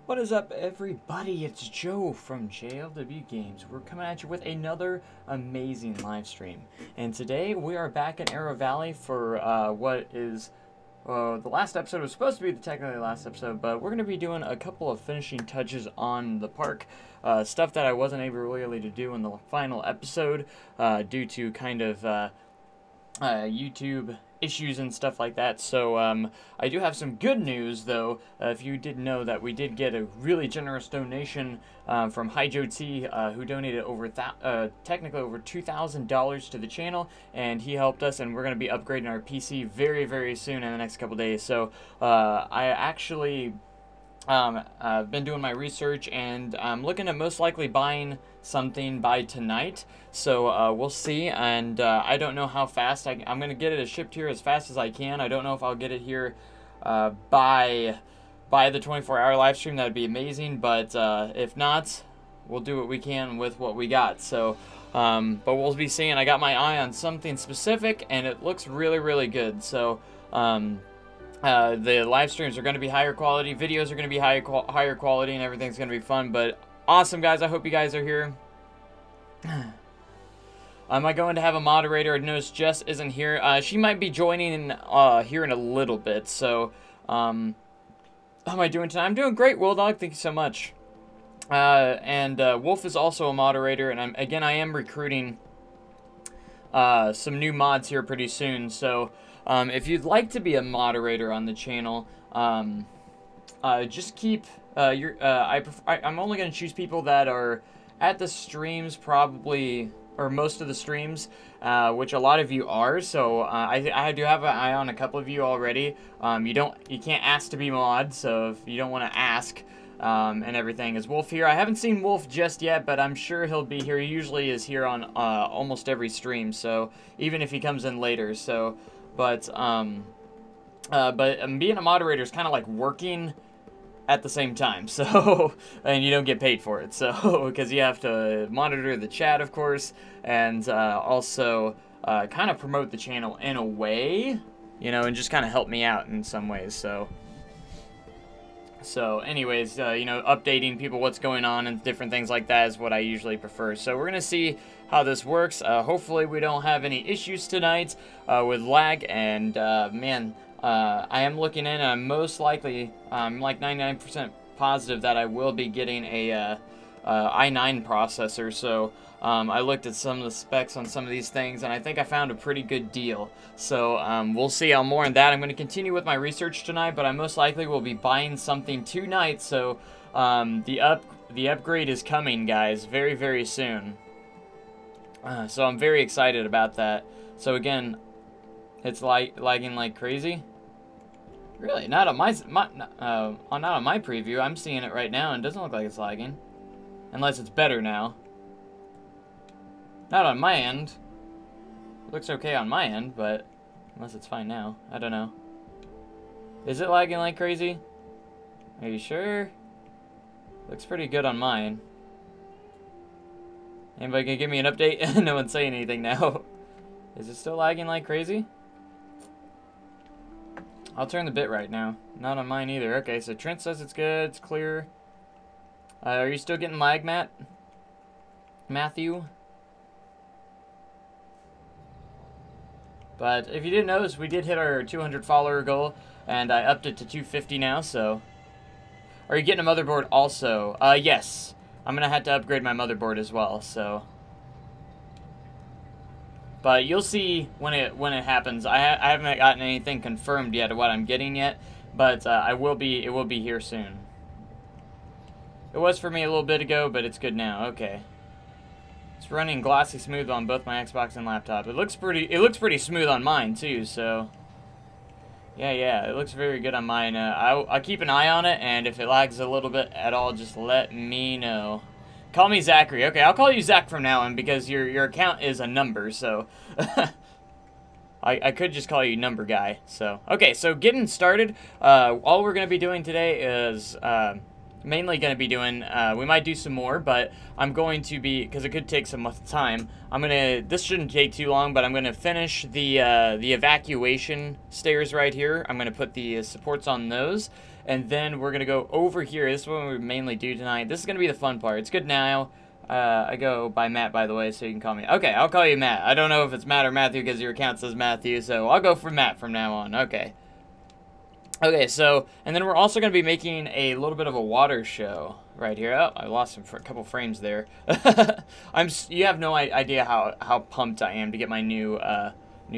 What is up, everybody? It's Joe from JLW Games. We're coming at you with another amazing live stream. And today we are back in Arrow Valley for what is the last episode. It was supposed to be the technically last episode, but we're going to be doing a couple of finishing touches on the park. Stuff that I wasn't able really to do in the final episode due to kind of YouTube issues and stuff like that. So I do have some good news though. If you didn't know that we did get a really generous donation from Hijo T, who donated over technically over $2,000 to the channel, and he helped us, and we're going to be upgrading our PC very soon in the next couple days. So I actually I've been doing my research, and I'm looking at most likely buying something by tonight. So we'll see, and I don't know how fast I'm going to get it shipped here as fast as I can. I don't know if I'll get it here by the 24-hour live stream. That'd be amazing, but if not, we'll do what we can with what we got. So but we'll be seeing. I got my eye on something specific, and it looks really good. So the live streams are going to be higher quality, videos are going to be higher quality, and everything's going to be fun. But awesome, guys. I hope you guys are here. Am I going to have a moderator? I noticed Jess isn't here. She might be joining here in a little bit. So, how am I doing tonight? I'm doing great, Will Dog. Thank you so much. And Wolf is also a moderator, and I am recruiting some new mods here pretty soon. So, if you'd like to be a moderator on the channel, just keep I'm only going to choose people that are at the streams, probably, or most of the streams, which a lot of you are. So I do have an eye on a couple of you already. You can't ask to be mods, so if you don't want to ask, and everything. Is Wolf here? I haven't seen Wolf just yet, but I'm sure he'll be here. He usually is here on almost every stream, so even if he comes in later. So but being a moderator is kind of like working at the same time, so and you don't get paid for it, so because you have to monitor the chat, of course, and also kind of promote the channel in a way, you know, and just kind of help me out in some ways. So anyways, you know, updating people what's going on and different things like that is what I usually prefer. So we're gonna see how this works. Hopefully we don't have any issues tonight with lag, and man, I am looking in, and I'm most likely, I'm like 99% positive that I will be getting a i9 processor. So I looked at some of the specs on some of these things, and I think I found a pretty good deal. So we'll see on more on that. I'm going to continue with my research tonight, but I most likely will be buying something tonight. So the upgrade is coming, guys, very soon. So I'm very excited about that. So again, it's lagging like crazy. Really? Not on not on my preview. I'm seeing it right now, and it doesn't look like it's lagging. Unless it's better now. Not on my end. It looks okay on my end, but unless it's fine now. I don't know. Is it lagging like crazy? Are you sure? Looks pretty good on mine. Anybody can give me an update? No one's saying anything now. Is it still lagging like crazy? I'll turn the bit right now. Not on mine either. Okay, so Trent says it's good, it's clear. Are you still getting lag, Matthew? But if you didn't notice, we did hit our 200 follower goal, and I upped it to 250 now, so. Are you getting a motherboard also? Yes. I'm gonna have to upgrade my motherboard as well, so. But you'll see when it happens. I haven't gotten anything confirmed yet of what I'm getting yet, but it will be here soon. It was for me a little bit ago, but it's good now. Okay. It's running glossy smooth on both my Xbox and laptop. It looks pretty smooth on mine too, so yeah, it looks very good on mine. I'll keep an eye on it, and if it lags a little bit at all, just let me know. Call me Zachary. Okay, I'll call you Zach from now on, because your account is a number, so I could just call you Number Guy. So okay, so getting started. All we're gonna be doing today is mainly going to be doing, we might do some more, but I'm going to be, because it could take some time, this shouldn't take too long, but I'm going to finish the evacuation stairs right here. I'm going to put the supports on those, and then we're going to go over here. This is what we mainly do tonight. This is going to be the fun part. It's good now. I go by Matt, by the way, so you can call me. Okay, I'll call you Matt. I don't know if it's Matt or Matthew because your account says Matthew, so I'll go for Matt from now on. Okay. Okay, so, and then we're also going to be making a little bit of a water show right here. Oh, I lost a couple frames there. You have no idea how pumped I am to get my new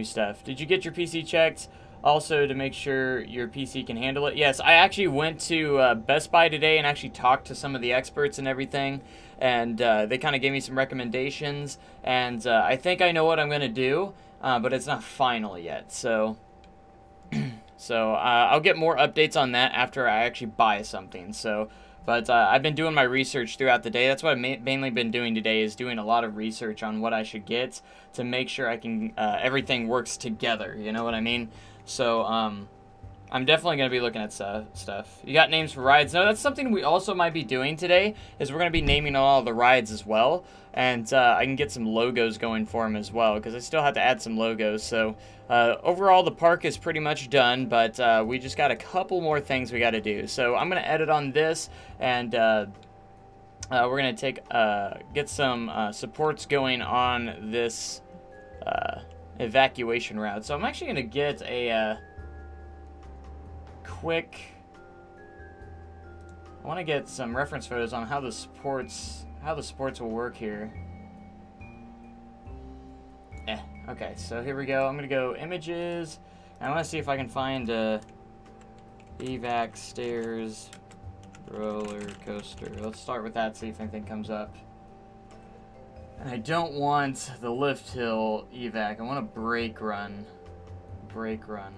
stuff. Did you get your PC checked? Also, to make sure your PC can handle it. Yes, I actually went to Best Buy today and actually talked to some of the experts and everything. And they kind of gave me some recommendations. And I think I know what I'm going to do, but it's not final yet. So... So, I'll get more updates on that after I actually buy something. So, but I've been doing my research throughout the day. That's what I've mainly been doing today, is doing a lot of research on what I should get to make sure I can, everything works together. You know what I mean? So, I'm definitely going to be looking at stuff. You got names for rides? No, that's something we also might be doing today, is we're going to be naming all the rides as well. And I can get some logos going for them as well, because I still have to add some logos. So overall, the park is pretty much done, but we just got a couple more things we got to do. So I'm going to edit on this, and we're going to get some supports going on this evacuation route. So I'm actually going to get a quick... I want to get some reference photos on how the supports will work here. Okay, so here we go. I'm gonna go images. I want to see if I can find evac stairs roller coaster. Let's start with that, see if anything comes up. And I don't want the lift hill evac. I want a brake run. Brake run.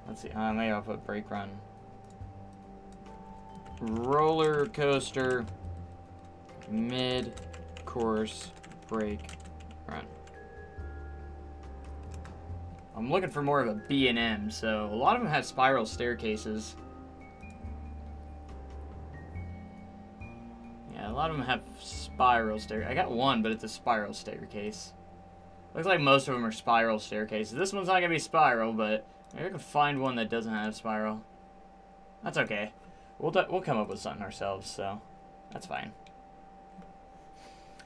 Let's see. Maybe I'll put brake run. Roller coaster. Mid-course brake run. I'm looking for more of a B&M, so a lot of them have spiral staircases. Yeah, a lot of them have spiral stair. I got one, but it's a spiral staircase. Looks like most of them are spiral staircases. This one's not gonna be spiral, but maybe I can find one that doesn't have spiral. That's okay. We'll come up with something ourselves, so that's fine.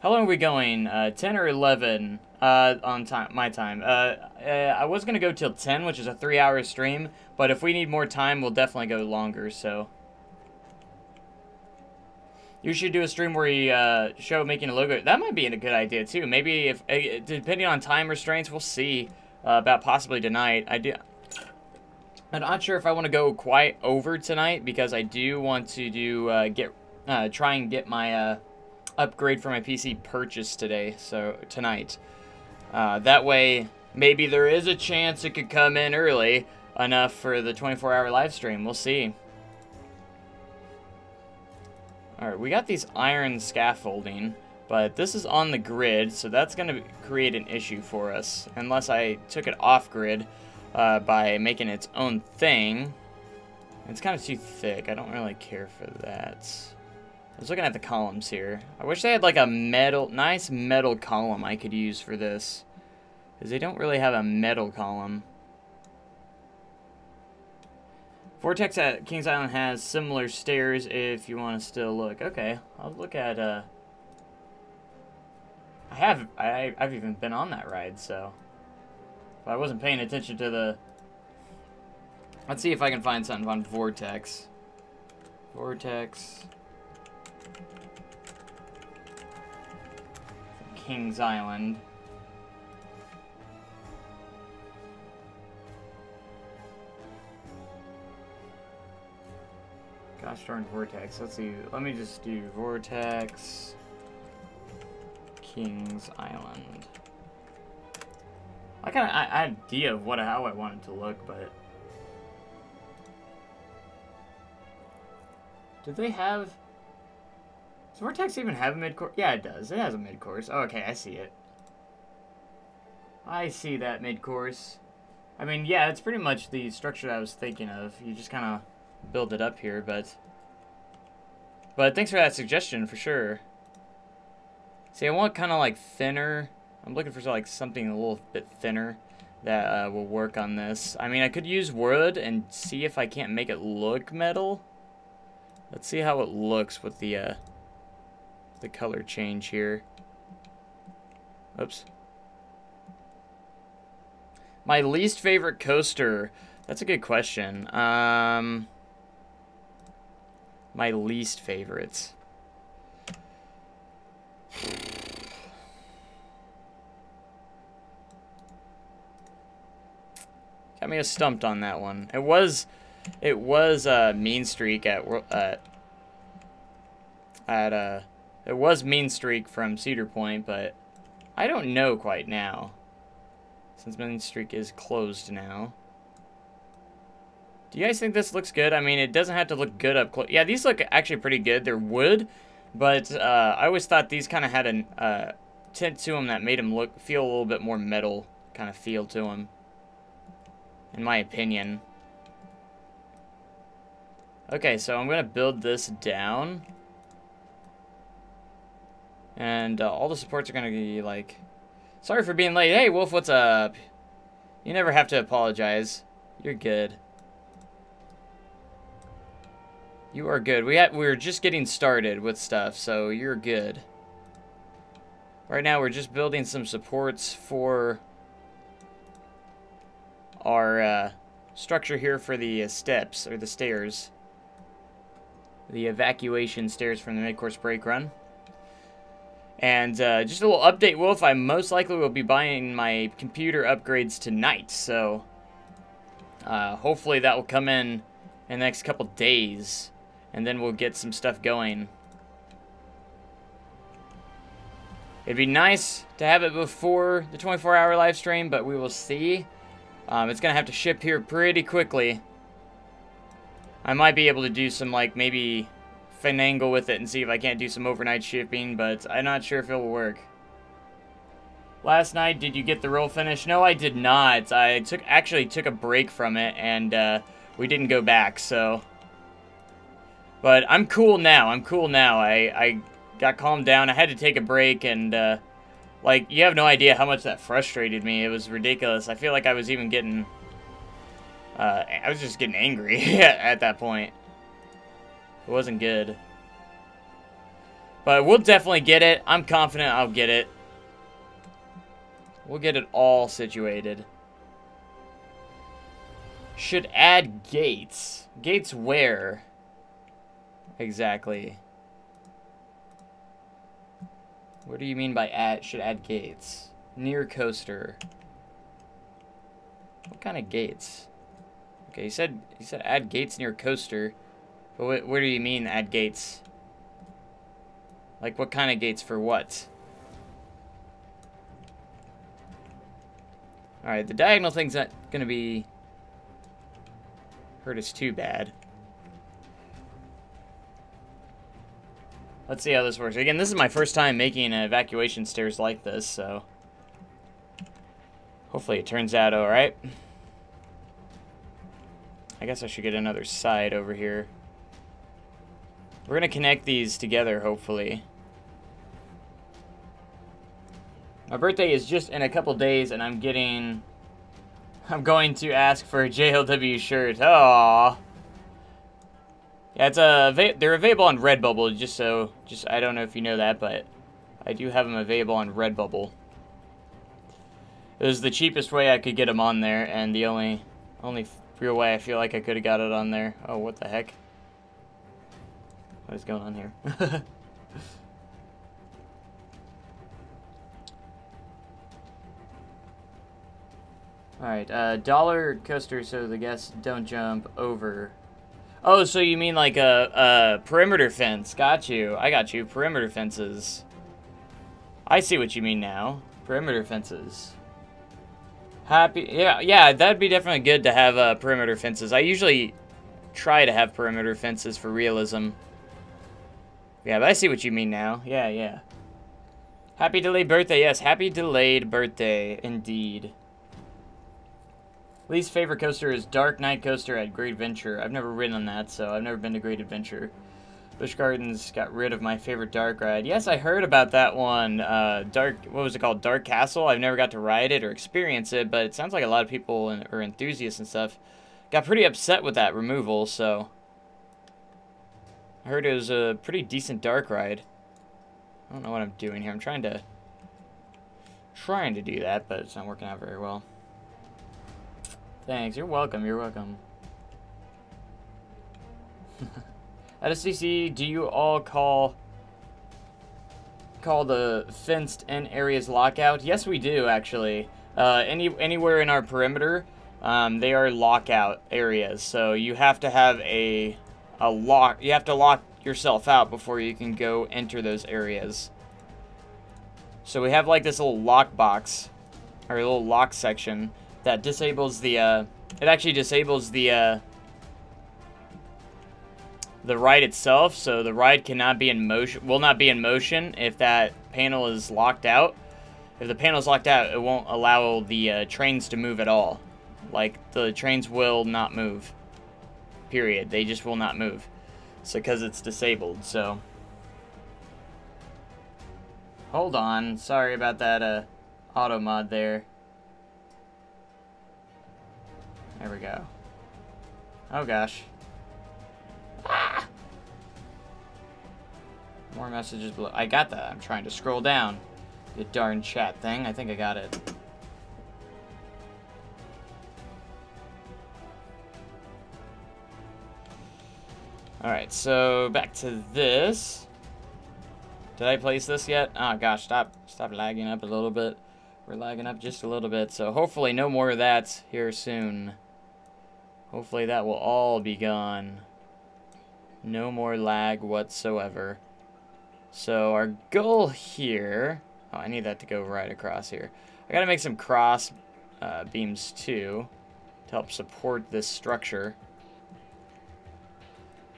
How long are we going? 10 or 11 on time, my time. I was going to go till 10, which is a 3-hour stream, but if we need more time, we'll definitely go longer, so. You should do a stream where you show making a logo. That might be a good idea, too. Maybe, if depending on time restraints, we'll see about possibly tonight. I'm not sure if I want to go quite over tonight, because I do want to do try and get my... upgrade for my PC purchase today, so tonight. That way, maybe there is a chance it could come in early enough for the 24-hour live stream. We'll see. Alright, we got these iron scaffolding, but this is on the grid, so that's going to create an issue for us, unless I took it off grid by making its own thing. It's kind of too thick. I don't really care for that. I was looking at the columns here. I wish they had like a nice metal column I could use for this, because they don't really have a metal column. Vortex at Kings Island has similar stairs if you want to still look. Okay, I'll look at, I've even been on that ride, so. But I wasn't paying attention to the... Let's see if I can find something on Vortex. Vortex... Kings Island. Gosh darn Vortex. Let's see. Let me just do Vortex Kings Island. I had an idea of how I wanted to look, but did they have... Does Vortex even have a mid-course? Yeah, it does. It has a mid-course. Oh, okay, I see it. I see that mid-course. I mean, yeah, it's pretty much the structure that I was thinking of. You just kind of build it up here, but... But thanks for that suggestion, for sure. See, I want kind of like thinner. I'm looking for like something a little bit thinner that will work on this. I mean, I could use wood and see if I can't make it look metal. Let's see how it looks with the color change here. Oops. My least favorite coaster. That's a good question. My least favorites. Got me stumped on that one. It was Mean Streak it was Mean Streak from Cedar Point, but I don't know quite now, since Mean Streak is closed now. Do you guys think this looks good? I mean, it doesn't have to look good up close. Yeah, these look actually pretty good. They're wood, but I always thought these kind of had a tint to them that made them feel a little bit more metal kind of feel to them, in my opinion. Okay, so I'm gonna build this down, and all the supports are gonna be like, sorry for being late. Hey, Wolf, what's up? You never have to apologize. You're good. You are good. We were just getting started with stuff, so you're good. Right now, we're just building some supports for our structure here for the steps, or the stairs. The evacuation stairs from the mid-course break run. And just a little update, Wolf, I most likely will be buying my computer upgrades tonight, so hopefully that will come in the next couple days, and then we'll get some stuff going. It'd be nice to have it before the 24-hour live stream, but we will see. It's going to have to ship here pretty quickly. I might be able to do some, like, maybe finagle with it and see if I can't do some overnight shipping, but I'm not sure if it will work. Last night, did you get the roll finish? No, I did not. I actually took a break from it, and we didn't go back, so. But I'm cool now. I'm cool now. I got calmed down. I had to take a break, and, like, you have no idea how much that frustrated me. It was ridiculous. I feel like I was even getting... I was just getting angry at that point. It wasn't good. But we'll definitely get it. I'm confident I'll get it. We'll get it all situated. Should add gates. Gates where? Exactly. What do you mean by should add gates? Near coaster. What kind of gates? Okay, you said add gates near coaster, but what do you mean add gates? Like what kind of gates for what? All right, the diagonal thing's not gonna be hurt us too bad. Let's see how this works. Again, this is my first time making evacuation stairs like this, so hopefully it turns out all right. I guess I should get another side over here. We're gonna connect these together, hopefully. My birthday is just in a couple days, and I'm going to ask for a JLW shirt. Aww. Yeah, they're available on Redbubble, just I don't know if you know that, but I do have them available on Redbubble. It was the cheapest way I could get them on there, and the only real way I feel like I could have got it on there. Oh, what the heck? What is going on here? Alright, dollar coaster so the guests don't jump over. Oh, so you mean like a perimeter fence. Got you. I got you. Perimeter fences. I see what you mean now. Perimeter fences. Yeah, that'd be definitely good to have perimeter fences. I usually try to have perimeter fences for realism. Yeah, but I see what you mean now. Yeah. Happy delayed birthday. Yes, happy delayed birthday, indeed. Least favorite coaster is Dark Knight Coaster at Great Adventure. I've never ridden on that, so I've never been to Great Adventure. Busch Gardens got rid of my favorite dark ride. Yes, I heard about that one. What was it called? Dark Castle? I've never got to ride it or experience it, but it sounds like a lot of people or enthusiasts and stuff got pretty upset with that removal, so... I heard it was a pretty decent dark ride. I don't know what I'm doing here. I'm trying to do that, but it's not working out very well. Thanks. You're welcome. You're welcome. At SCC, do you all call the fenced-in areas lockout? Yes, we do, actually. Anywhere in our perimeter, they are lockout areas. So you have to have a lock. You have to lock yourself out before you can go enter those areas. So we have like this little lock box, or a little lock section that disables the. It actually disables the ride itself, so the ride cannot be in motion. Will not be in motion if that panel is locked out. If the panel is locked out, it won't allow the trains to move at all. Like, the trains will not move. Period. They just will not move. So, because it's disabled, so. Hold on. Sorry about that auto mod there. There we go. Oh, gosh. Ah! More messages below. I got that. I'm trying to scroll down. The darn chat thing. I think I got it. Alright, so back to this. Did I place this yet? Oh gosh, stop lagging up a little bit. We're lagging up just a little bit, so hopefully no more of that here soon. Hopefully that will all be gone. No more lag whatsoever. So our goal here... Oh, I need that to go right across here. I gotta make some cross beams too to help support this structure.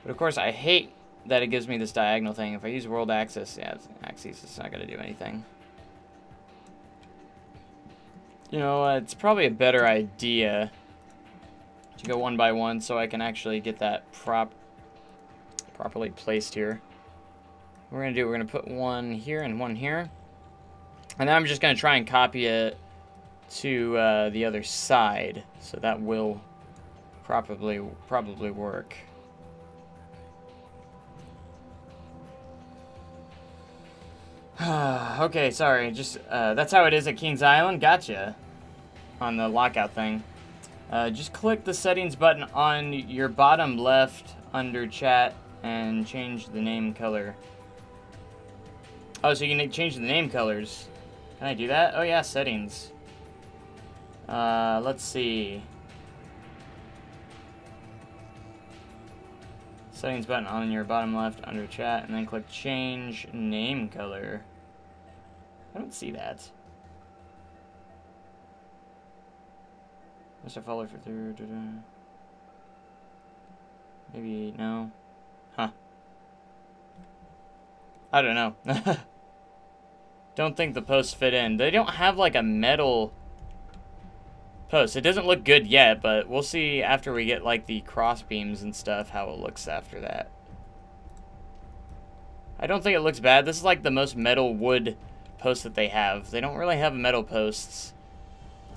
But of course I hate that it gives me this diagonal thing. If I use world axis, yeah, it's not gonna do anything. You know, it's probably a better idea to go one by one so I can actually get that properly placed here. What we're going to do, we're going to put one here and one here. And then I'm just going to try and copy it to the other side. So that will probably work. Okay, sorry. Just that's how it is at Kings Island. Gotcha. On the lockout thing. Just click the settings button on your bottom left under chat and change the name color. Oh, so you can change the name colors. Can I do that? Oh yeah, settings. Let's see. Settings button on your bottom left under chat, and then click change name color. I don't see that. Must have followed for through. Maybe no. Huh. I don't know. Don't think the posts fit in. They don't have like a metal post. It doesn't look good yet, but we'll see after we get like the cross beams and stuff how it looks after that. I don't think it looks bad. This is like the most metal wood post that they have. They don't really have metal posts.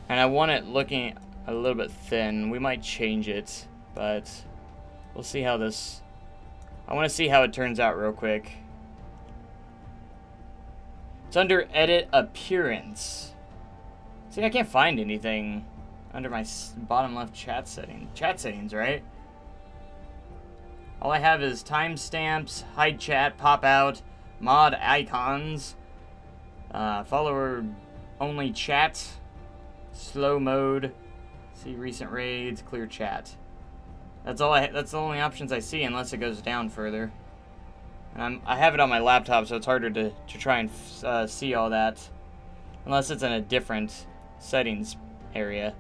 And I want it looking a little bit thin. We might change it, but we'll see how this... I want to see how it turns out real quick. It's under Edit Appearance. See, I can't find anything under my bottom left chat settings, right? All I have is timestamps, hide chat, pop out, mod icons, follower only chat, slow mode, see recent raids, clear chat. That's all that's the only options I see unless it goes down further. And I have it on my laptop, so it's harder to try and see all that. Unless it's in a different settings area.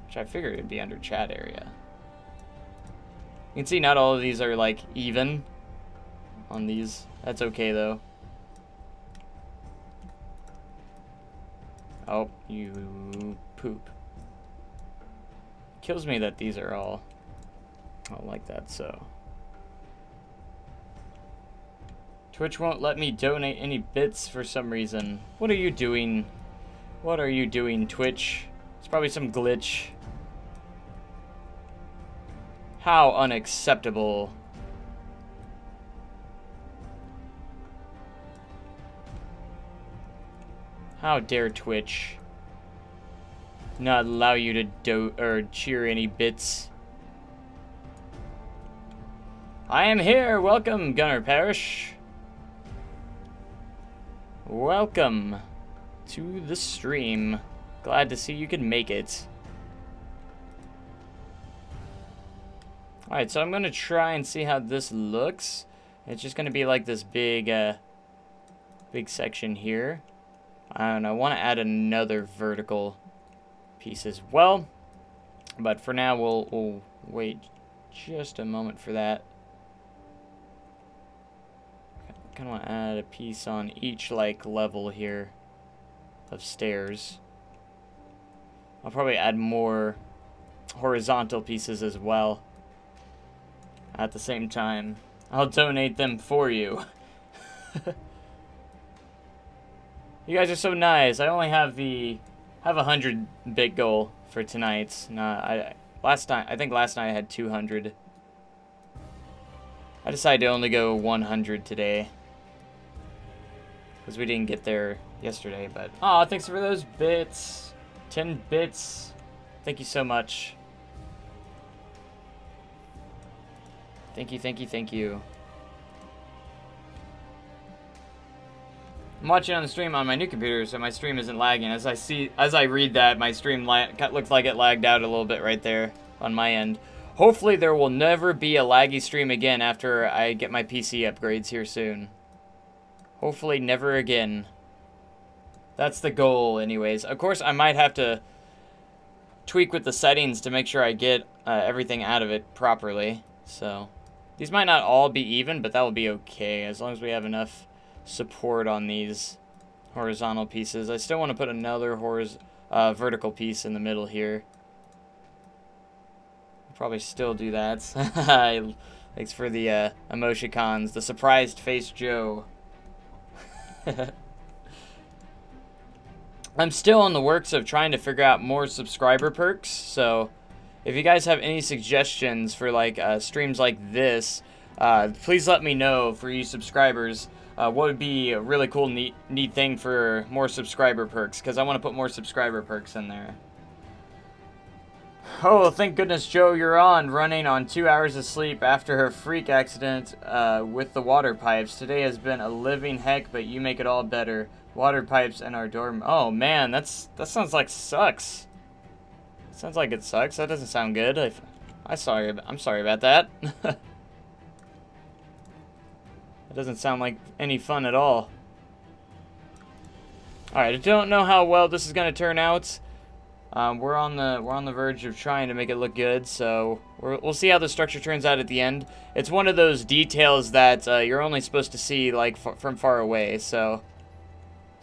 Which I figured it'd be under chat area. You can see not all of these are like even on these. That's okay though. Oh, you poop. Kills me that these are all like that, so. Twitch won't let me donate any bits for some reason. What are you doing? What are you doing, Twitch? It's probably some glitch. How unacceptable. How dare Twitch not allow you to cheer any bits. I am here. Welcome, Gunnar Parrish. Welcome to the stream. Glad to see you could make it. Alright, so I'm going to try and see how this looks. It's just going to be like this big section here. And I want to add another vertical piece as well. But for now, we'll wait just a moment for that. I kind of want to add a piece on each like level here of stairs. I'll probably add more horizontal pieces as well at the same time. I'll donate them for you. You guys are so nice. I only have a 100 bit goal for tonight. I think last night I had 200. I decided to only go 100 today because we didn't get there yesterday. But oh, thanks for those bits. 10 bits. Thank you so much. Thank you, thank you, thank you. I'm watching on the stream on my new computer, so my stream isn't lagging. As I read that, my stream looks like it lagged out a little bit right there on my end. Hopefully there will never be a laggy stream again after I get my PC upgrades here soon. Hopefully never again. That's the goal anyways. Of course, I might have to tweak with the settings to make sure I get everything out of it properly. So, these might not all be even, but that will be okay as long as we have enough support on these horizontal pieces. I still want to put another vertical piece in the middle here. I'll probably still do that. Thanks for the emoticons. The surprised face Joe. I'm still in the works of trying to figure out more subscriber perks, so if you guys have any suggestions for like streams like this, please let me know for you subscribers. What would be a really cool, neat thing for more subscriber perks? Because I want to put more subscriber perks in there. Oh, thank goodness, Joe, you're running on 2 hours of sleep after her freak accident with the water pipes. Today has been a living heck, but you make it all better. Water pipes in our dorm. Oh, man, that sounds like sucks. Sounds like it sucks. That doesn't sound good. I'm sorry about that. It doesn't sound like any fun at all. Alright, I don't know how well this is going to turn out. We're on the verge of trying to make it look good, so we'll see how the structure turns out at the end. It's one of those details that you're only supposed to see like from far away, so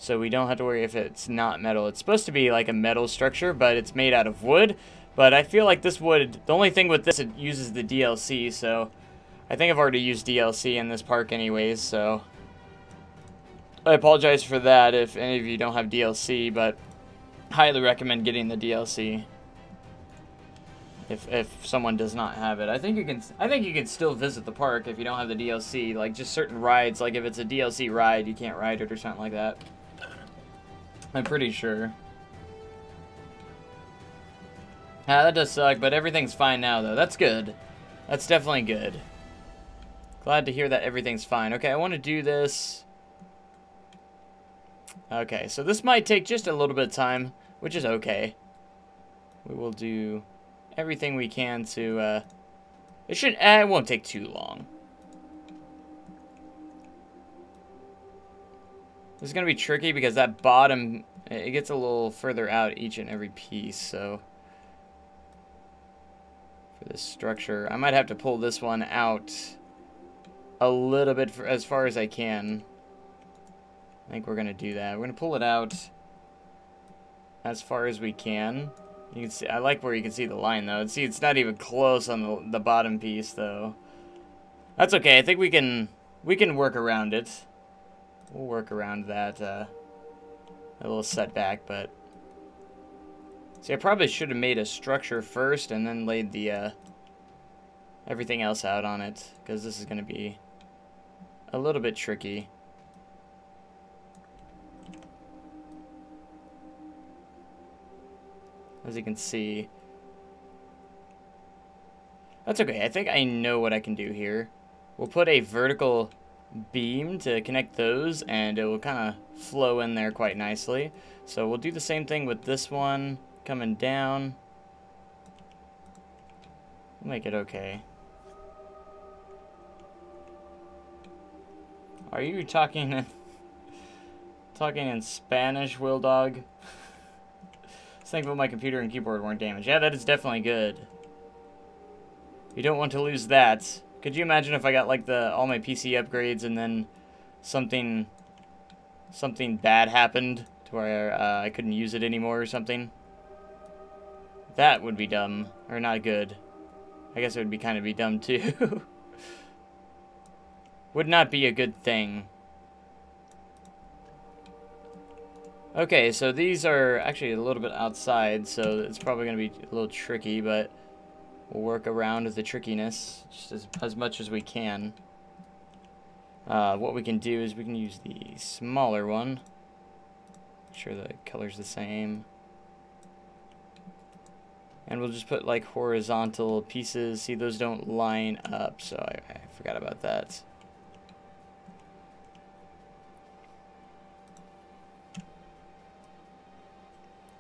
we don't have to worry if it's not metal. It's supposed to be like a metal structure, but it's made out of wood. But I feel like this wood, the only thing with this, it uses the DLC, so I think I've already used DLC in this park anyways, so I apologize for that if any of you don't have DLC, but highly recommend getting the DLC if someone does not have it. I think you can still visit the park if you don't have the DLC, like just certain rides, like if it's a DLC ride, you can't ride it or something like that. I'm pretty sure. That does suck, but everything's fine now though. That's good. That's definitely good. Glad to hear that everything's fine. Okay, I want to do this. Okay, so this might take just a little bit of time, which is okay. We will do everything we can to, it won't take too long. This is going to be tricky because that bottom, it gets a little further out each and every piece, so for this structure, I might have to pull this one out a little bit as far as I can. I think we're going to do that. We're going to pull it out as far as we can. You can see, I like where you can see the line though. See, it's not even close on the bottom piece though. That's okay. I think we can We can work around it. We'll work around that a little setback, but... See, I probably should have made a structure first and then laid the everything else out on it, because this is going to be a little bit tricky. As you can see. That's okay. I think I know what I can do here. We'll put a vertical beam to connect those, and it will kind of flow in there quite nicely. So we'll do the same thing with this one coming down. We'll make it okay. Are you talking in Spanish, Will Dog? Thankful my computer and keyboard weren't damaged. Yeah, that is definitely good. You don't want to lose that. Could you imagine if I got like all my PC upgrades and then something bad happened to where I couldn't use it anymore or something? That would be dumb, or not good. I guess it would be kind of be dumb too. Would not be a good thing. Okay, so these are actually a little bit outside, so it's probably going to be a little tricky, but we'll work around the trickiness just as much as we can. What we can do is we can use the smaller one. Make sure the color's the same. And we'll just put like horizontal pieces. See, those don't line up, so I forgot about that.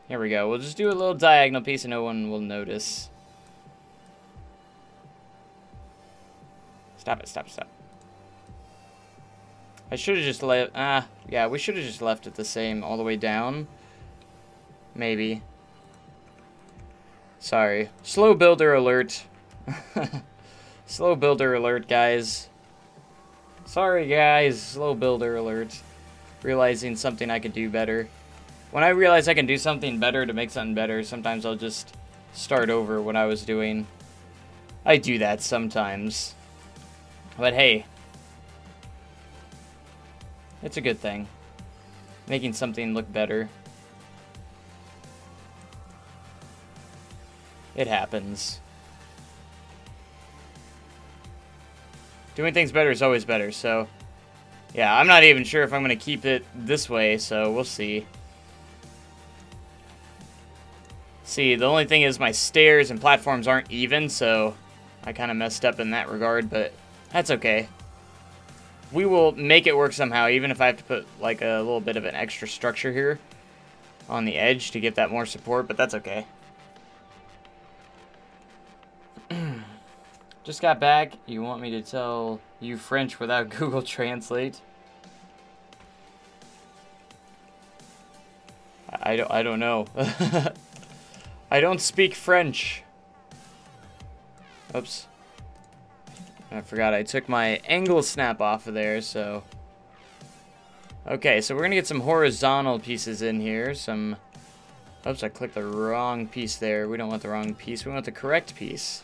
Here we go. We'll just do a little diagonal piece and no one will notice. Stop it, stop, stop. I should have just left, yeah, we should have just left it the same all the way down. Maybe. Sorry. Slow builder alert. Slow builder alert, guys. Sorry, guys. Slow builder alert. Realizing something I could do better. When I realize I can do something better to make something better, sometimes I'll just start over what I was doing. I do that sometimes. But hey, it's a good thing. Making something look better. It happens. Doing things better is always better, so... Yeah, I'm not even sure if I'm going to keep it this way, so we'll see. See, the only thing is my stairs and platforms aren't even, so I kind of messed up in that regard, but that's okay. We will make it work somehow, even if I have to put like a little bit of an extra structure here on the edge to give that more support, but that's okay. Just got back. You want me to tell you French without Google Translate? I don't know. I don't speak French. Oops. I forgot I took my angle snap off of there, so... Okay, so we're gonna get some horizontal pieces in here. Some... Oops, I clicked the wrong piece there. We don't want the wrong piece. We want the correct piece.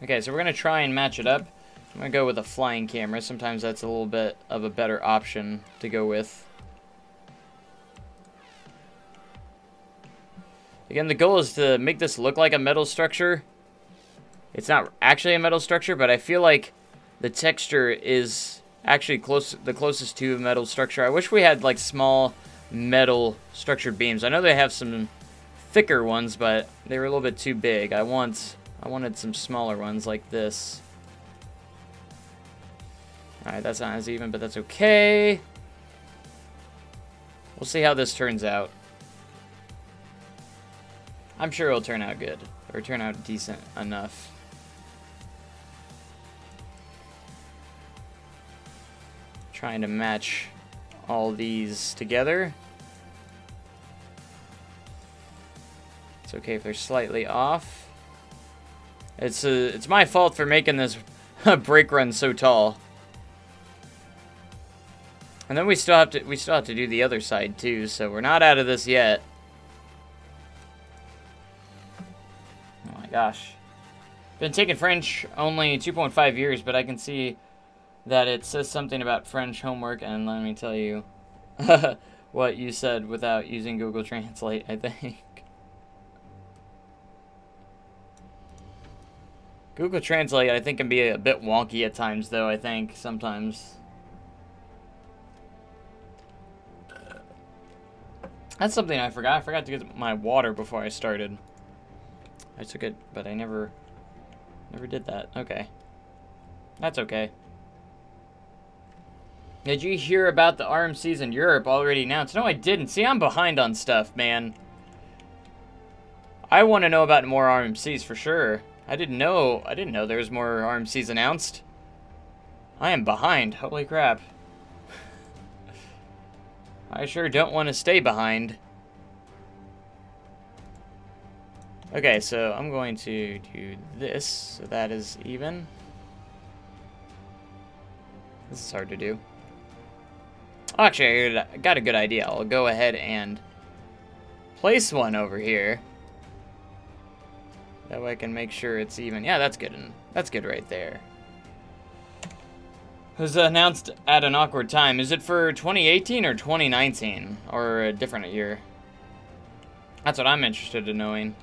Okay, so we're gonna try and match it up. I'm gonna go with a flying camera. Sometimes that's a little bit of a better option to go with. Again, the goal is to make this look like a metal structure. It's not actually a metal structure, but I feel like the texture is actually the closest to a metal structure. I wish we had like small metal structured beams. I know they have some thicker ones, but they were a little bit too big. I wanted some smaller ones like this. Alright, that's not as even, but that's okay. We'll see how this turns out. I'm sure it'll turn out good, or turn out decent enough. Trying to match all these together. It's okay if they're slightly off. It's my fault for making this brake run so tall. And then we still have to do the other side too, so we're not out of this yet. Oh my gosh. Been taking French only 2.5 years, but I can see that it says something about French homework, and let me tell you what you said without using Google Translate, I think. Google Translate, I think, can be a bit wonky at times, though, I think, sometimes. That's something I forgot. I forgot to get my water before I started. I took it, but I never did that. Okay. That's okay. Did you hear about the RMCs in Europe already announced? No, I didn't. See, I'm behind on stuff, man. I want to know about more RMCs for sure. I didn't know there was more RMCs announced. I am behind. Holy crap. I sure don't want to stay behind. Okay, so I'm going to do this, so that is even. This is hard to do. Oh, actually, I got a good idea. I'll go ahead and place one over here. That way I can make sure it's even. Yeah, that's good. That's good right there. It was announced at an awkward time. Is it for 2018 or 2019? Or a different year? That's what I'm interested in knowing.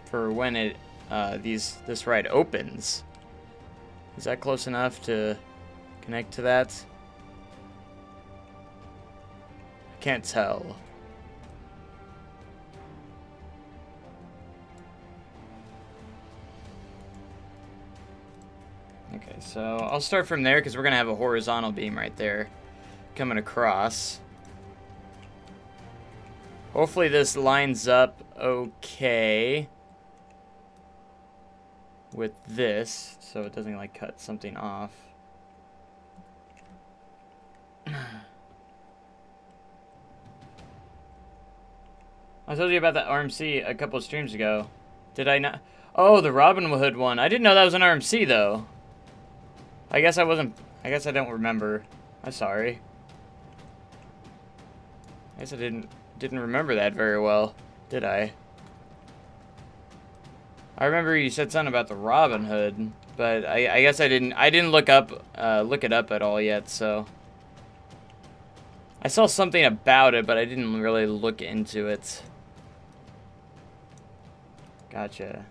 For when it this ride opens. Is that close enough to connect to that? I can't tell. Okay, so I'll start from there because we're going to have a horizontal beam right there coming across. Hopefully this lines up okay with this so it doesn't like cut something off. I told you about that RMC a couple of streams ago. Did I not? Oh, the Robin Hood one. I didn't know that was an RMC though. I guess I don't remember. I'm sorry. I guess I didn't remember that very well, did I? I remember you said something about the Robin Hood, but I guess I didn't look it up at all yet, so I saw something about it, but I didn't really look into it. Gotcha.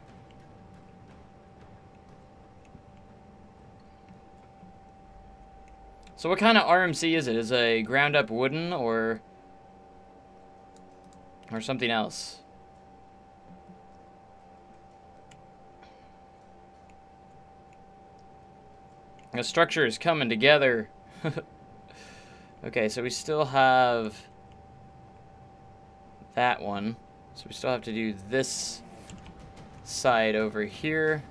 So what kind of RMC is it? Is it a ground up wooden or something else? The structure is coming together. Okay, so we still have that one. So we still have to do this side over here.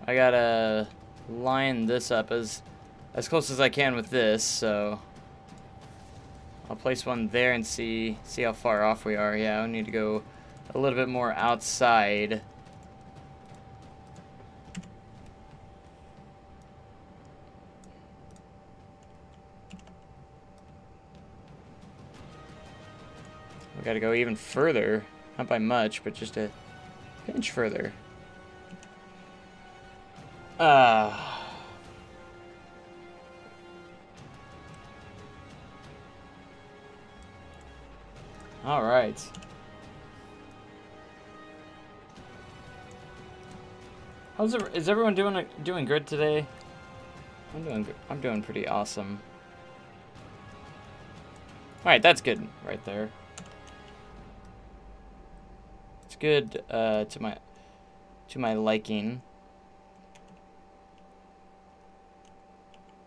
I gotta line this up as close as I can with this, so I'll place one there and see how far off we are. Yeah, I need to go a little bit more outside. We gotta go even further, not by much, but just a pinch further. All right. Is everyone doing good today? I'm doing pretty awesome. All right, that's good right there. It's good to my liking.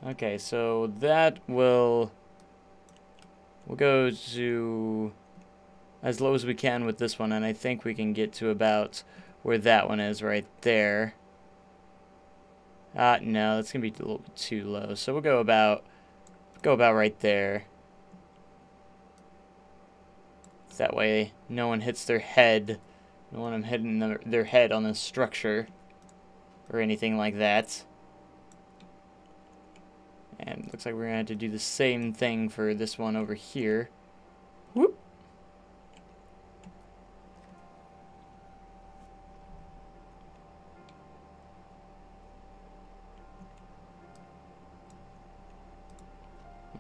Okay, so that we'll go to as low as we can with this one, and I think we can get to about where that one is right there. No, that's gonna be a little bit too low. So we'll go about right there. That way, no one hits their head. No one hitting their head on the structure or anything like that. And looks like we're gonna have to do the same thing for this one over here.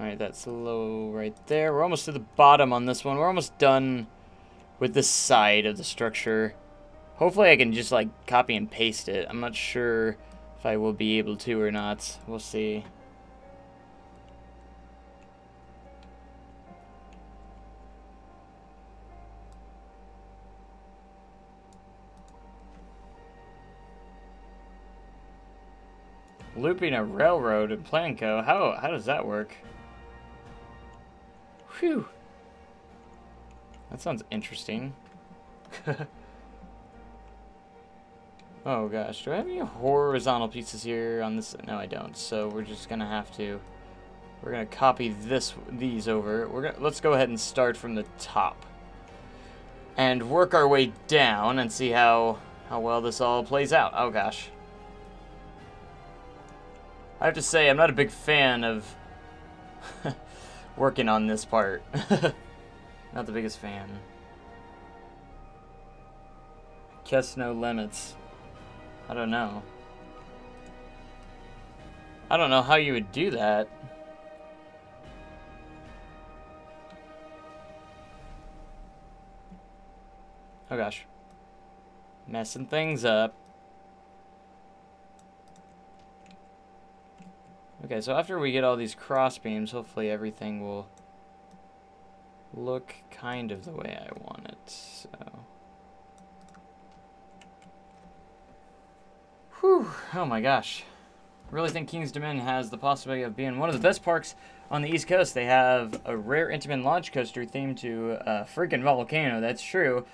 Alright, that's low right there. We're almost to the bottom on this one. We're almost done with this side of the structure. Hopefully I can just like copy and paste it. I'm not sure if I will be able to or not. We'll see. Looping a railroad in Planco. How does that work? Whew. That sounds interesting. Oh gosh, do I have any horizontal pieces here on this? No, I don't. So we're just gonna have to. We're gonna copy these over. Let's go ahead and start from the top and work our way down and see how well this all plays out. Oh gosh. I have to say, I'm not a big fan of working on this part. Not the biggest fan. Guess no limits. I don't know. I don't know how you would do that. Oh gosh. Messing things up. Okay, so after we get all these cross beams, hopefully everything will look kind of the way I want it. So, whew, oh my gosh. Really think King's Dominion has the possibility of being one of the best parks on the East Coast. They have a rare Intamin launch coaster themed to a freaking volcano, that's true.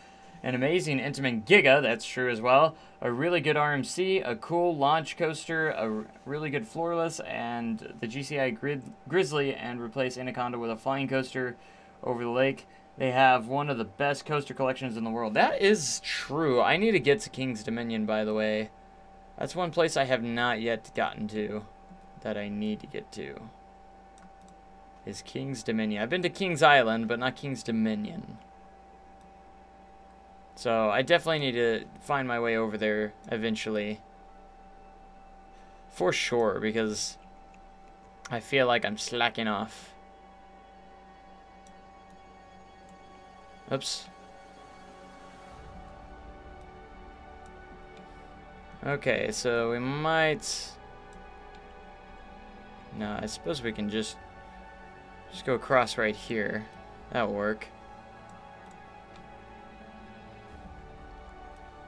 An amazing Intamin Giga, that's true as well. A really good RMC, a cool launch coaster, a really good floorless, and the GCI Grizzly, and replace Anaconda with a flying coaster over the lake. They have one of the best coaster collections in the world. That is true. I need to get to King's Dominion, by the way. That's one place I have not yet gotten to that I need to get to. Is King's Dominion. I've been to King's Island, but not King's Dominion. So I definitely need to find my way over there eventually. For sure, because I feel like I'm slacking off. Oops. Okay, so we might... No, I suppose we can just go across right here. That'll work.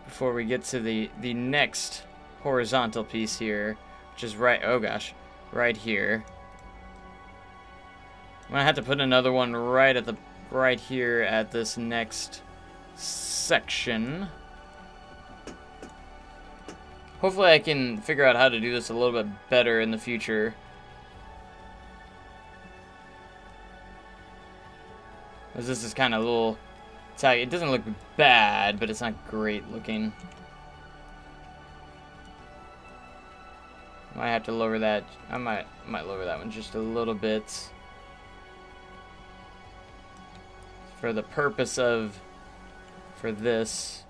Before we get to the next horizontal piece here, which is right, oh gosh, right here. I'm gonna have to put another one right here at this next section. Hopefully I can figure out how to do this a little bit better in the future. As this is kind of a little... It doesn't look bad, but it's not great looking. Might have to lower that. I might lower that one just a little bit. For the purpose of... For this.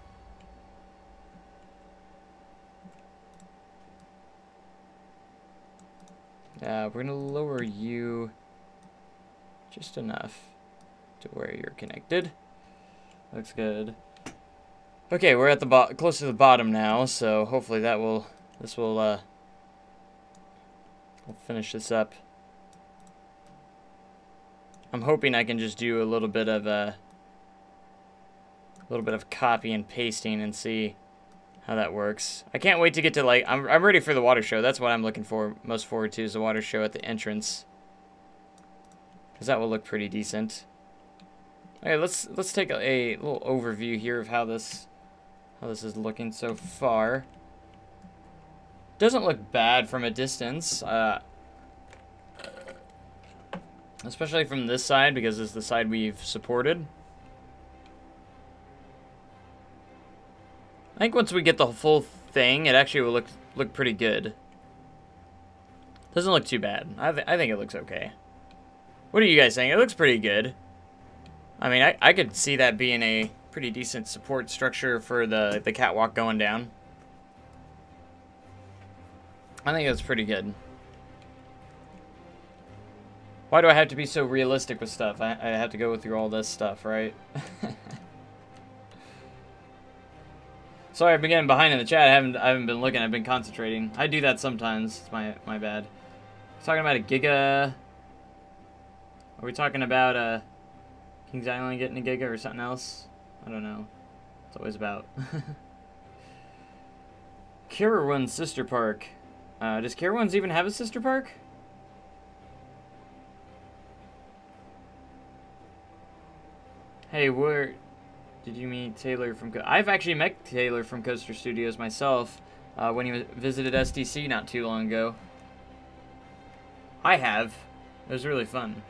We're going to lower you just enough to where you're connected. Looks good. Okay, we're at the close to the bottom now, so hopefully we'll finish this up. I'm hoping I can just do a little bit of copy and pasting and see how that works. I can't wait to get to, like, I'm ready for the water show. That's what I'm looking most forward to, is the water show at the entrance. Because that will look pretty decent. Okay, let's take a little overview here of how this is looking so far. Doesn't look bad from a distance, especially from this side, because it's the side we've supported. I think once we get the full thing, it actually will look pretty good. Doesn't look too bad. I think it looks okay. What are you guys saying? It looks pretty good. I mean, I could see that being a pretty decent support structure for the catwalk going down. I think that's pretty good. Why do I have to be so realistic with stuff? I have to go through all this stuff, right? Sorry, I've been getting behind in the chat. I haven't been looking. I've been concentrating. I do that sometimes. It's my bad. Talking about a Giga. Are we talking about Kings Island getting a Giga or something else? I don't know. It's always about. Carowinds Sister Park. Does Carowinds even have a sister park? Hey, where did you meet Taylor from... I've actually met Taylor from Coaster Studios myself when he visited SDC not too long ago. I have. It was really fun.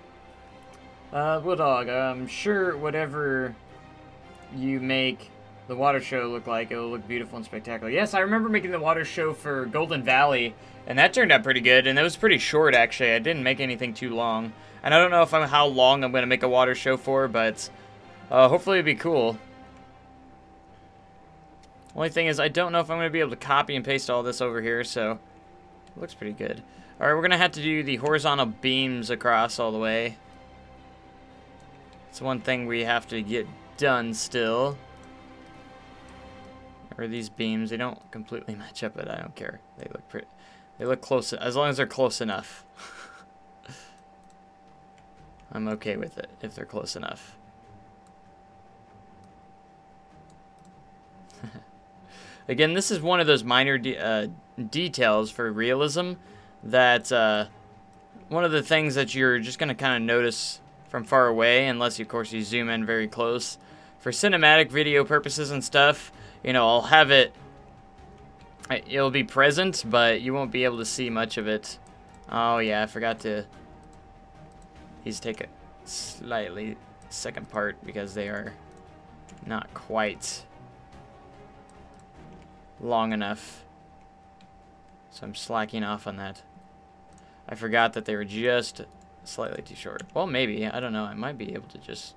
Well, dog, I'm sure whatever you make the water show look like, it'll look beautiful and spectacular. Yes, I remember making the water show for Golden Valley, and that turned out pretty good, and it was pretty short, actually. I didn't make anything too long. And I don't know how long I'm going to make a water show for, but hopefully it'll be cool. Only thing is, I don't know if I'm going to be able to copy and paste all this over here, so it looks pretty good. Alright, we're going to have to do the horizontal beams across all the way. It's one thing we have to get done still. Or these beams, they don't completely match up, but I don't care. They look pretty. They look close, as long as they're close enough. I'm okay with it, if they're close enough. Again, this is one of those minor details for realism that one of the things that you're just going to kind of notice from far away, unless, of course, you zoom in very close. For cinematic video purposes and stuff, you know, I'll have it, it'll be present, but you won't be able to see much of it. Oh, yeah, I forgot to take a slightly second part because they are not quite long enough. So I'm slacking off on that. I forgot that they were just slightly too short. Well, maybe. I don't know. I might be able to just...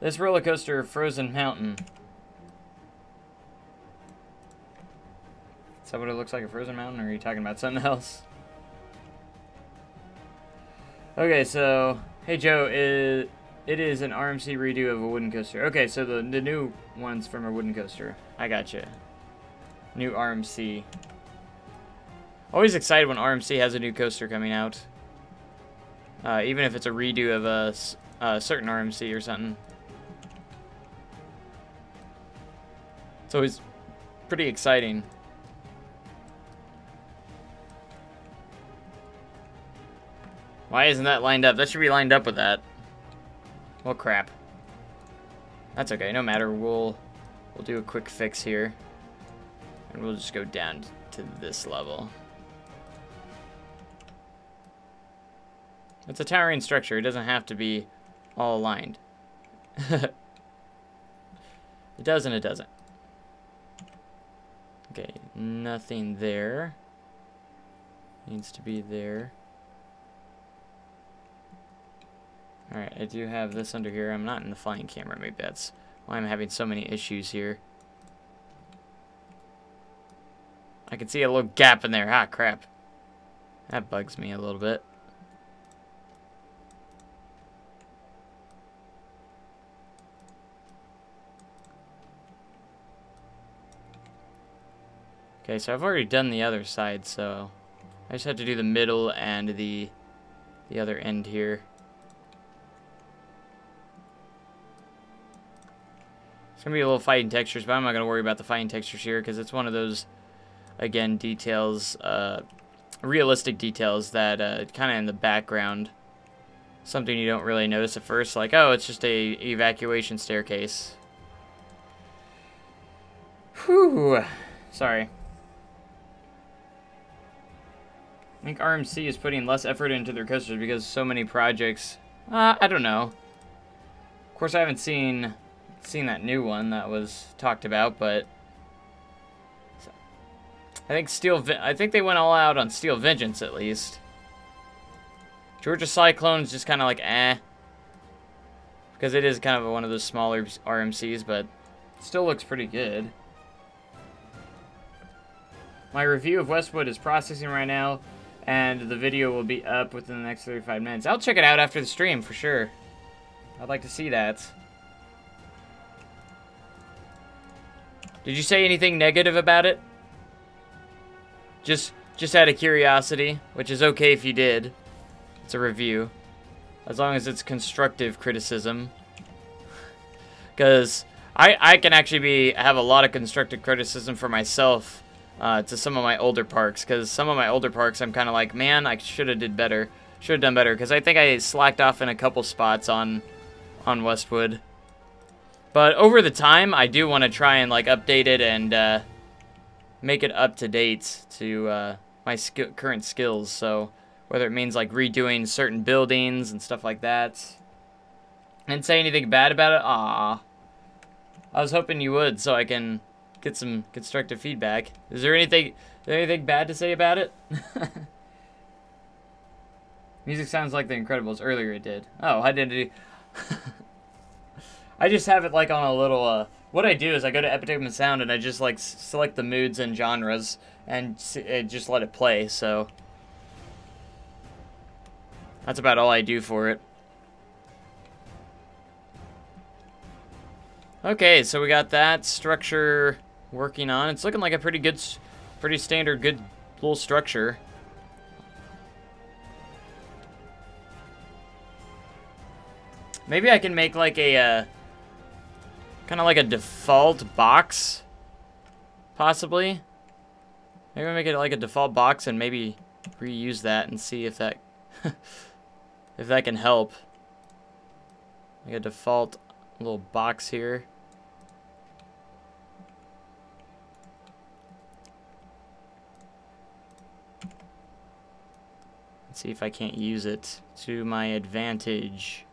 This roller coaster, Frozen Mountain. Is that what it looks like, a frozen mountain, or are you talking about something else? Okay, so... Hey, Joe, it is an RMC redo of a wooden coaster. Okay, so the new one's from a wooden coaster. I gotcha. New RMC. Always excited when RMC has a new coaster coming out. Even if it's a redo of a certain RMC or something. It's always pretty exciting. Why isn't that lined up? That should be lined up with that. Well, crap. That's okay. No matter. We'll do a quick fix here. And we'll just go down to this level. It's a towering structure. It doesn't have to be all aligned. It does and it doesn't. Okay, nothing there. Needs to be there. Alright, I do have this under here. I'm not in the flying camera. Maybe that's why I'm having so many issues here. I can see a little gap in there. Ah, crap. That bugs me a little bit. Okay, so I've already done the other side, so I just have to do the middle and the other end here. It's going to be a little fighting textures, but I'm not going to worry about the fighting textures here because it's one of those, again, details, realistic details that kind of in the background, something you don't really notice at first, like, oh, it's just a evacuation staircase. Whew. Sorry. I think RMC is putting less effort into their coasters because so many projects. I don't know. Of course, I haven't seen that new one that was talked about, but I think they went all out on Steel Vengeance at least. Georgia Cyclone's just kind of like because it is kind of one of those smaller RMCs, but still looks pretty good. My review of Westwood is processing right now, and the video will be up within the next 35 minutes. I'll check it out after the stream, for sure. I'd like to see that. Did you say anything negative about it? Just out of curiosity, which is okay if you did. It's a review. As long as it's constructive criticism. Because I can actually have a lot of constructive criticism for myself to some of my older parks. Because some of my older parks, I'm kind of like, man, I should have done better. Because I think I slacked off in a couple spots on Westwood. But over the time, I do want to try and like update it and make it up to date to my current skills. So whether it means like redoing certain buildings and stuff like that. And say anything bad about it? Aw. I was hoping you would so I can get some constructive feedback. Is there anything bad to say about it? Music sounds like The Incredibles. Earlier it did. Oh, I didn't. I just have it like on a little, what I do is I go to Epitome of Sound and I just like select the moods and genres and just let it play, so. That's about all I do for it. Okay, so we got that structure working on. It's looking like a pretty standard, good little structure. Maybe I can make like a, kind of like a default box, possibly. Maybe I'll make it like a default box and maybe reuse that and see if that, if that can help. Like a default little box here. Let's see if I can't use it to my advantage.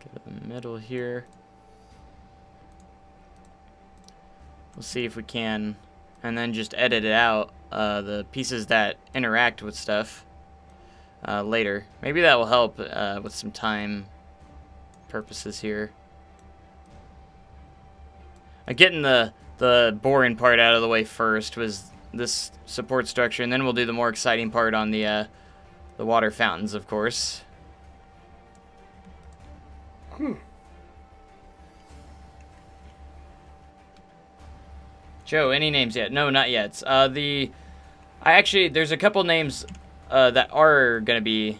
Go to the middle here. We'll see if we can, and then just edit it out, the pieces that interact with stuff later. Maybe that will help with some time purposes here. Getting the boring part out of the way first was this support structure, and then we'll do the more exciting part on the water fountains, of course. Joe, any names yet? No, not yet. There's a couple names that are gonna be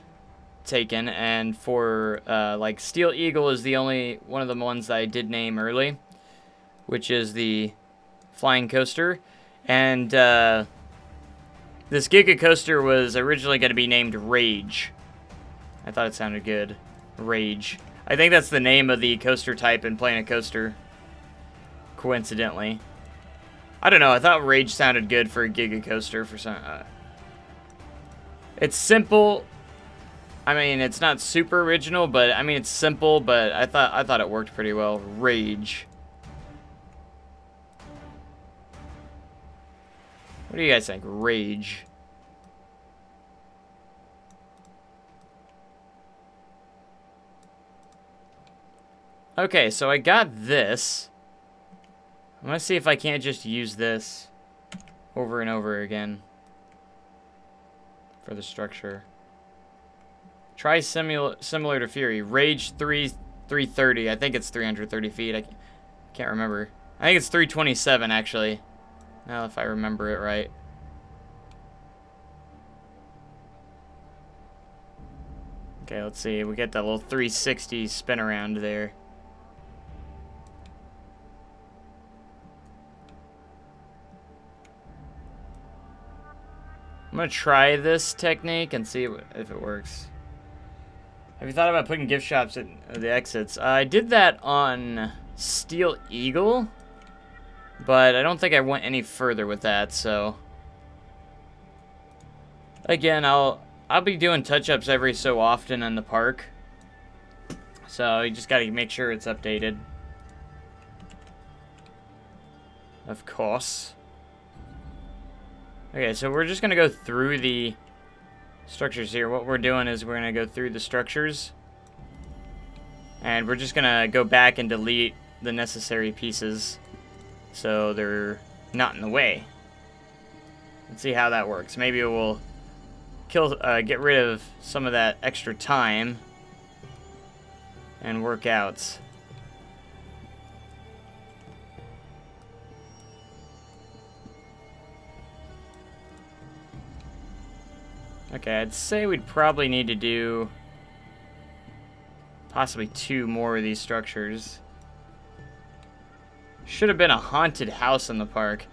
taken, and for like Steel Eagle is the only one of the ones that I did name early, which is the flying coaster, and this Giga Coaster was originally gonna be named Rage. I thought it sounded good, Rage. I think that's the name of the coaster type in Planet Coaster, coincidentally. I don't know, I thought Rage sounded good for a Giga Coaster for some... It's simple. I mean, it's not super original, but I mean, it's simple, but I thought it worked pretty well. Rage. What do you guys think? Rage. Okay, so I got this. I'm gonna see if I can't just use this over and over again for the structure. Try similar to Fury. Rage 330. I think it's 330 feet. I can't remember. I think it's 327 actually. Now if I remember it right. Okay, let's see. We get that little 360 spin around there. I'm gonna try this technique and see if it works. Have you thought about putting gift shops at the exits? I did that on Steel Eagle, but I don't think I went any further with that, so. Again, I'll be doing touch-ups every so often in the park. So you just gotta make sure it's updated. Of course. Okay, so we're just gonna go through the structures here. What we're doing is we're gonna go through the structures, and we're just gonna go back and delete the necessary pieces so they're not in the way. Let's see how that works. Maybe it will get rid of some of that extra time and work out. Okay, I'd say we'd probably need to do possibly 2 more of these structures. Should have been a haunted house in the park.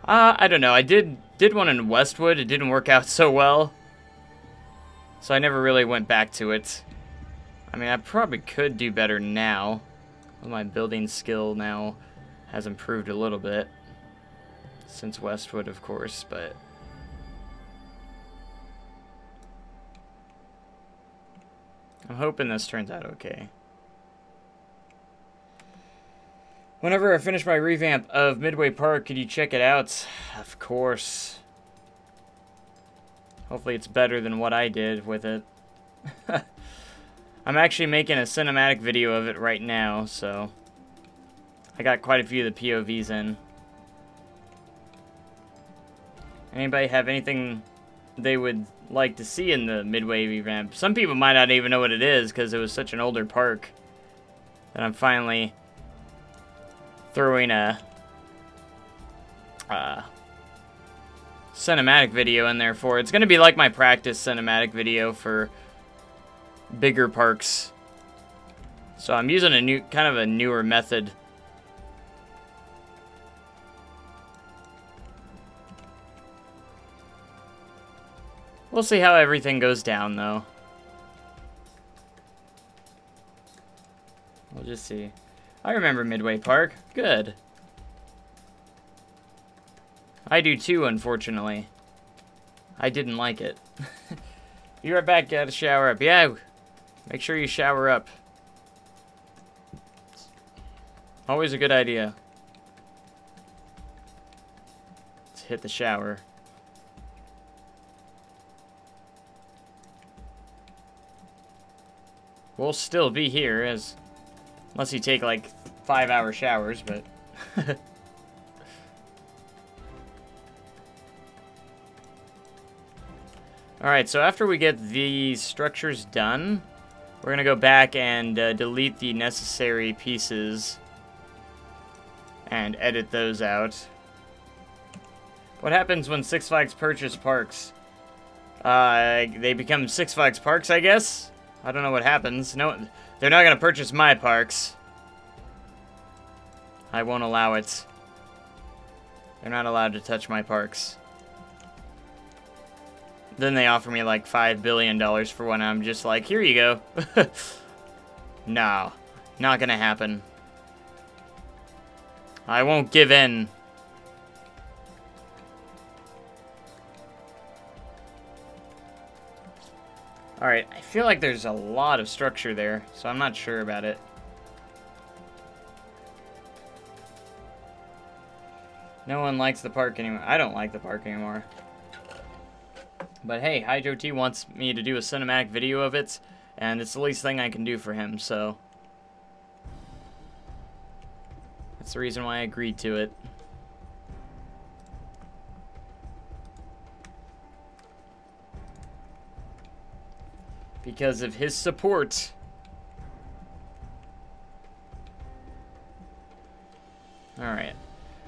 I don't know. I did one in Westwood. It didn't work out so well, so I never really went back to it. I mean, I probably could do better now. My building skill now has improved a little bit since Westwood, of course, but I'm hoping this turns out okay. Whenever I finish my revamp of Midway Park, could you check it out? Of course. Hopefully it's better than what I did with it. I'm actually making a cinematic video of it right now, so I got quite a few of the POVs in. Anybody have anything they would like to see in the Midway revamp? Some people might not even know what it is because it was such an older park that I'm finally throwing a cinematic video in there for. It's going to be like my practice cinematic video for bigger parks. So I'm using a kind of a newer method. We'll see how everything goes down, though. We'll just see. I remember Midway Park. Good. I do too, unfortunately. I didn't like it. Be right back, gotta shower up. Yeah, make sure you shower up. Always a good idea. Let's hit the shower. We'll still be here, unless you take like 5-hour showers, but alright, so after we get these structures done, we're gonna go back and delete the necessary pieces and edit those out. What happens when Six Flags purchase parks? They become Six Flags parks, I guess? I don't know what happens. No, they're not gonna purchase my parks. I won't allow it. They're not allowed to touch my parks. Then they offer me like $5 billion for one. I'm just like, here you go. No, not gonna happen. I won't give in. Alright, I feel like there's a lot of structure there, so I'm not sure about it. No one likes the park anymore. I don't like the park anymore. But hey, Hydro T wants me to do a cinematic video of it, and it's the least thing I can do for him, so that's the reason why I agreed to it. Because of his support. Alright.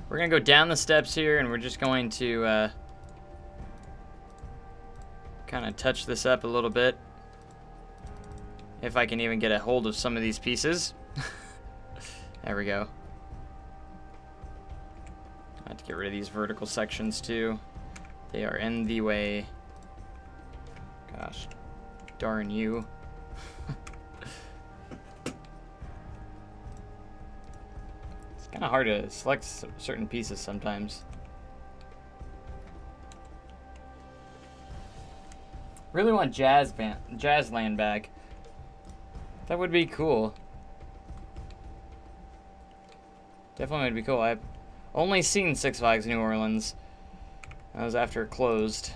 We're going to go down the steps here, and we're just going to kind of touch this up a little bit. If I can even get a hold of some of these pieces. There we go. I have to get rid of these vertical sections too. They are in the way. Gosh. Darn you. It's kind of hard to select certain pieces sometimes. Really want Jazzland back. That would be cool. Definitely would be cool. I've only seen Six Flags New Orleans. That was after it closed.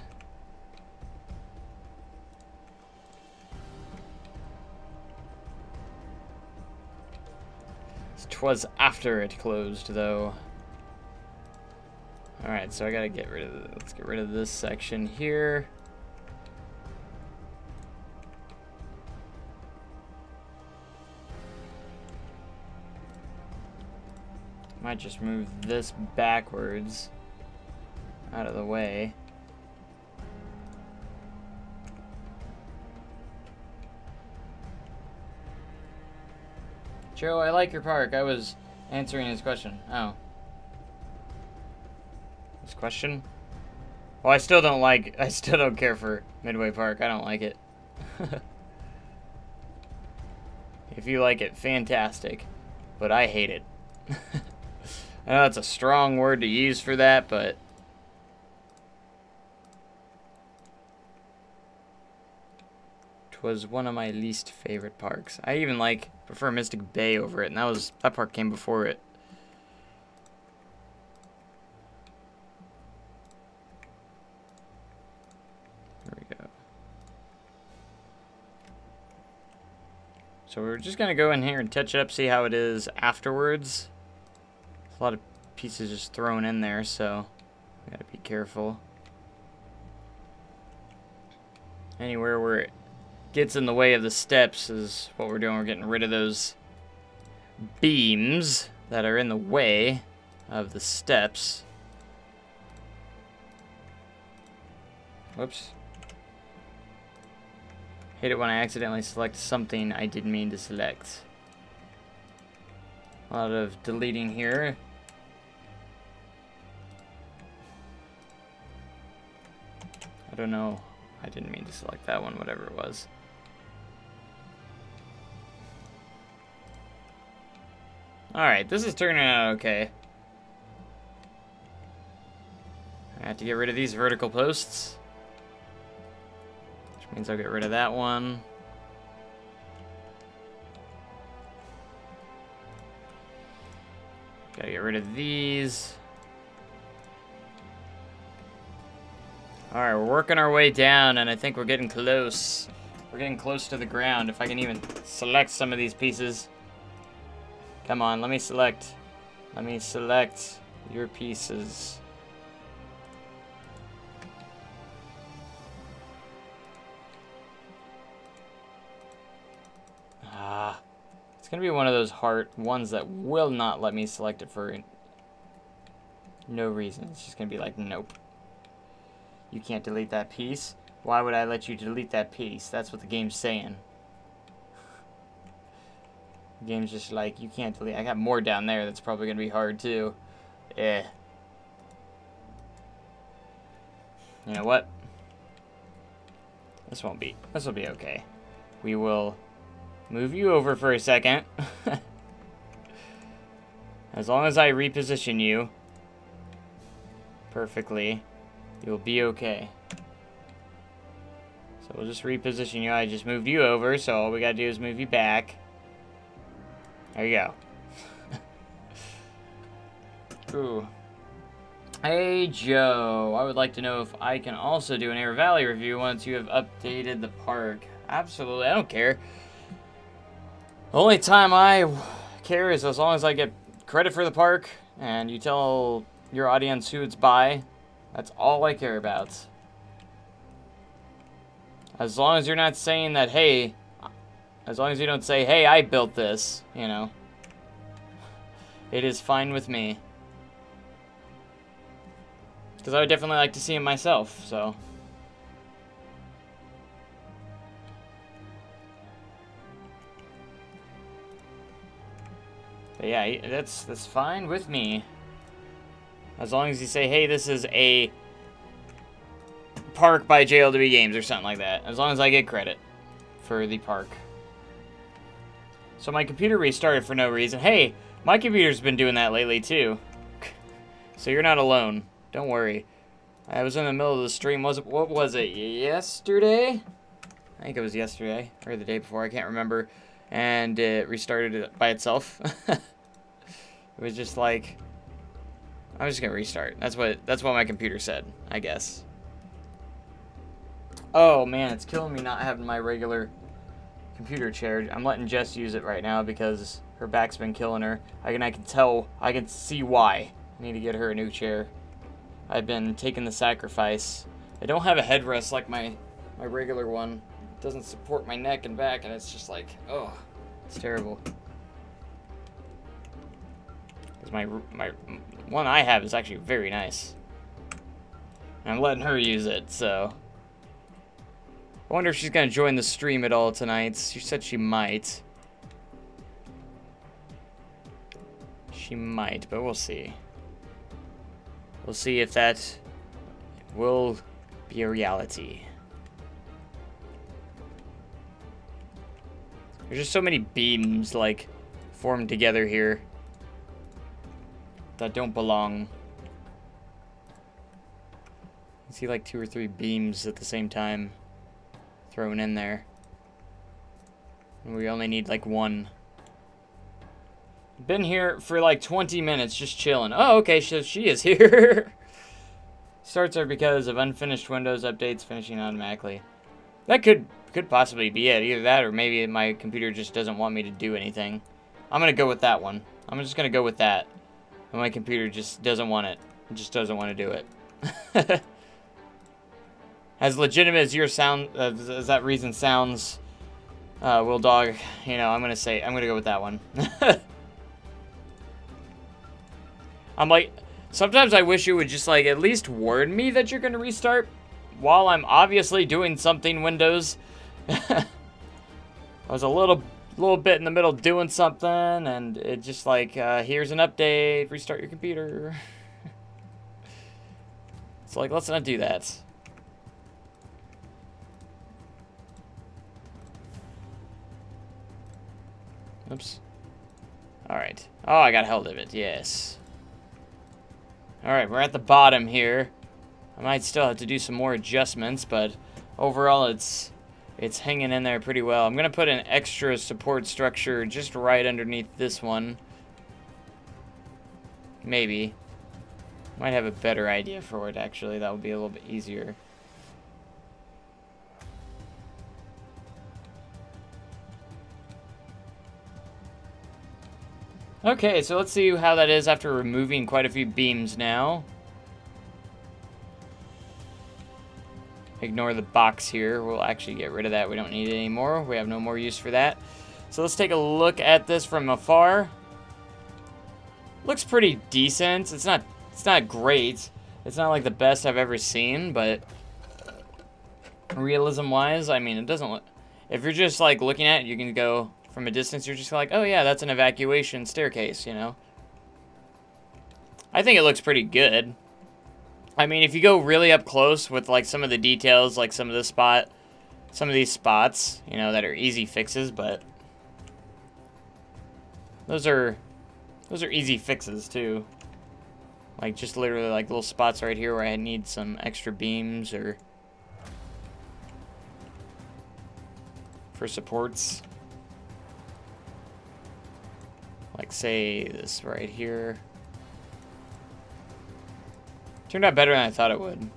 'Twas after it closed, though. Alright, so I gotta get rid of let's get rid of this section here. Might just move this backwards out of the way. Joe, I like your park. I was answering his question. Oh. His question? Well, I still don't care for Midway Park. I don't like it. If you like it, fantastic. But I hate it. I know that's a strong word to use for that, but it was one of my least favorite parks. I even prefer Mystic Bay over it, and that park came before it. There we go. So we're just gonna go in here and touch it up, see how it is afterwards. A lot of pieces just thrown in there, so we gotta be careful. Anywhere where it gets in the way of the steps is what we're doing. We're getting rid of those beams that are in the way of the steps. Whoops. Hate it when I accidentally select something I didn't mean to select. A lot of deleting here. I don't know. I didn't mean to select that one, whatever it was. Alright, this is turning out okay. I have to get rid of these vertical posts. Which means I'll get rid of that one. Gotta get rid of these. Alright, we're working our way down, and I think we're getting close. We're getting close to the ground. If I can even select some of these pieces. Come on, let me select. Let me select your pieces. It's gonna be one of those hard ones that will not let me select it for no reason. It's just gonna be like, nope. You can't delete that piece. Why would I let you delete that piece? That's what the game's saying. The game's just like, you can't delete. I got more down there that's probably gonna be hard too. You know what? This will be okay. We will move you over for a second. As long as I reposition you perfectly, you'll be okay. So we'll just reposition you. I just moved you over, so all we gotta do is move you back. There you go. Ooh. Hey Joe, I would like to know if I can also do an Arrow Valley review once you have updated the park. Absolutely, I don't care. The only time I care is as long as I get credit for the park and you tell your audience who it's by. That's all I care about. As long as you're not saying that, hey, as long as you don't say, hey, I built this, you know, it is fine with me. Because I would definitely like to see him myself, so. But yeah, that's fine with me. As long as you say, hey, this is a park by JLW Games or something like that. As long as I get credit for the park. So my computer restarted for no reason. Hey, my computer's been doing that lately too. So you're not alone. Don't worry. I was in the middle of the stream. What was it? Yesterday? I think it was yesterday or the day before. I can't remember. And it restarted it by itself. It was just like, I'm just gonna restart. That's what my computer said, I guess. Oh man, it's killing me not having my regular computer chair. I'm letting Jess use it right now because Her back's been killing her. I can tell, I can see why. I need to get her a new chair. I've been taking the sacrifice. I don't have a headrest like my regular one. It doesn't support my neck and back, and it's just like, oh, it's terrible. Because my one I have is actually very nice. And I'm letting her use it, so. I wonder if she's going to join the stream at all tonight. She said she might. She might, but we'll see. We'll see if that will be a reality. There's just so many beams, like, formed together here that don't belong. I see like 2 or 3 beams at the same time thrown in there. And we only need like 1. Been here for like 20 minutes just chilling. Oh, okay, so she is here. Starts are because of unfinished Windows updates finishing automatically. That could possibly be it. Either that or maybe my computer just doesn't want me to do anything. I'm going to go with that one. I'm just going to go with that. And my computer just doesn't want it. It just doesn't want to do it. As legitimate as your sound, as that reason sounds, Will Dog, you know, I'm going to go with that one. I'm like, sometimes I wish it would just like at least warn me that you're going to restart while I'm obviously doing something Windows. I was a little bit in the middle doing something, and it just like, here's an update, restart your computer. It's like, let's not do that. Oops. Alright. Oh, I got hold of it, yes. Alright, we're at the bottom here. I might still have to do some more adjustments, but overall it's hanging in there pretty well. I'm going to put an extra support structure just right underneath this one. Maybe. Might have a better idea for it, actually. That would be a little bit easier. Okay, so let's see how that is after removing quite a few beams now. Ignore the box here. We'll actually get rid of that. We don't need it anymore. We have no more use for that. So let's take a look at this from afar. Looks pretty decent. It's not great. It's not like the best I've ever seen, but realism-wise, I mean, it doesn't look... If you're just like looking at it, you can go from a distance, you're just like, oh yeah, that's an evacuation staircase, you know? I think it looks pretty good. I mean, if you go really up close with like some of the details, like some of these spots, you know, that are easy fixes, but those are easy fixes too. Like just literally like little spots right here where I need some extra beams or for supports. Like say this right here. Turned out better than I thought it would.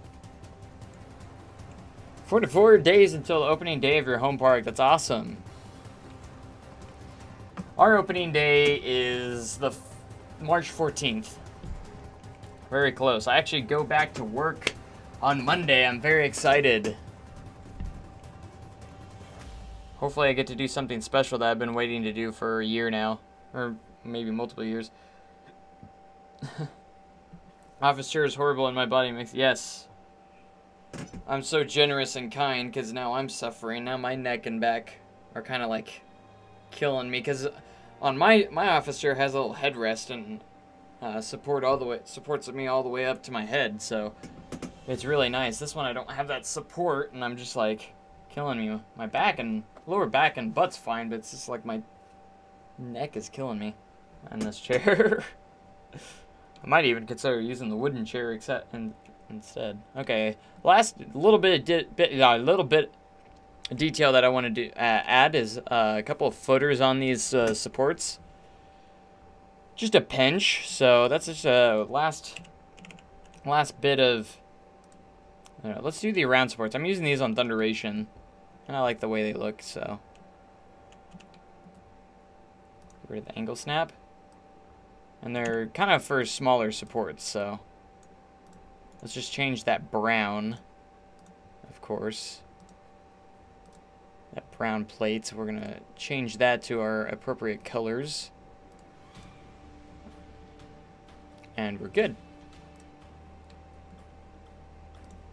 44 days until the opening day of your home park. That's awesome. Our opening day is the March 14th. Very close. I actually go back to work on Monday. I'm very excited. Hopefully I get to do something special that I've been waiting to do for a year now. Or maybe multiple years. Office chair is horrible and my body makes... Yes. I'm so generous and kind because now I'm suffering. Now my neck and back are kind of like killing me because on my office chair has a little headrest and supports me all the way up to my head, so it's really nice. This one I don't have that support and I'm just like killing me. My back and lower back and butt's fine, but it's just like my neck is killing me on this chair. I might even consider using the wooden chair instead. Okay, last little bit of detail that I want to add is a couple of footers on these supports. Just a pinch, so that's just a last bit of. Let's do the around supports. I'm using these on Thunderation, and I like the way they look. So Get rid of the angle snap. And they're kind of for smaller supports, so let's just change that brown, of course. That brown plate, we're going to change that to our appropriate colors. And we're good.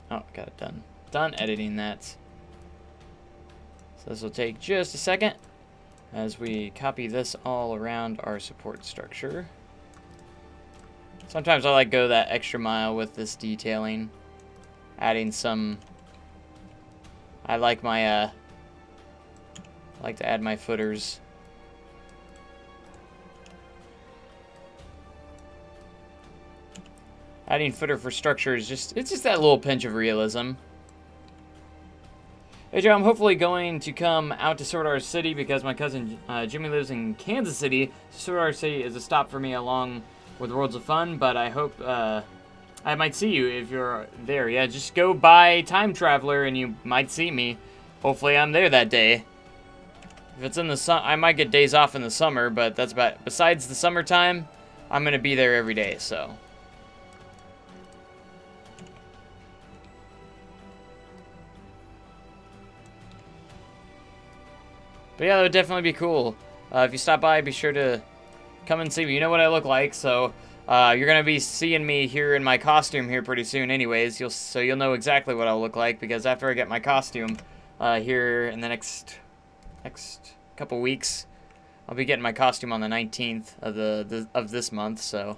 Oh, got it done. Done editing that. So this will take just a second as we copy this all around our support structure. Sometimes I like go that extra mile with this detailing. Adding some... I like my, I like to add my footers. Adding footer for structure is just, it's just that little pinch of realism. Hey Joe, I'm hopefully going to come out to Sword Art City because my cousin Jimmy lives in Kansas City. Sword Art City is a stop for me along with Worlds of Fun, but I hope I might see you if you're there. Yeah, just go by Time Traveler and you might see me. Hopefully I'm there that day. If it's in the sun, I might get days off in the summer, but that's about, besides the summertime, I'm going to be there every day, so. But yeah, that would definitely be cool. If you stop by, be sure to come and see me. You know what I look like, so you're going to be seeing me here in my costume here pretty soon anyways. So you'll know exactly what I'll look like, because after I get my costume here in the next couple weeks, I'll be getting my costume on the 19th of this month, so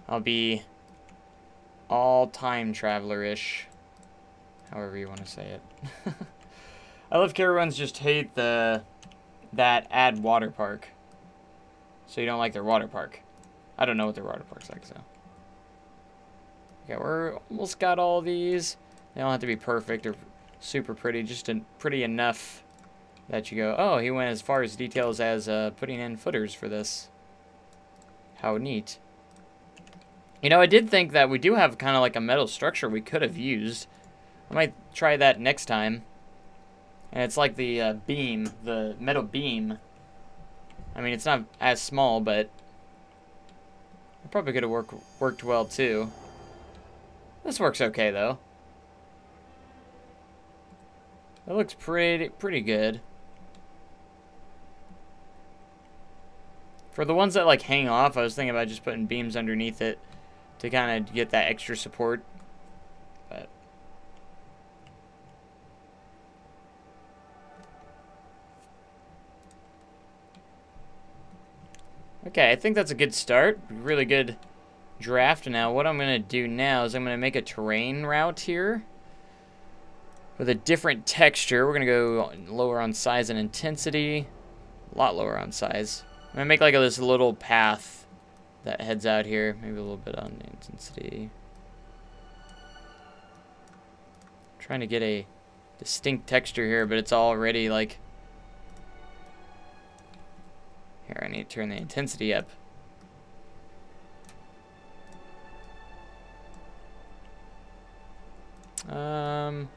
I'll be all time traveler-ish, however you want to say it. I love Carowinds just hate that add water park. So you don't like their water park. I don't know what their water park's like, so. Okay, we're almost got all these. They don't have to be perfect or super pretty, just pretty enough that you go, oh, he went as far as details as putting in footers for this. How neat. You know, I did think that we do have kind of like a metal structure we could have used. I might try that next time. And it's like the beam, the metal beam. I mean, it's not as small, but it probably could have worked well too. This works okay though. That looks pretty good. For the ones that like hang off, I was thinking about just putting beams underneath it to kind of get that extra support. But okay, I think that's a good start. Really good draft. Now, what I'm going to do now is I'm going to make a terrain route here with a different texture. We're going to go lower on size and intensity. A lot lower on size. I'm going to make like this little path that heads out here. Maybe a little bit on the intensity. I'm trying to get a distinct texture here, but it's already like... Here, I need to turn the intensity up. Trying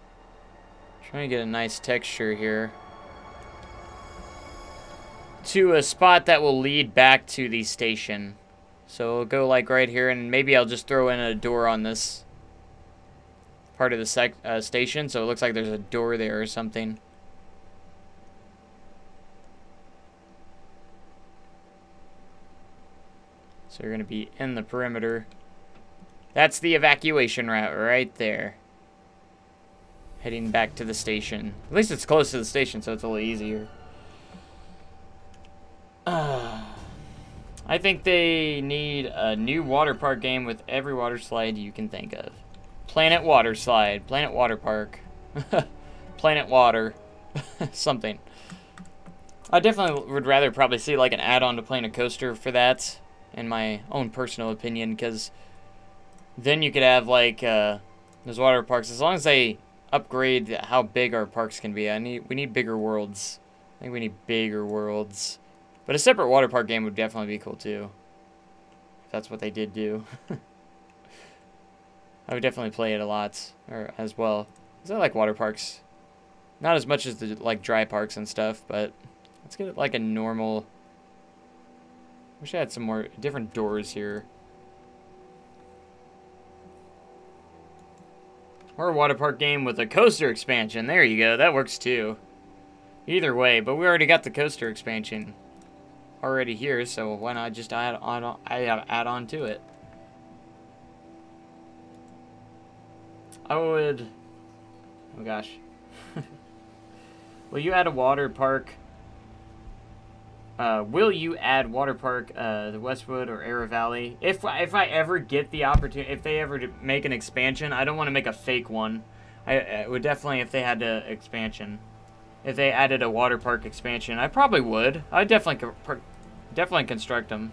to get a nice texture here. To a spot that will lead back to the station. So we'll go like right here, and maybe I'll just throw in a door on this part of the station, so it looks like there's a door there or something. So you're going to be in the perimeter. That's the evacuation route right there. Heading back to the station. At least it's close to the station, so it's a little easier. I think they need a new water park game with every water slide you can think of. Planet Water Slide. Planet Water Park. Planet Water. Something. I definitely would rather probably see like an add-on to Planet Coaster for that. In my own personal opinion, because then you could have like those water parks, as long as they upgrade how big our parks can be. We need bigger worlds. I think we need bigger worlds, but a separate water park game would definitely be cool too, if that's what they did do. I would definitely play it a lot, or as well, because I like water parks, not as much as the like dry parks and stuff, but let's get like a normal Wish I had some more different doors here. Or a water park game with a coaster expansion. There you go. That works too. Either way, but we already got the coaster expansion already here, so why not just add on to it? I would... Oh gosh. Will you add a water park? Will you add water park, the Westwood or Arrow Valley? If I ever get the opportunity, if they ever make an expansion, I don't want to make a fake one. I would definitely, if they had an expansion. If they added a water park expansion, I probably would. I'd definitely construct them.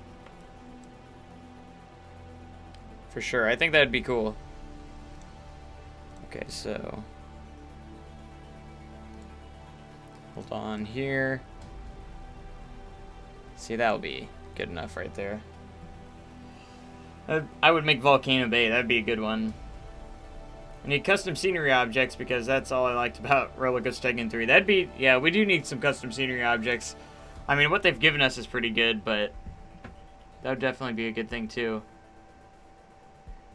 For sure. I think that'd be cool. Okay, so... Hold on here. See, that'll be good enough right there. I would make Volcano Bay. That'd be a good one. I need custom scenery objects because that's all I liked about Roller Coaster Tycoon 3. That'd be... Yeah, we do need some custom scenery objects. I mean, what they've given us is pretty good, but that would definitely be a good thing, too.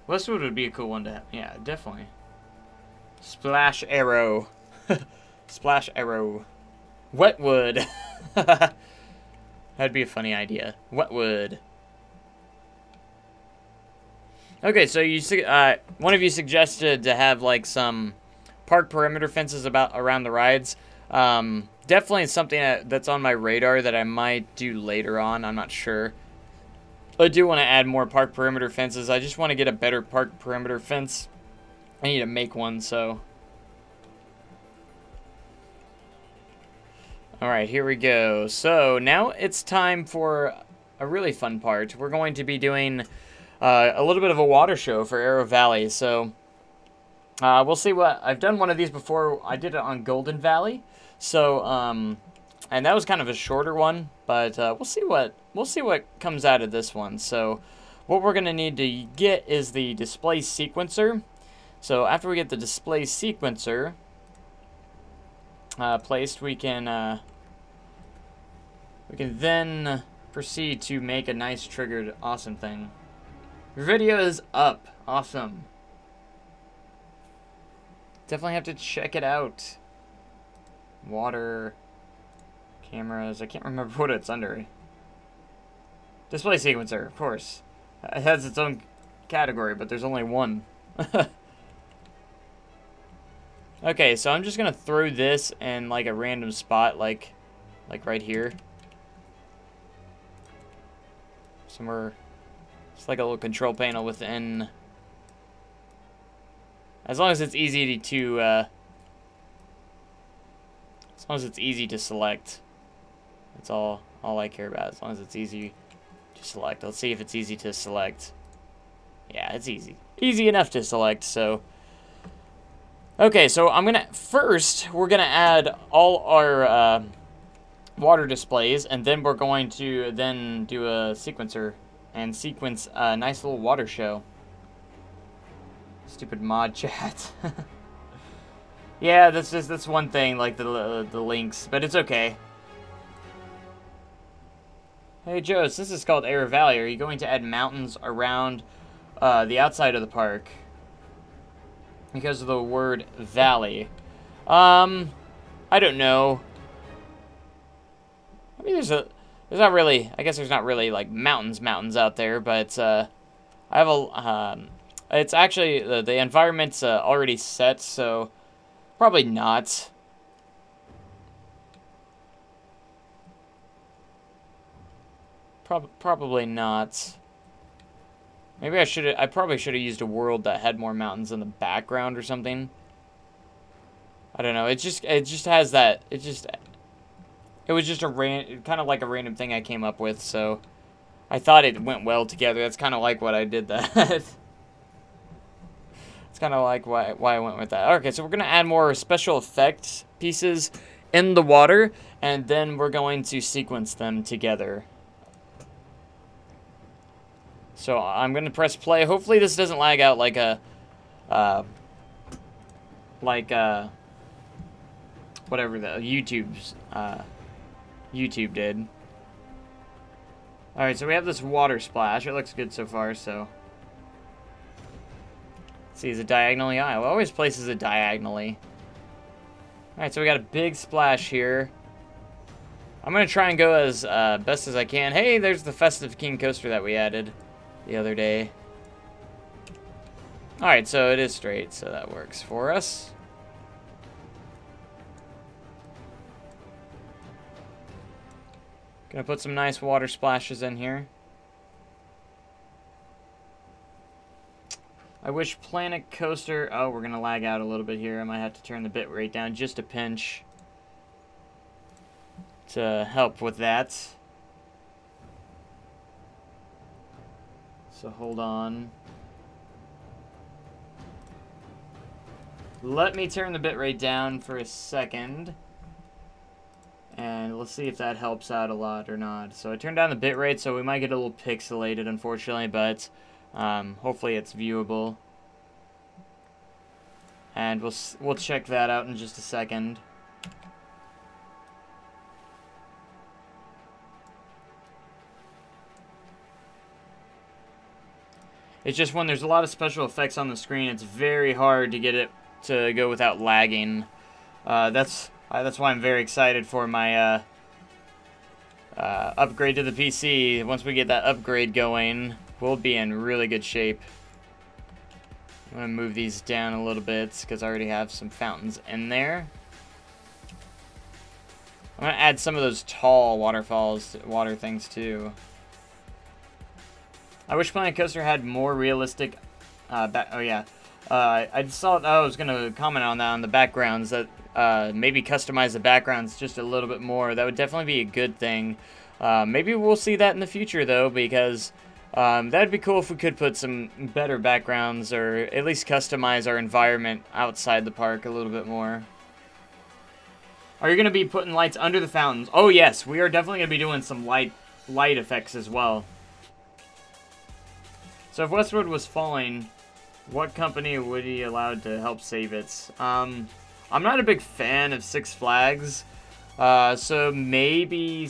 Westwood would be a cool one to have. Yeah, definitely. Splash Arrow. Splash Arrow. Wetwood. That'd be a funny idea. Wetwood. Okay, so you one of you suggested to have like some park perimeter fences around the rides. Definitely something that's on my radar that I might do later on. I'm not sure. I do want to add more park perimeter fences. I just want to get a better park perimeter fence. I need to make one, so. Alright, here we go. So, now it's time for a really fun part. We're going to be doing a little bit of a water show for Arrow Valley. So, we'll see what... I've done one of these before. I did it on Golden Valley. So, and that was kind of a shorter one. But we'll see what comes out of this one. So, what we're going to need to get is the display sequencer. So, after we get the display sequencer placed, we can then proceed to make a nice triggered awesome thing. Your video is up. Awesome. Definitely have to check it out. Water, cameras. I can't remember what it's under. Display sequencer, of course. It has its own category, but there's only one. Okay, so I'm just gonna throw this in like a random spot, like right here. Somewhere. It's like a little control panel within. As long as it's easy to as long as it's easy to select. That's all I care about. As long as it's easy to select. Let's see if it's easy to select. Yeah, it's easy. Easy enough to select, so. Okay, so we're gonna add all our water displays, and then we're going to then do a sequencer and sequence a nice little water show. Stupid mod chat. Yeah, that's one thing, like the links, but it's okay. Hey Joe, since it's called Arrow Valley, are you going to add mountains around the outside of the park? Because of the word valley. I don't know. I mean, there's not really, I guess there's not really like mountains out there, but I have it's actually, the environment's already set, so probably not. Probably not. Maybe I probably should have used a world that had more mountains in the background or something. I don't know. It just has that. It was just kind of like a random thing I came up with, so I thought it went well together. That's kind of like what I did that. It's kind of like why I went with that. Okay, so we're gonna add more special effects pieces in the water, and then we're going to sequence them together. So I'm going to press play. Hopefully this doesn't lag out like whatever the YouTube did. Alright, so we have this water splash. It looks good so far, so... Let's see, is it diagonally? Yeah, it always places it diagonally. Alright, so we got a big splash here. I'm going to try and go as best as I can. Hey, there's the Festive King coaster that we added the other day. Alright, so it is straight, so that works for us. Gonna put some nice water splashes in here. I wish Planet Coaster... Oh, we're gonna lag out a little bit here. I might have to turn the bit rate down just a pinch to help with that. So hold on. Let me turn the bit rate down for a second. And let's see if that helps out a lot or not. So I turned down the bit rate, so we might get a little pixelated, unfortunately, but hopefully it's viewable. And we'll check that out in just a second. It's just when there's a lot of special effects on the screen, it's very hard to get it to go without lagging. That's why I'm very excited for my upgrade to the PC. Once we get that upgrade going, we'll be in really good shape. I'm going to move these down a little bit because I already have some fountains in there. I'm going to add some of those tall waterfalls, water things too. I wish Planet Coaster had more realistic... oh yeah. I saw... I was going to comment on that on the backgrounds, that maybe customize the backgrounds just a little bit more. That would definitely be a good thing. Maybe we'll see that in the future, though, because that'd be cool if we could put some better backgrounds, or at least customize our environment outside the park a little bit more. Are you going to be putting lights under the fountains? Oh, yes. We are definitely going to be doing some light effects as well. So if Westwood was falling, what company would he allow to help save it? I'm not a big fan of Six Flags, so maybe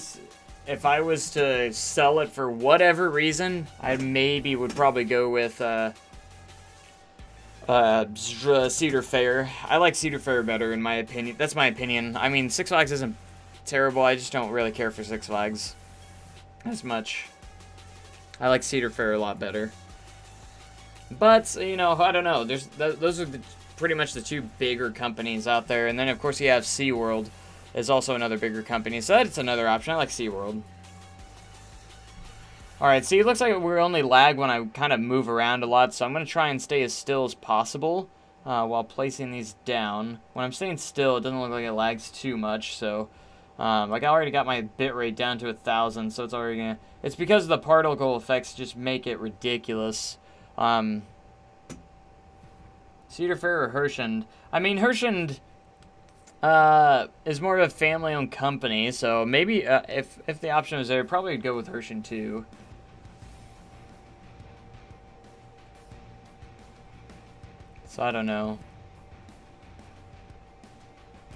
if I was to sell it for whatever reason, I maybe would probably go with Cedar Fair. I like Cedar Fair better, in my opinion. That's my opinion. I mean, Six Flags isn't terrible. I just don't really care for Six Flags as much. I like Cedar Fair a lot better. But, you know, I don't know. Those are pretty much the two bigger companies out there. And then, of course, you have SeaWorld is also another bigger company. So that's another option. I like SeaWorld. Alright, see, it looks like we're only lag when I kind of move around a lot. So I'm going to try and stay as still as possible while placing these down. When I'm staying still, it doesn't look like it lags too much. So, like, I already got my bitrate down to 1,000. So it's already going to... It's because the particle effects just make it ridiculous. Cedar Fair or Hershend? I mean, Hershend is more of a family-owned company, so maybe if the option was there, I'd probably go with Hershend too. So I don't know.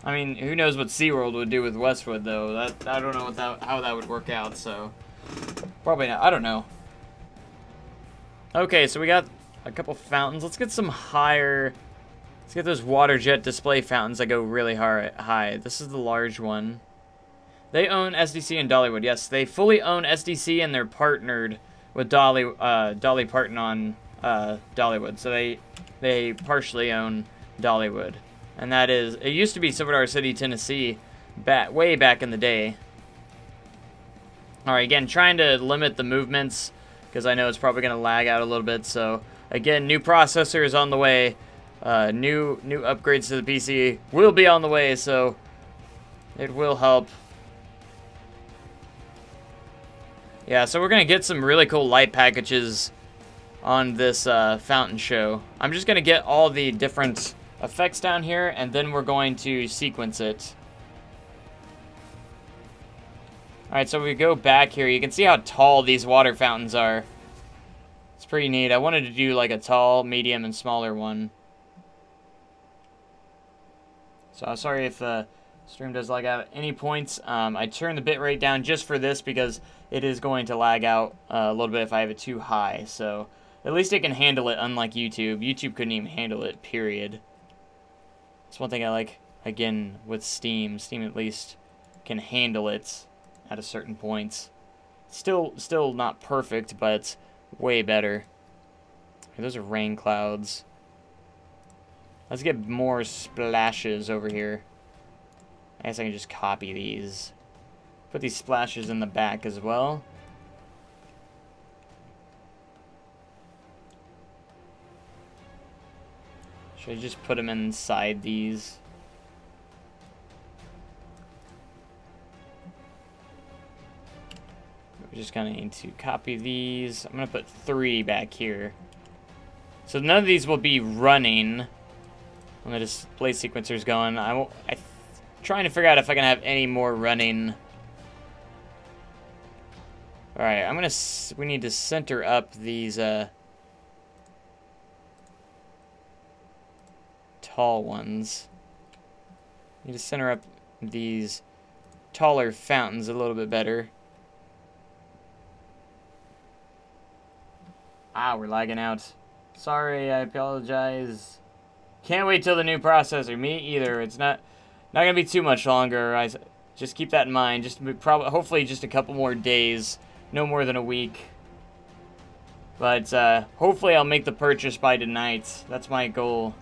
I mean, who knows what SeaWorld would do with Westwood, though. I don't know how that would work out, so probably not. I don't know. Okay, so we got a couple fountains. Let's get some higher... Let's get those water jet display fountains that go really high. This is the large one. They own SDC and Dollywood. Yes, they fully own SDC, and they're partnered with Dolly Parton on Dollywood. So they partially own Dollywood. And that is... It used to be Silver City, Tennessee, way back in the day. Alright, again, trying to limit the movements, because I know it's probably going to lag out a little bit. So, again, new processor is on the way. New upgrades to the PC will be on the way, so it will help. Yeah, so we're going to get some really cool light packages on this fountain show. I'm just going to get all the different effects down here, and then we're going to sequence it. Alright, so we go back here. You can see how tall these water fountains are. It's pretty neat. I wanted to do like a tall, medium, and smaller one. So I'm sorry if Stream does lag out at any points. I turn the bitrate down just for this because it is going to lag out a little bit if I have it too high. So at least it can handle it, unlike YouTube. YouTube couldn't even handle it, period. That's one thing I like, again, with Steam. Steam at least can handle it at a certain point. Still not perfect, but it's way better. Those are rain clouds. Let's get more splashes over here. I guess I can just copy these. Put these splashes in the back as well. Should I just put them inside these? We just kind of need to copy these. I'm going to put 3 back here. So none of these will be running when the display sequencer's going. I'm trying to figure out if I can have any more running. Alright, we need to center up these tall ones. Need to center up these taller fountains a little bit better. Ah, we're lagging out. Sorry, I apologize. Can't wait till the new processor. Me either. It's not gonna be too much longer. Just keep that in mind. Hopefully just a couple more days, no more than a week. But hopefully I'll make the purchase by tonight. That's my goal.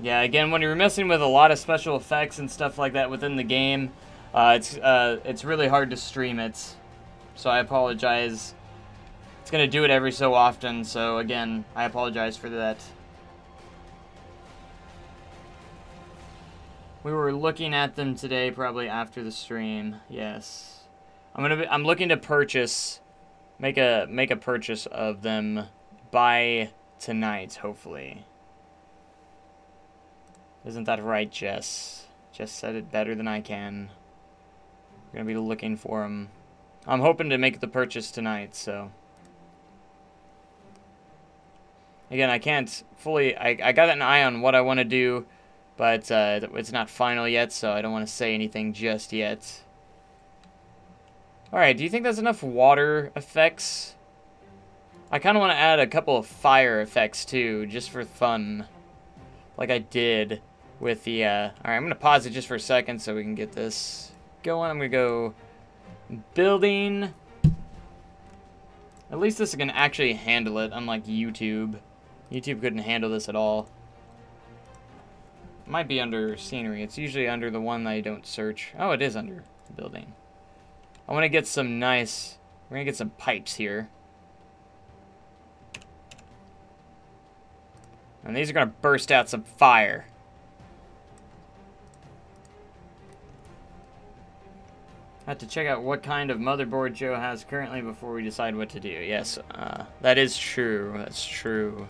Yeah, again, when you're messing with a lot of special effects and stuff like that within the game, it's really hard to stream it. So I apologize. It's going to do it every so often, so again, I apologize for that. We were looking at them today, probably after the stream. Yes. I'm looking to purchase, make a purchase of them by tonight, hopefully. Isn't that right, Jess? Jess said it better than I can. We're going to be looking for them. I'm hoping to make the purchase tonight, so. Again, I can't fully... I got an eye on what I want to do, but it's not final yet, so I don't want to say anything just yet. Alright, do you think that's enough water effects? I kind of want to add a couple of fire effects, too, just for fun. Like I did with the... Alright, I'm going to pause it just for a second so we can get this going. I'm going to go... building... At least this can actually handle it, unlike YouTube. YouTube couldn't handle this at all. It might be under scenery. It's usually under the one that I don't search. Oh, it is under building. I want to get some nice... We're going to get some pipes here. And these are going to burst out some fire. I have to check out what kind of motherboard Joe has currently before we decide what to do. Yes, that is true. That's true.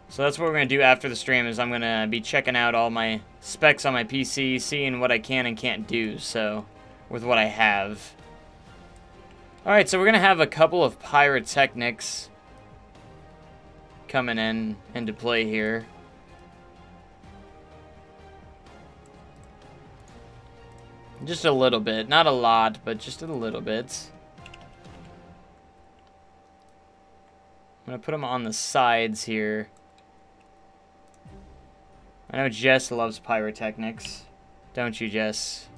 So that's what we're going to do after the stream is I'm going to be checking out all my specs on my PC, seeing what I can and can't do, so, with what I have. Alright, so we're going to have a couple of pyrotechnics coming into play here. Just a little bit. Not a lot, but just a little bit. I'm going to put them on the sides here. I know Jess loves pyrotechnics. Don't you, Jess?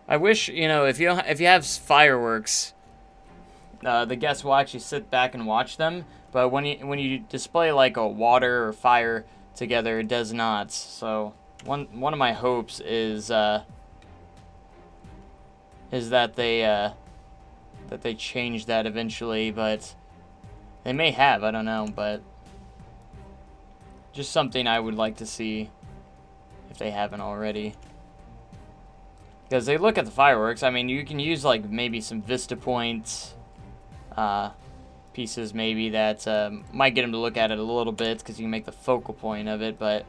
I wish, you know, if you have fireworks, the guests will actually sit back and watch them. But when you display like a water or fire together, it does not. So one of my hopes is that they change that eventually, but they may have, I don't know, but just something I would like to see if they haven't already. Because they look at the fireworks, I mean, you can use like maybe some Vista points pieces maybe that might get them to look at it a little bit because you can make the focal point of it, but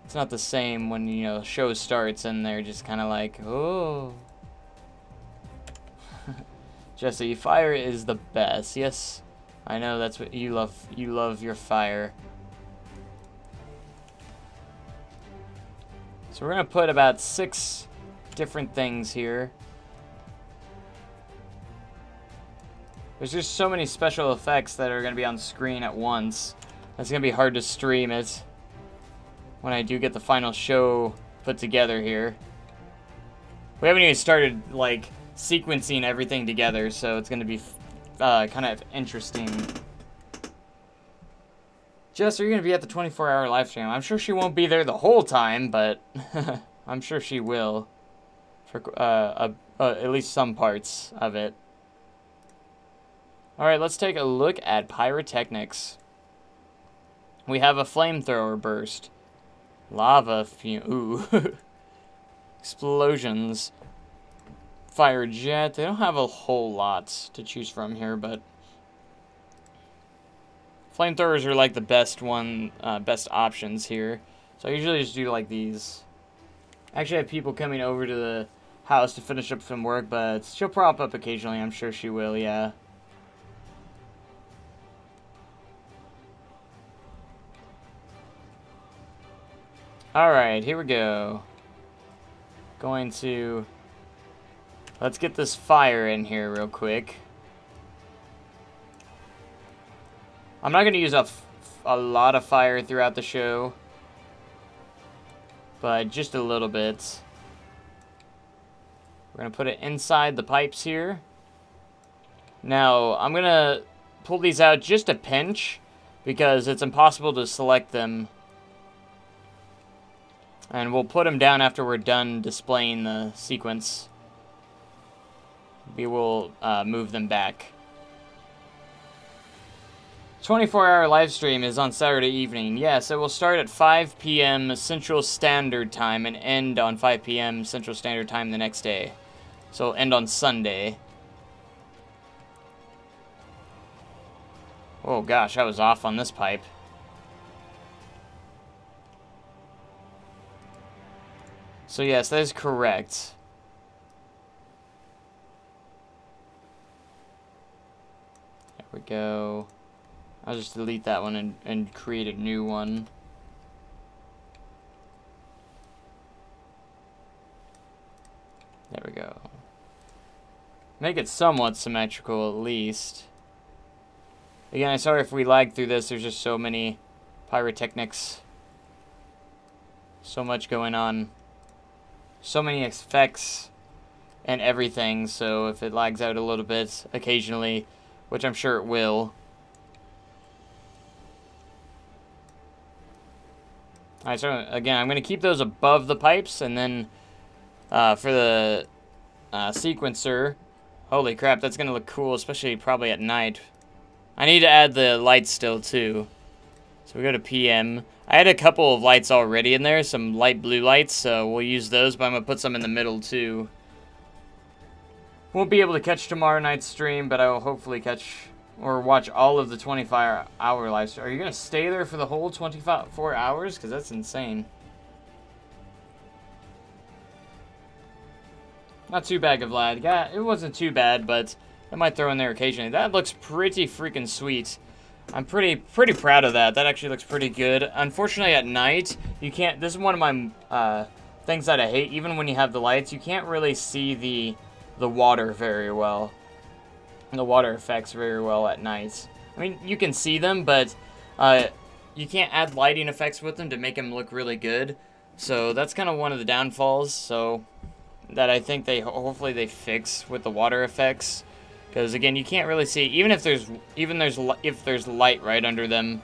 it's not the same when, you know, show starts and they're just kind of like, oh. Jesse, fire is the best. Yes, I know that's what you love. You love your fire. So we're going to put about 6 different things here. There's just so many special effects that are going to be on screen at once. It's going to be hard to stream it when I do get the final show put together here. We haven't even started, like, sequencing everything together, so it's going to be kind of interesting. Jess, are you going to be at the 24-hour live stream? I'm sure she won't be there the whole time, but I'm sure she will. For at least some parts of it. Alright, let's take a look at pyrotechnics. We have a flamethrower burst. Lava fume. Ooh. Explosions. Fire jet. They don't have a whole lot to choose from here, but flamethrowers are like the best best options here. So I usually just do like these. I actually have people coming over to the house to finish up some work, but she'll prop up occasionally. I'm sure she will, yeah. Alright, here we go. Let's get this fire in here real quick. I'm not going to use a lot of fire throughout the show, but just a little bit. We're going to put it inside the pipes here. Now, I'm going to pull these out just a pinch because it's impossible to select them. And we'll put them down after we're done displaying the sequence. We will move them back. 24-hour live stream is on Saturday evening. Yes, it will start at 5 p.m. Central Standard Time and end on 5 p.m. Central Standard Time the next day. So it'll end on Sunday. Oh gosh, I was off on this pipe. So yes, that is correct. There we go. I'll just delete that one and create a new one. There we go. Make it somewhat symmetrical at least. Again, I'm sorry if we lag through this. There's just so many pyrotechnics. So much going on. So many effects and everything, so if it lags out a little bit occasionally, which I'm sure it will. Alright, so again, I'm going to keep those above the pipes, and then for the sequencer, holy crap, that's going to look cool, especially probably at night. I need to add the lights still, too. So we go to PM. I had a couple of lights already in there, some light blue lights, so we'll use those, but I'm going to put some in the middle too. Won't be able to catch tomorrow night's stream, but I will hopefully catch or watch all of the 24-hour live stream. Are you going to stay there for the whole 24 hours? Because that's insane. Not too bad, Vlad. Yeah, it wasn't too bad, but I might throw in there occasionally. That looks pretty freaking sweet. I'm pretty proud of that. That actually looks pretty good. Unfortunately, at night, you can't... This is one of my things that I hate. Even when you have the lights, you can't really see the water very well. The water effects very well at night. I mean, you can see them, but you can't add lighting effects with them to make them look really good. So that's kind of one of the downfalls. So that I think hopefully they fix with the water effects. Because again, you can't really see, even if there's light right under them,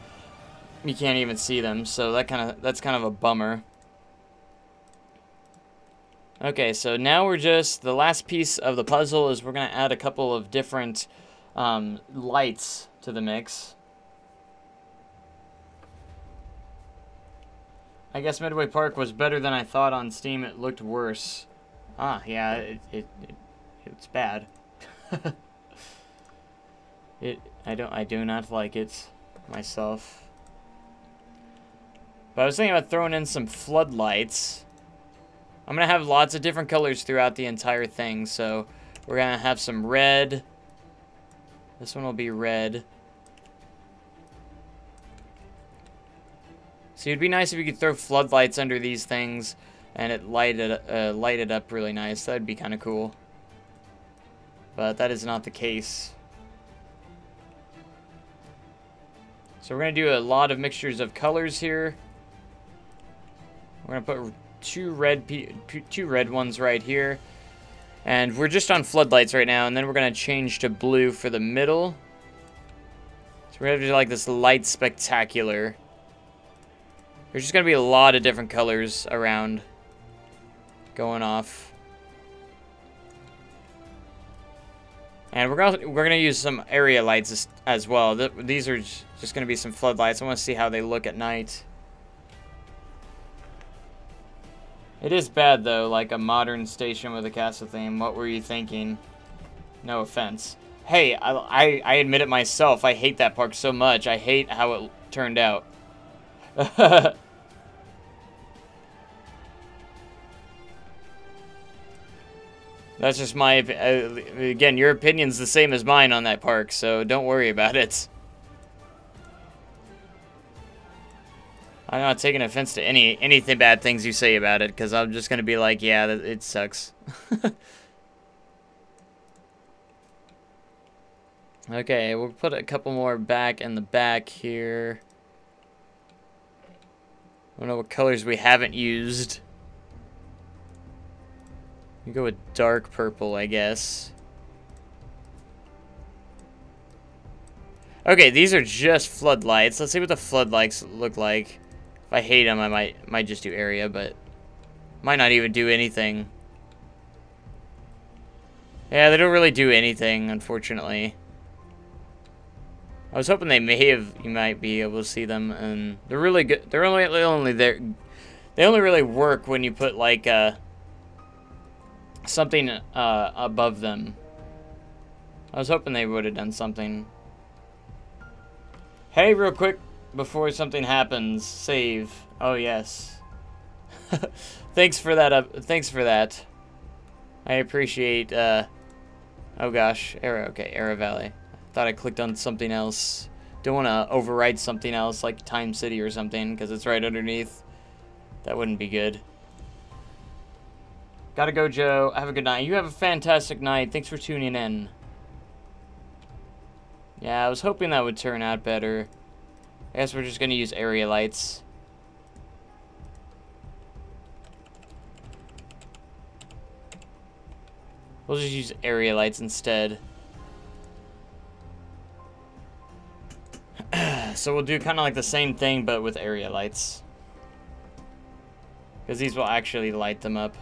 you can't even see them. So that's kind of a bummer. Okay, so now the last piece of the puzzle is we're gonna add a couple of different lights to the mix. I guess Midway Park was better than I thought on Steam. It looked worse. Ah, yeah, it's bad. I do not like it myself. But I was thinking about throwing in some floodlights. I'm gonna have lots of different colors throughout the entire thing, so we're gonna have some red, This one will be red. See, it'd be nice if you could throw floodlights under these things and it light it up really nice. That'd be kind of cool. But that is not the case. So we're going to do a lot of mixtures of colors here. We're going to put two red ones right here. And we're just on floodlights right now, and then we're going to change to blue for the middle. So we're going to do like this light spectacular. There's just going to be a lot of different colors around going off. And we're going to use some area lights as well. These are just going to be some floodlights. I want to see how they look at night. It is bad, though, like a modern station with a castle theme. What were you thinking? No offense. Hey, I admit it myself. I hate that park so much. I hate how it turned out. That's just my... again, your opinion's the same as mine on that park, so don't worry about it. I'm not taking offense to anything bad things you say about it, because I'm just going to be like, yeah, it sucks. Okay, we'll put a couple more back in the back here. I don't know what colors we haven't used. We go with dark purple, I guess. Okay, these are just floodlights. Let's see what the floodlights look like. If I hate them, I might just do area, but might not even do anything. Yeah, they don't really do anything, unfortunately. I was hoping you might be able to see them, and they're really good. They're only there. They only really work when you put like something above them. I was hoping they would have done something. Hey, real quick, before something happens, save. Oh, yes. Thanks for that. Thanks for that. I appreciate, oh gosh. Arrow Valley. Thought I clicked on something else. Don't want to overwrite something else, like Time City or something, because it's right underneath. That wouldn't be good. Gotta go, Joe. Have a good night. You have a fantastic night. Thanks for tuning in. Yeah, I was hoping that would turn out better. I guess we're just going to use area lights. We'll just use area lights instead. So we'll do kind of like the same thing, but with area lights. Because these will actually light them up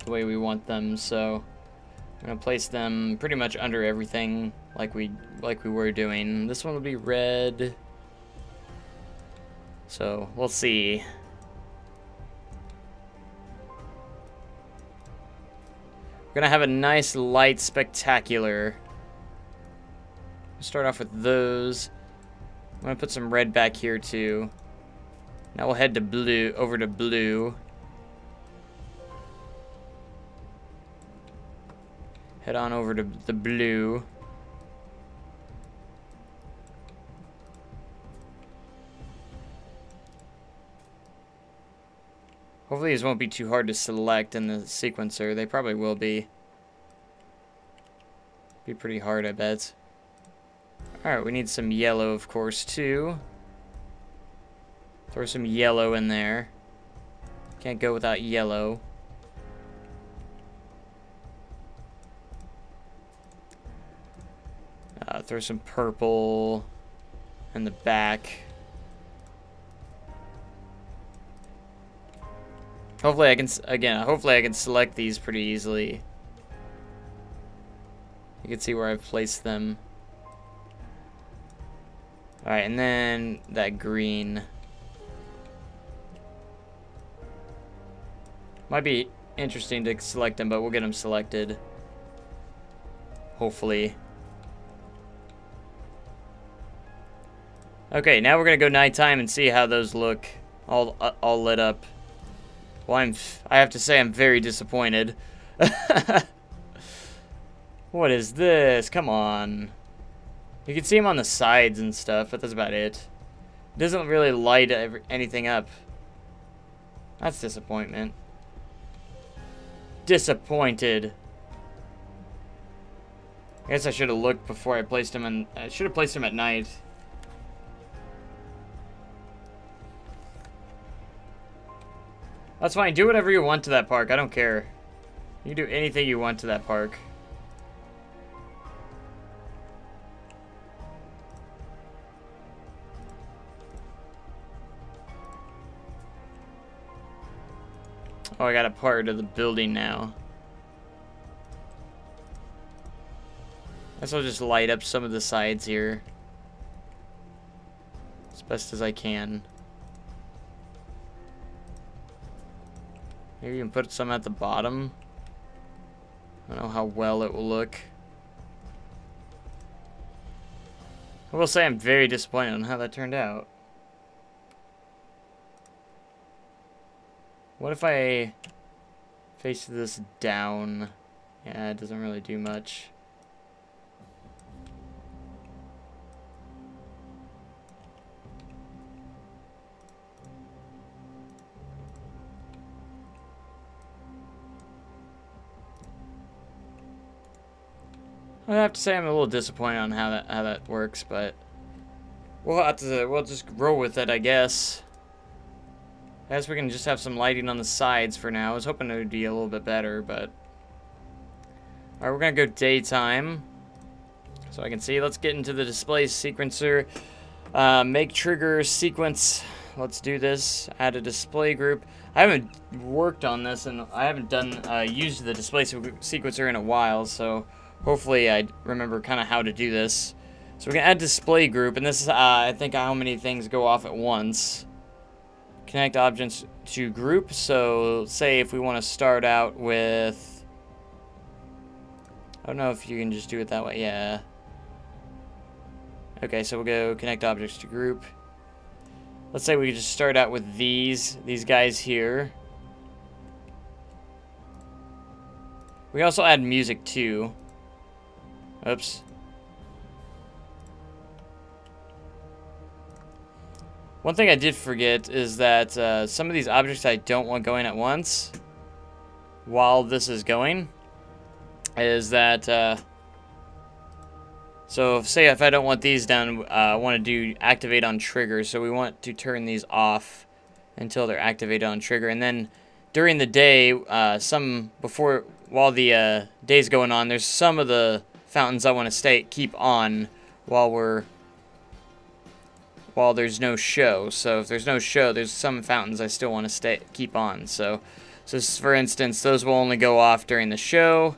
the way we want them, so I'm going to place them pretty much under everything like we were doing. This one will be red. So, we'll see. We're going to have a nice light spectacular. Start off with those. I'm going to put some red back here too. Now we'll head to blue, over to blue. Head on over to the blue. Hopefully these won't be too hard to select in the sequencer. They probably will be. Be pretty hard, I bet. Alright, we need some yellow, of course, too. Throw some yellow in there. Can't go without yellow. Throw some purple in the back. Hopefully I can, hopefully I can select these pretty easily. You can see where I've placed them. Alright, and then that green. Might be interesting to select them, but we'll get them selected. Hopefully. Okay, now we're gonna go nighttime and see how those look, all lit up. Well, I have to say I'm very disappointed. What is this? Come on. You can see him on the sides and stuff, but that's about it. It doesn't really light anything up. That's disappointment. Disappointed. I guess I should have looked before I placed him in. I should have placed him at night. That's fine. Do whatever you want to that park. I don't care. You can do anything you want to that park. Oh, I got a part of the building now. I guess I'll just light up some of the sides here as best as I can. Maybe even put some at the bottom. I don't know how well it will look. I will say I'm very disappointed on how that turned out. What if I face this down? Yeah, it doesn't really do much. I have to say I'm a little disappointed on how that works, but we'll just roll with it, I guess. I guess we can just have some lighting on the sides for now. I was hoping it would be a little bit better, but alright, we're gonna go daytime so I can see. Let's get into the display sequencer. Make trigger sequence. Let's do this. Add a display group. I haven't worked on this and I haven't done used the display sequencer in a while, so hopefully I remember kind of how to do this. So we're going to add display group, and this is, I think, how many things go off at once. Connect objects to group. So say if we want to start out with... I don't know if you can just do it that way. Yeah. Okay, so we'll go connect objects to group. Let's say we could just start out with these guys here. We also add music too. Oops. One thing I did forget is that some of these objects I don't want going at once while this is going is that so say if I don't want these done, I want to do activate on trigger, so we want to turn these off until they're activated on trigger, and then during the day while the day's going on, there's some of the fountains I want to keep on while there's no show. So if there's no show, there's some fountains I still want to keep on. So for instance, those will only go off during the show.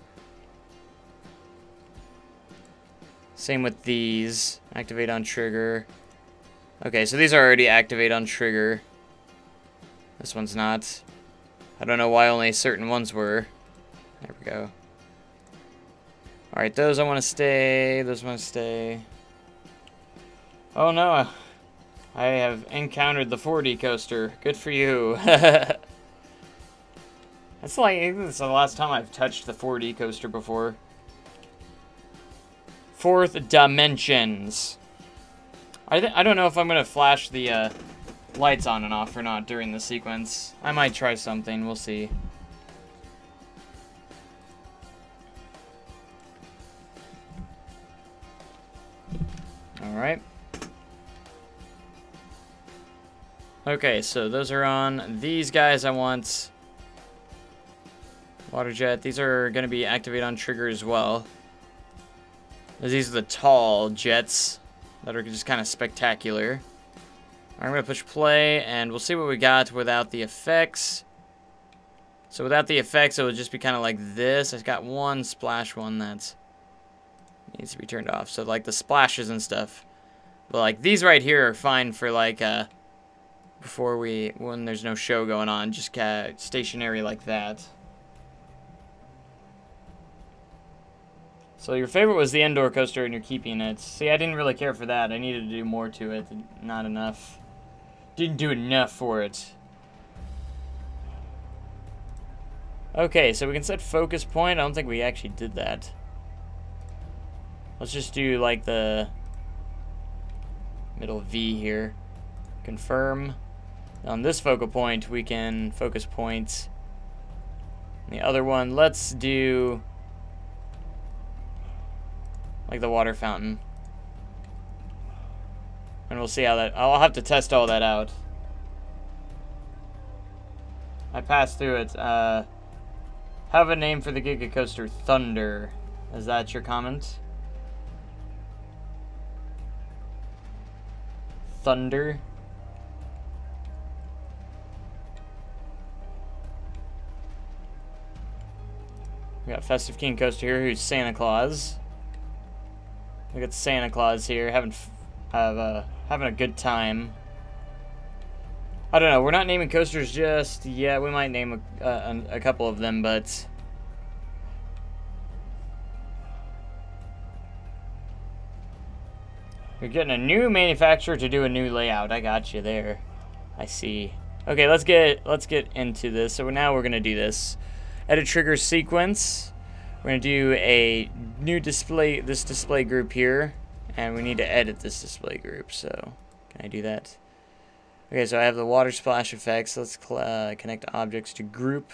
Same with these. Activate on trigger. Okay, so these are already activate on trigger. This one's not. I don't know why only certain ones were. There we go. Alright, those I want to stay. Those want to stay. Oh no. I have encountered the 4D coaster. Good for you. That's like, I think this is the last time I've touched the 4D coaster before. Fourth dimensions. I don't know if I'm going to flash the lights on and off or not during the sequence. I might try something. We'll see. Alright. Okay, so those are on. These guys I want. Water jet. These are going to be activate on trigger as well. These are the tall jets that are just kind of spectacular. I'm going to push play, and we'll see what we got without the effects. So without the effects, it would just be kind of like this. I've got one splash one that needs to be turned off. So like the splashes and stuff. But like these right here are fine for like when there's no show going on, just stationary like that. So your favorite was the indoor coaster and you're keeping it. See, I didn't really care for that. I needed to do more to it. Not enough. Didn't do enough for it. Okay, so we can set focus point. I don't think we actually did that. Let's just do like the middle V here. Confirm. On this focal point, we can focus points. The other one, let's do like the water fountain. And we'll see how that, I'll have to test all that out. I passed through it. Have a name for the Giga Coaster, Thunder. Is that your comment? Thunder. We got Festive King Coaster here, who's Santa Claus. We got Santa Claus here, having a good time. I don't know. We're not naming coasters just yet. We might name a couple of them, but you're getting a new manufacturer to do a new layout. I got you there. I see. Okay, let's get into this. So now we're gonna do this. Edit trigger sequence. We're gonna do a new display. This display group here, and we need to edit this display group. So can I do that? Okay, so I have the water splash effects. Let's connect objects to group.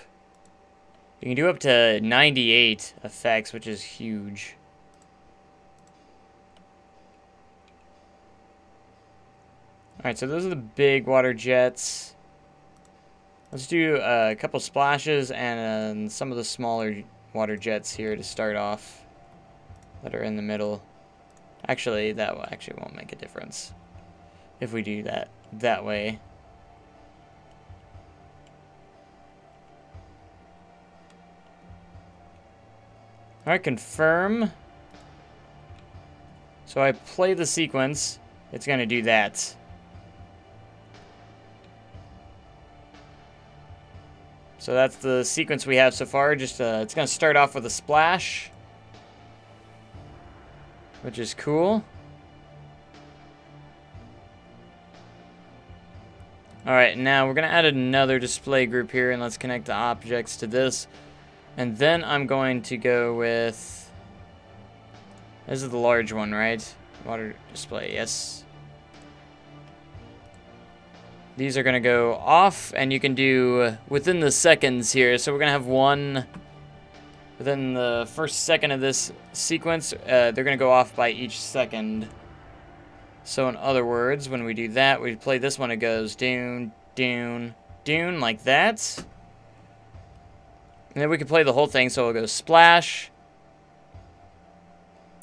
You can do up to 98 effects, which is huge. Alright, so those are the big water jets. Let's do a couple splashes and some of the smaller water jets here to start off that are in the middle. Actually, that actually won't make a difference if we do that way. Alright, confirm. So I play the sequence. It's going to do that. So that's the sequence we have so far. Just it's going to start off with a splash, which is cool. Alright, now we're going to add another display group here, and let's connect the objects to this. And then I'm going to go with, this is the large one, right? Water display, yes. These are going to go off, and you can do within the seconds here. So we're going to have one within the first second of this sequence. They're going to go off by each second. So in other words, when we do that, we play this one, it goes doon, doon, doon, like that. And then we can play the whole thing, so it'll go splash.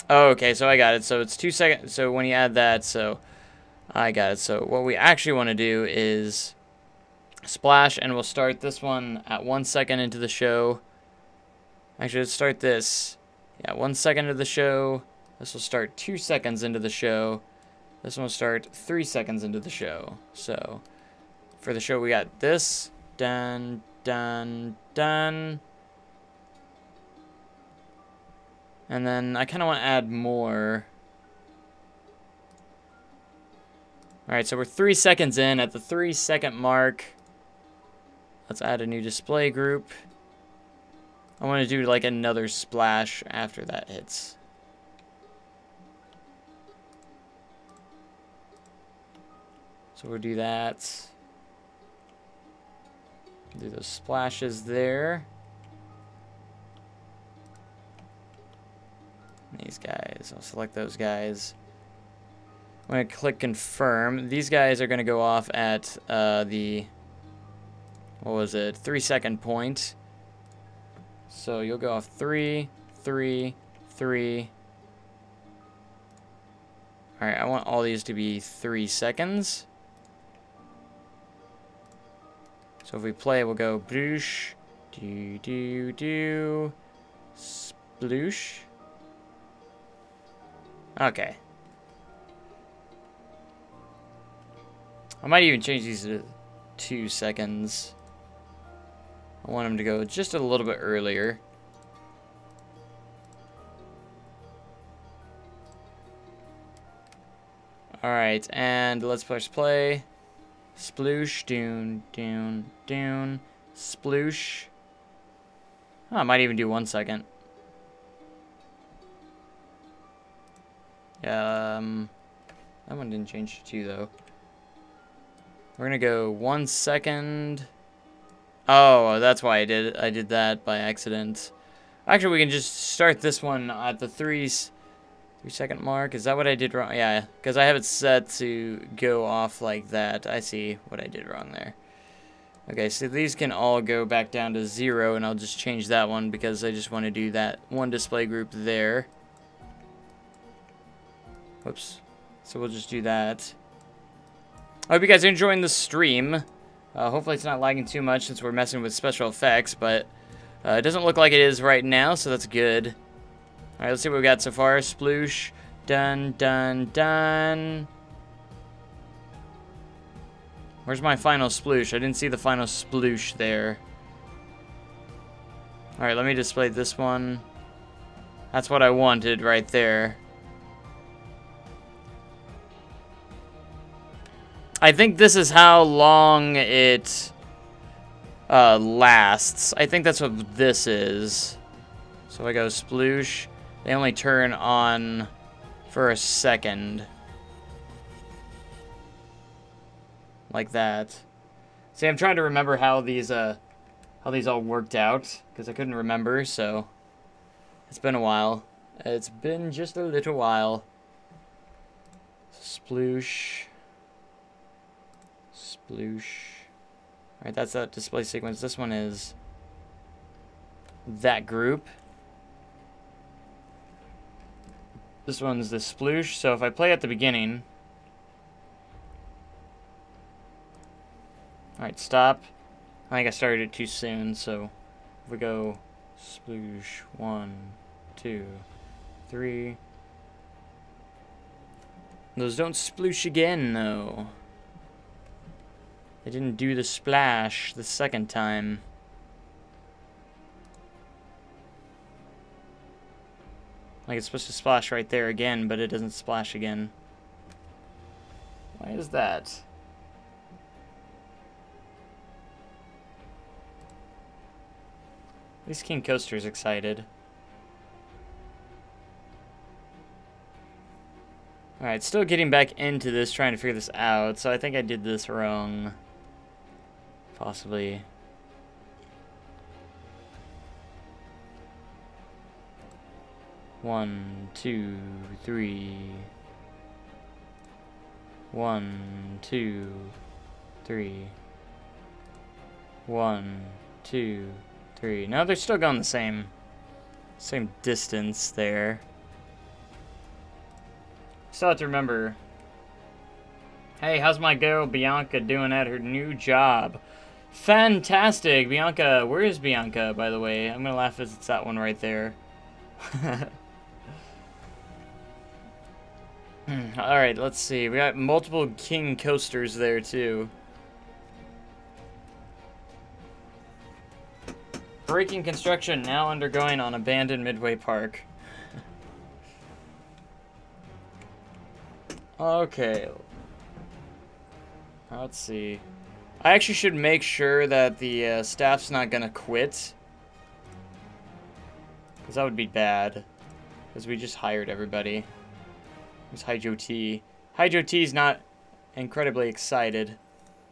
Oh, okay, so I got it. So it's 2 seconds. So when you add that, so I got it. So what we actually want to do is splash, and we'll start this one at 1 second into the show. Actually, let's start this. Yeah, 1 second into the show. This will start 2 seconds into the show. This one will start 3 seconds into the show. So for the show, we got this. Dun, dun, dun. And then I kind of want to add more. Alright, so we're 3 seconds in. At the 3 second mark, let's add a new display group. I want to do like another splash after that hits. So we'll do that. Do those splashes there. These guys, I'll select those guys. I'm going to click confirm. These guys are going to go off at the, what was it, 3 second point. So you'll go off 3, 3, 3. Alright, I want all these to be 3 seconds. So if we play, we'll go bloosh, do, do, do, sploosh. Okay. I might even change these to 2 seconds. I want them to go just a little bit earlier. Alright, and let's push play. Sploosh, doon, doon, doon, sploosh. Oh, I might even do 1 second. That one didn't change to 2, though. We're gonna go 1 second. Oh, that's why I did that by accident. Actually, we can just start this one at the 3-second mark. Is that what I did wrong? Yeah, because I have it set to go off like that. I see what I did wrong there. Okay, so these can all go back down to 0, and I'll just change that one because I just want to do that one display group there. Whoops. So we'll just do that. I hope you guys are enjoying the stream. Hopefully it's not lagging too much since we're messing with special effects, but it doesn't look like it is right now, so that's good. Alright, let's see what we got so far. Sploosh. Done, done, done. Where's my final sploosh? I didn't see the final sploosh there. Alright, let me display this one. That's what I wanted right there. I think this is how long it lasts. I think that's what this is. So I go sploosh. They only turn on for a second. Like that. See, I'm trying to remember how these all worked out, because I couldn't remember, so it's been a while. It's been just a little while. Sploosh. Sploosh. Alright, that's that display sequence. This one is that group. This one's the sploosh. So if I play at the beginning. Alright, stop. I think I started it too soon, so if we go sploosh 1, 2, 3. Those don't sploosh again, though. They didn't do the splash the second time. Like, it's supposed to splash right there again, but it doesn't splash again. Why is that? At least King Coaster's excited. Alright, still getting back into this, trying to figure this out, so I think I did this wrong. Possibly. One, 2, 3. 1, 2, 3. 1, 2, 3. No, they're still going the same distance there. Still have to remember. Hey, how's my girl Bianca doing at her new job? Fantastic, Bianca. Where is Bianca, by the way? I'm gonna laugh as it's that one right there. Alright, let's see. We got multiple King Coasters there, too. Breaking construction now undergoing on abandoned Midway Park. Okay. Let's see. I actually should make sure that the staff's not gonna quit. Because that would be bad. Because we just hired everybody. There's Hydro T. Hydro T's not incredibly excited,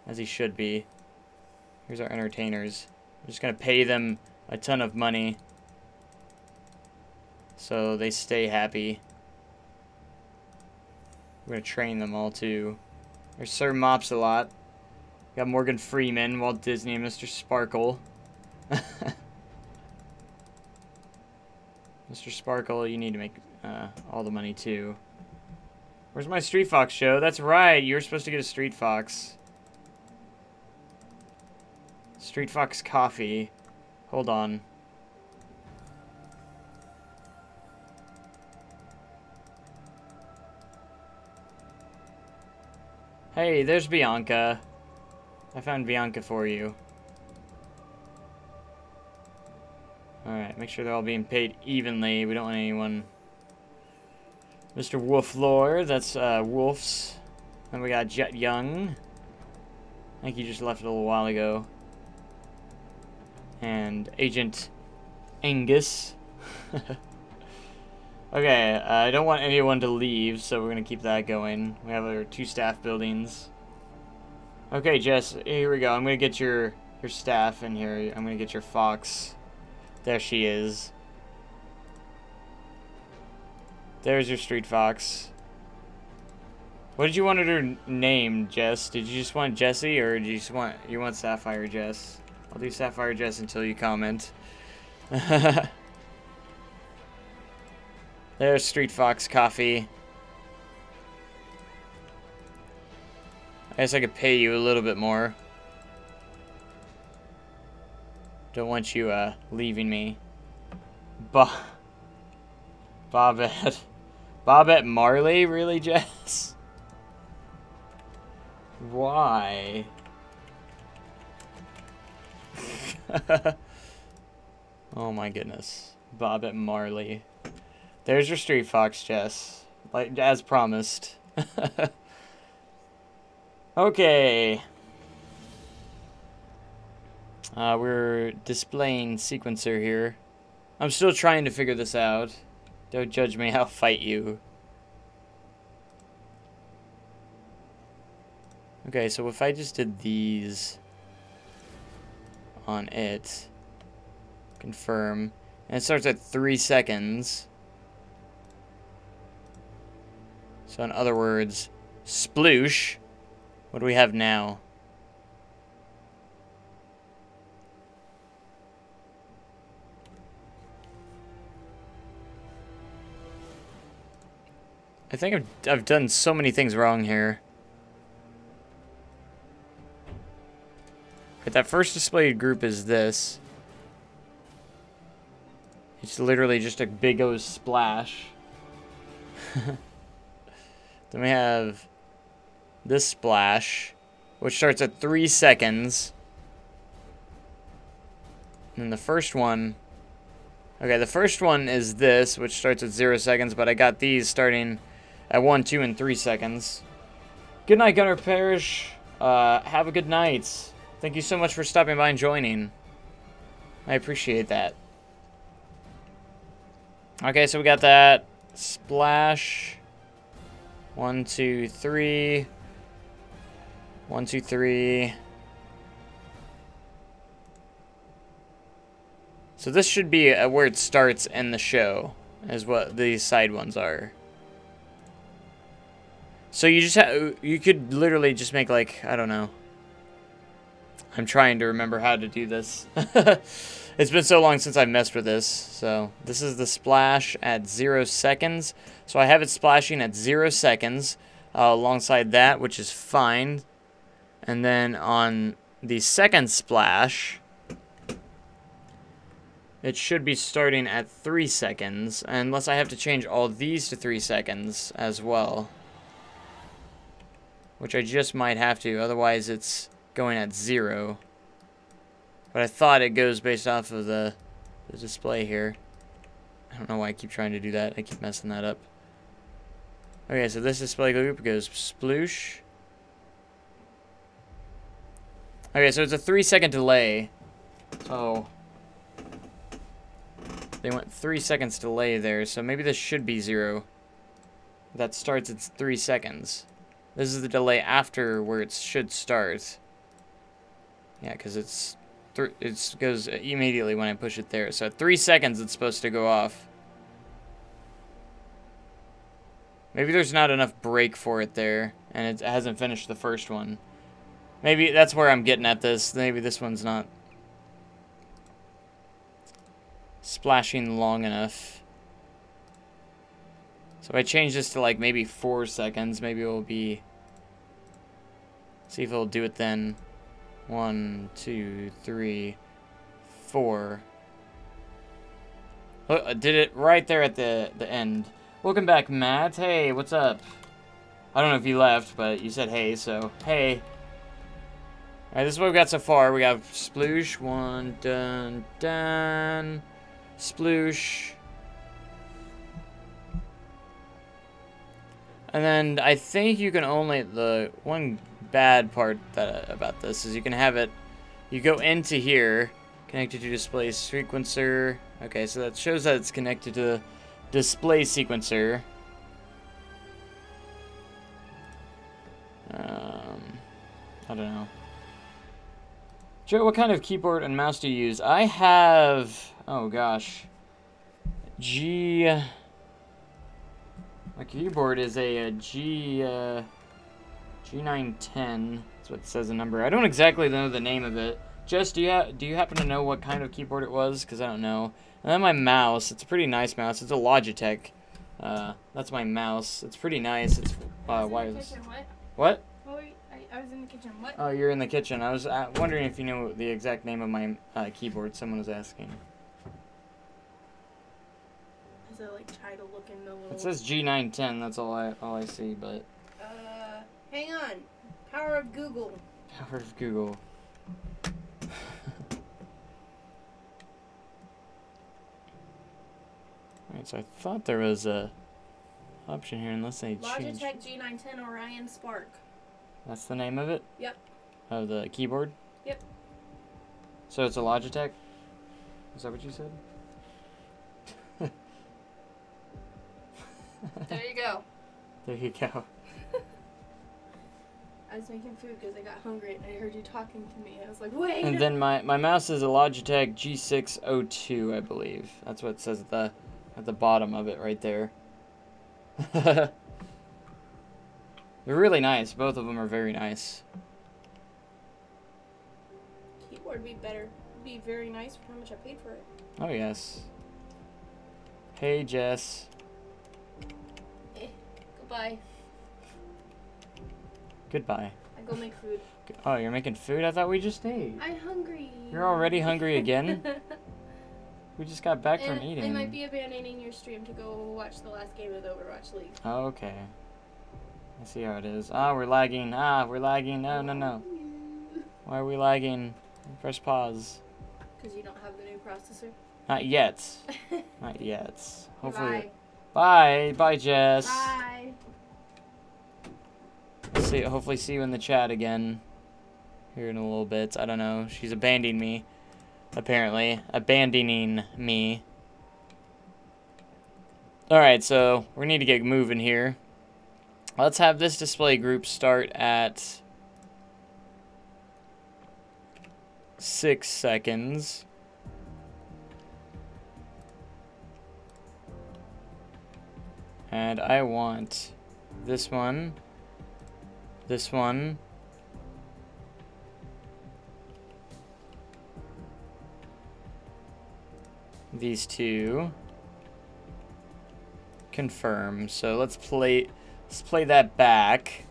as he should be. Here's our entertainers. We're just gonna pay them a ton of money so they stay happy. We're gonna train them all too. There's Sir Mops-a-Lot. Got Morgan Freeman, Walt Disney, and Mr. Sparkle. Mr. Sparkle, you need to make all the money too. Where's my Street Fox show? That's right, you were supposed to get a Street Fox. Street Fox coffee. Hold on. Hey, there's Bianca. I found Bianca for you. Alright, make sure they're all being paid evenly. We don't want anyone... Mr. Wolf Lore, that's Wolf's. Then we got Jet Young. I think he just left a little while ago. And Agent Angus. Okay, I don't want anyone to leave, so we're gonna keep that going. We have our 2 staff buildings. Okay, Jess, here we go. I'm gonna get your staff in here. I'm gonna get your fox. There she is. There's your street fox. What did you want her named, Jess? Did you just want Jessie, or do you want Sapphire Jess? I'll do Sapphire Jess until you comment. There's Street Fox Coffee. I guess I could pay you a little bit more. Don't want you leaving me. Bobette. Bobette Marley? Really, Jess? Why? Oh my goodness. Bobette Marley. There's your street fox, Jess. Like, as promised. Okay. We're displaying sequencer here. I'm still trying to figure this out. Don't judge me, I'll fight you. Okay, so if I just did these on it, confirm, and it starts at 3 seconds. So in other words, sploosh. What do we have now? I think I've done so many things wrong here. But that first displayed group is this. It's literally just a big O splash. Then we have this splash, which starts at 3 seconds. And then the first one... Okay, the first one is this, which starts at 0 seconds, but I got these starting at 1, 2, and 3 seconds. Good night, Gunner Parish. Have a good night. Thank you so much for stopping by and joining. I appreciate that. Okay, so we got that splash. 1, 2, 3. 1, 2, 3. So this should be where it starts in the show, is what these side ones are. So you just you could literally just make, like, I don't know. I'm trying to remember how to do this. It's been so long since I messed with this. So this is the splash at 0 seconds. So I have it splashing at 0 seconds alongside that, which is fine. And then on the second splash, it should be starting at 3 seconds, unless I have to change all these to 3 seconds as well. Which I just might have to, otherwise it's going at 0. But I thought it goes based off of the display here. I don't know why I keep trying to do that. I keep messing that up. Okay, so this display group goes sploosh. Okay, so it's a 3 second delay. So they went 3 seconds delay there, so maybe this should be 0. That starts at 3 seconds. This is the delay after where it should start. Yeah, because it goes immediately when I push it there. So at 3 seconds it's supposed to go off. Maybe there's not enough break for it there, and it hasn't finished the first one. Maybe that's where I'm getting at this. Maybe this one's not splashing long enough. So if I change this to like maybe 4 seconds, maybe it will be... See if it'll do it then. 1, 2, 3, 4. Look, I did it right there at the end. Welcome back, Matt. Hey, what's up? I don't know if you left, but you said hey, so hey. Alright, this is what we've got so far. We got sploosh, 1, dun, dun, sploosh. And then I think you can only, the one bad part about this is you can have it, you go into here, connected to display sequencer. Okay, so that shows that it's connected to display sequencer. I don't know. Joe, what kind of keyboard and mouse do you use? I have, oh gosh, my keyboard is a G910. That's what it says the number. I don't exactly know the name of it. Jess, do you happen to know what kind of keyboard it was? Because I don't know. And then my mouse. It's a pretty nice mouse. It's a Logitech. That's my mouse. It's pretty nice. It's wireless. What? I was in the kitchen. What? Oh, you're in the kitchen. I was wondering if you knew the exact name of my keyboard. Someone was asking. Is it like try to look in the little... It says G910. That's all I see. But hang on. Power of Google. Power of Google. Alright, so I thought there was a option here, unless they changed. Logitech G910 Orion Spark. That's the name of it? Yep. Of the keyboard? Yep. So it's a Logitech? Is that what you said? There you go. There you go. I was making food because I got hungry and I heard you talking to me. I was like, wait! And then my mouse is a Logitech G602, I believe. That's what it says at the bottom of it right there. They're really nice. Both of them are very nice. Keyboard would be very nice for how much I paid for it. Oh, yes. Hey, Jess. Goodbye. Goodbye. I go make food. Oh, you're making food? I thought we just ate. I'm hungry. You're already hungry again? We just got back from eating. I might be abandoning your stream to go watch the last game of the Overwatch League. Oh, okay. I see how it is. Ah, we're lagging. Ah, we're lagging. No, no, no. Why are we lagging? Press pause. Because you don't have the new processor? Not yet. Not yet. Hopefully. Bye. Bye. Bye, Jess. Bye. Hopefully see you in the chat again here in a little bit. I don't know. She's abandoning me. Apparently. Abandoning me. Alright, so we need to get moving here. Let's have this display group start at 6 seconds. And I want this one, these two, confirm. So let's play that back.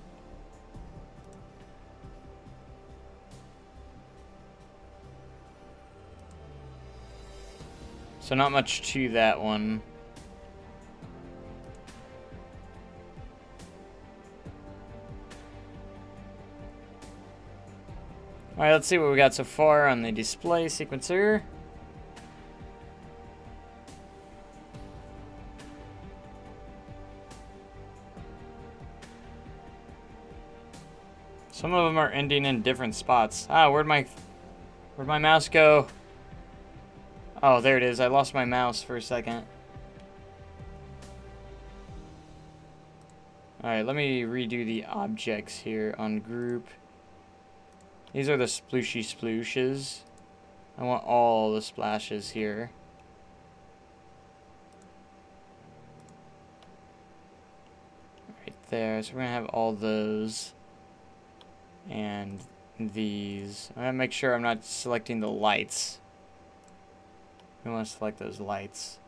So not much to that one. Alright, let's see what we got so far on the display sequencer. Some of them are ending in different spots. Ah, where'd my mouse go? Oh, there it is. I lost my mouse for a second. Alright, let me redo the objects here on group. These are the splooshy splooshes. I want all the splashes here. Right there. So we're going to have all those. And these. I'm going to make sure I'm not selecting the lights. We want to select those lights.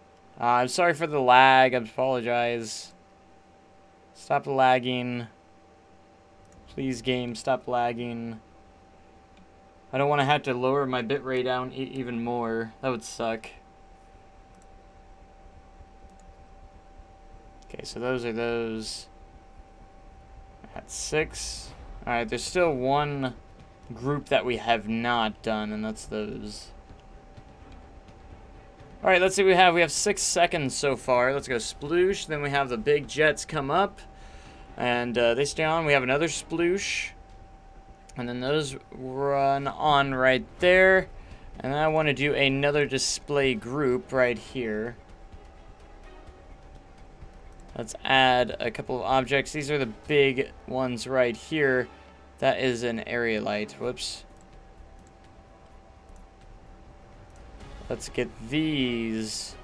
I'm sorry for the lag. I apologize. Stop lagging. Please, game, stop lagging. I don't want to have to lower my bitrate down even more. That would suck. Okay, so those are those. At 6. Alright, there's still one group that we have not done, and that's those. Alright, let's see what we have. We have 6 seconds so far. Let's go sploosh. Then we have the big jets come up. And they stay on. We have another sploosh. And then those run on right there. And then I want to do another display group right here. Let's add a couple of objects. These are the big ones right here. That is an area light. Whoops. Let's get these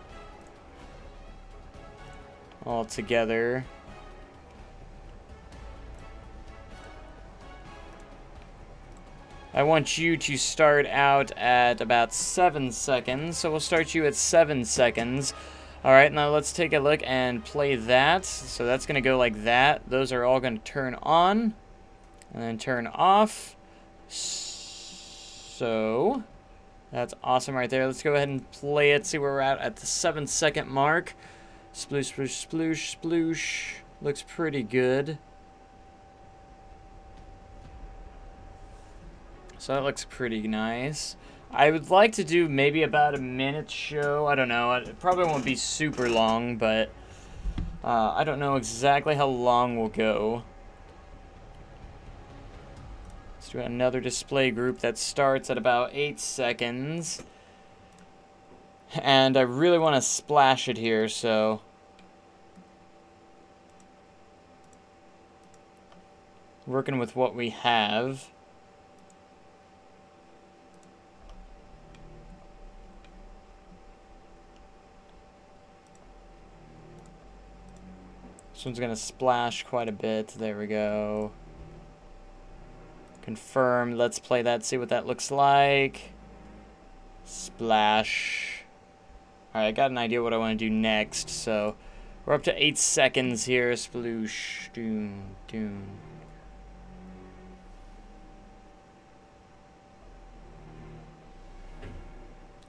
all together. I want you to start out at about 7 seconds, so we'll start you at 7 seconds. Alright, now let's take a look and play that. So that's going to go like that. Those are all going to turn on and then turn off. So that's awesome right there. Let's go ahead and play it, see where we're at the 7 second mark. Sploosh, sploosh, sploosh, sploosh. Looks pretty good. So that looks pretty nice. I would like to do maybe about a minute show. I don't know. It probably won't be super long, but I don't know exactly how long we'll go. Let's do another display group that starts at about 8 seconds. And I really want to splash it here, so working with what we have. This one's going to splash quite a bit. There we go. Confirm. Let's play that, see what that looks like. Splash. Alright, I got an idea what I want to do next. So, we're up to 8 seconds here. Sploosh. Doom. Doom.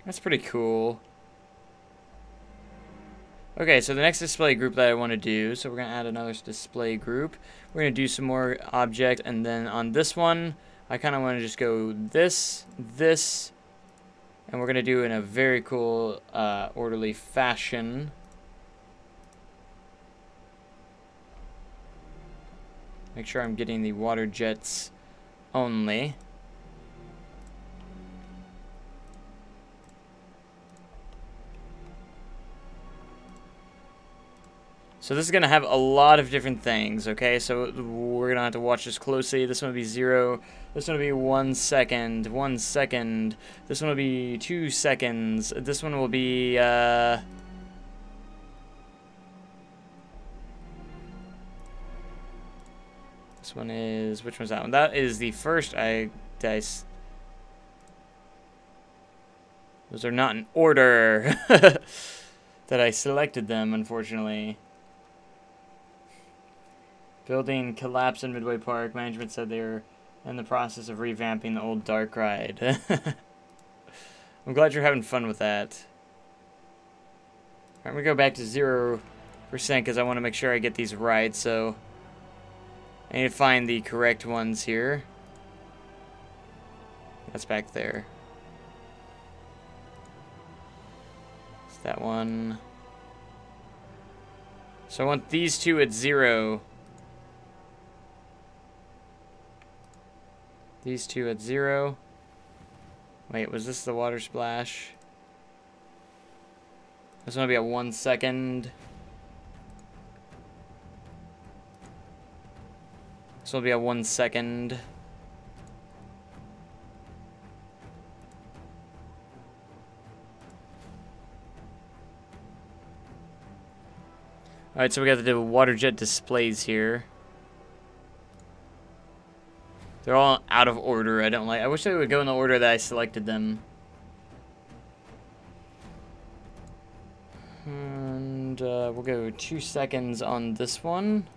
That's pretty cool. Okay, so the next display group that I want to do, so we're going to add another display group. We're going to do some more objects, and then on this one, I kind of want to just go this, this, and we're going to do it in a very cool, orderly fashion. Make sure I'm getting the water jets only. So this is going to have a lot of different things, okay? So we're going to have to watch this closely. This one will be 0. This one will be 1 second. 1 second. This one will be 2 seconds. This one will be, This one is... Which one's that one? That is the first Those are not in order that I selected them, unfortunately. Building collapsed in Midway Park. Management said they were in the process of revamping the old dark ride. I'm glad you're having fun with that. I'm going to go back to 0% because I want to make sure I get these right. So I need to find the correct ones here. That's back there. It's that one. So I want these two at 0. These two at 0. Wait, was this the water splash? This one will be at 1 second. This will be at 1 second. Alright, so we got the water jet displays here. They're all out of order. I wish they would go in the order that I selected them. And we'll go 2 seconds on this one.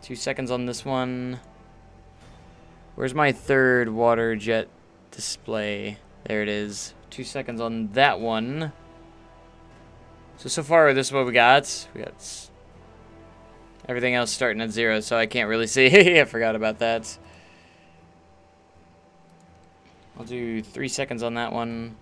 2 seconds on this one. Where's my third water jet display? There it is. 2 seconds on that one. So far, this is what we got. We got everything else starting at 0, so I can't really see. I forgot about that. I'll do 3 seconds on that one.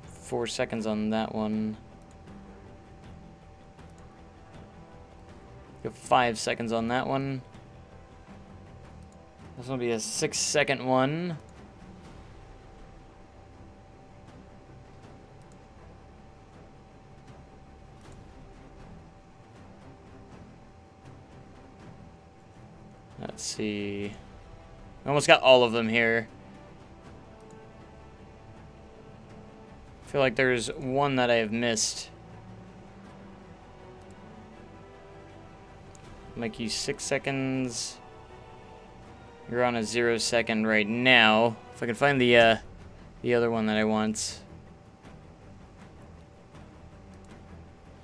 Four seconds on that one. Go 5 seconds on that one. This will be a 6-second one. Let's see. Almost got all of them here. I feel like there's one that I have missed. Make you 6 seconds. You're on a 0 second right now. If I can find the other one that I want.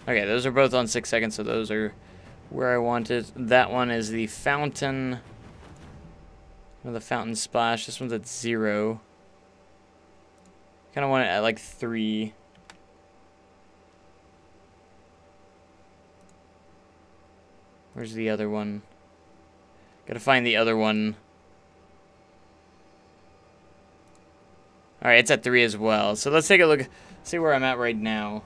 Okay, those are both on 6 seconds, so those are where I want it. That one is the fountain. Or the fountain splash. This one's at 0. Kind of want it at like 3. Where's the other one? Gotta find the other one. Alright, it's at 3 as well. So let's take a look, see where I'm at right now.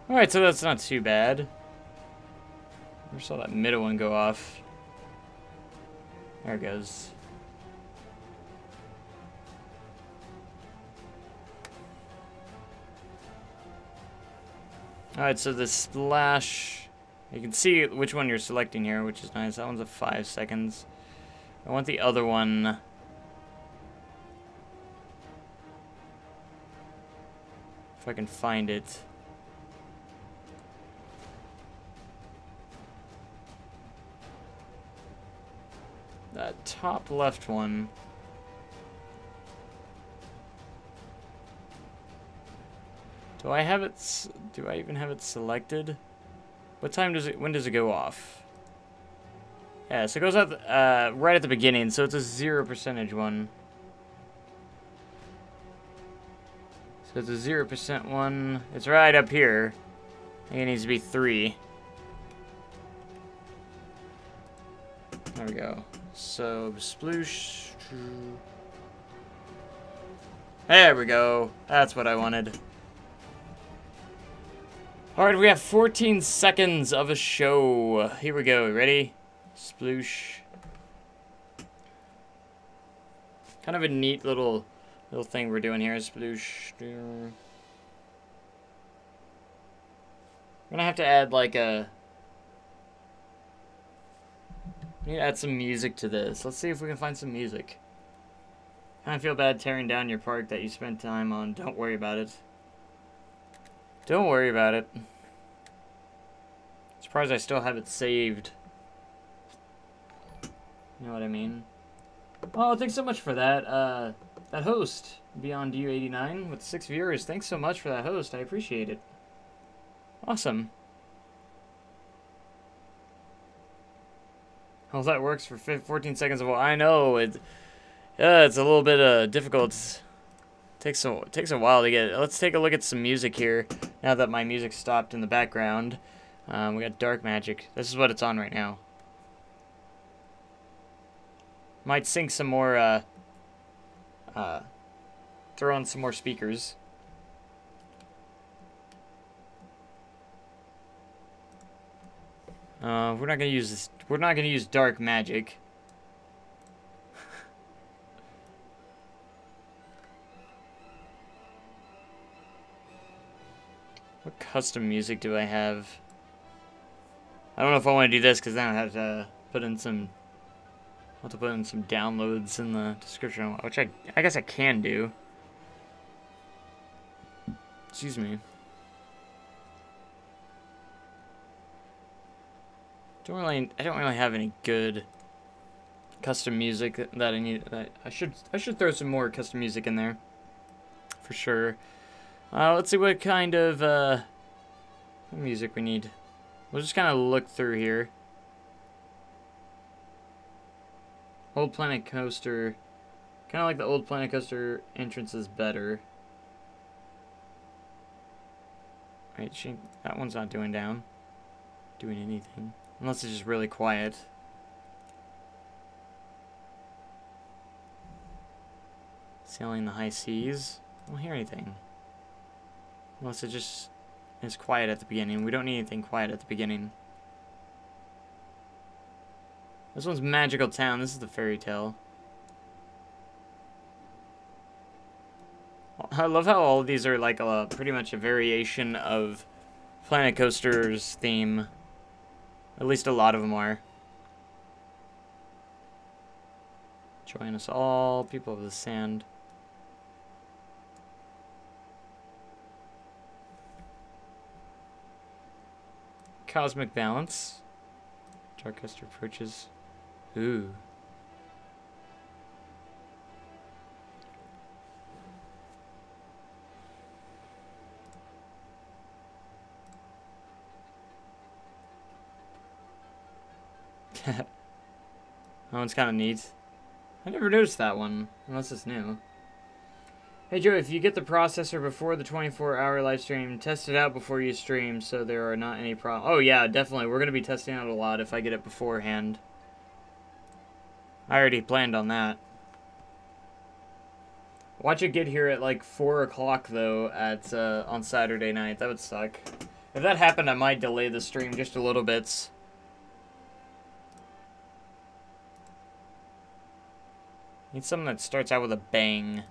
Alright, so that's not too bad. I saw that middle one go off. There it goes. Alright, so the splash, you can see which one you're selecting here, which is nice. That one's at 5 seconds. I want the other one. If I can find it. That top left one. Do I have it? Do I even have it selected? What time does it? When does it go off? Yeah, so it goes out right at the beginning, so it's a 0% one. So it's a 0% one. It's right up here. I think it needs to be 3. There we go. So, sploosh. There we go. That's what I wanted. Alright, we have 14 seconds of a show. Here we go. Ready? Sploosh. Kind of a neat little thing we're doing here. Sploosh. I'm gonna have to add like a... I need to add some music to this. Let's see if we can find some music. Kind of feel bad tearing down your park that you spent time on. Don't worry about it. Don't worry about it. Surprised I still have it saved. You know what I mean? Oh, thanks so much for that. That host, Beyond U89, with 6 viewers. Thanks so much for that host. I appreciate it. Awesome. Well, that works for 14 seconds of a while. I know it's a little bit difficult. Takes a while to get. Let's take a look at some music here. Now that my music stopped in the background, we got Dark Magic. This is what it's on right now. Might sync some more. Throw on some more speakers. We're not gonna use this. We're not gonna use Dark Magic. What custom music do I have? I don't know if I want to do this because then I have to put in some. I'll have to put in some downloads in the description, which I guess I can do. Excuse me. I don't really have any good custom music that I need. I should throw some more custom music in there, for sure. Let's see what kind of music we need. We'll just kind of look through here. Old Planet Coaster, kind of like the Old Planet Coaster entrance is better. Right, that one's not doing anything. Unless it's just really quiet. Sailing the high seas. I don't hear anything. Unless it just is quiet at the beginning. We don't need anything quiet at the beginning. This one's Magical Town. This is the fairy tale. I love how all of these are like pretty much a variation of Planet Coaster's theme. At least a lot of them are. Join us all, people of the sand. Cosmic balance. Dark Coaster approaches. Ooh. That one's kind of neat. I never noticed that one, unless it's new. Hey Joe, if you get the processor before the 24-hour live stream, test it out before you stream so there are not any problems. Oh yeah, definitely. We're going to be testing out a lot if I get it beforehand. I already planned on that. Watch it get here at like 4 o'clock though at on Saturday night. That would suck. If that happened, I might delay the stream just a little bit. Need something that starts out with a bang.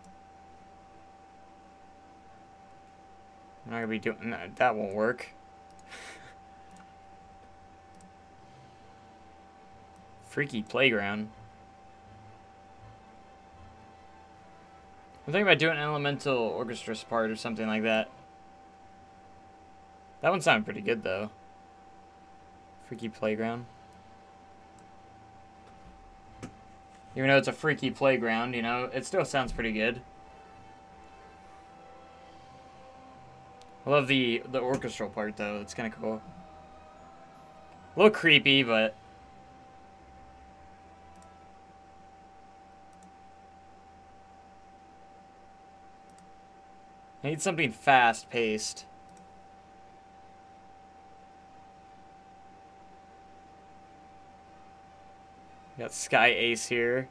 I'm not gonna be doing that. That won't work. Freaky playground. I'm thinking about doing an elemental orchestra part or something like that. That one sounded pretty good though. Freaky playground. Even though it's a freaky playground, you know, it still sounds pretty good. I love the orchestral part, though. It's kind of cool. A little creepy, but... I need something fast-paced. Got Sky Ace here.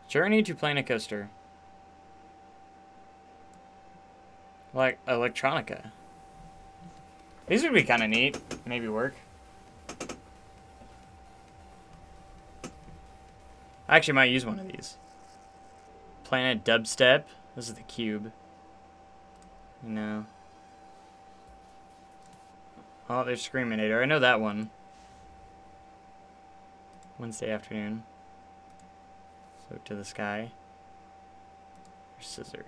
Journey to Planet Coaster. Like electronica. These would be kind of neat. Maybe work. I actually might use one of these. Planet Dubstep. This is the cube. No. Oh, there's Screaminator. I know that one. Wednesday afternoon. Float to the sky. There's Scissor.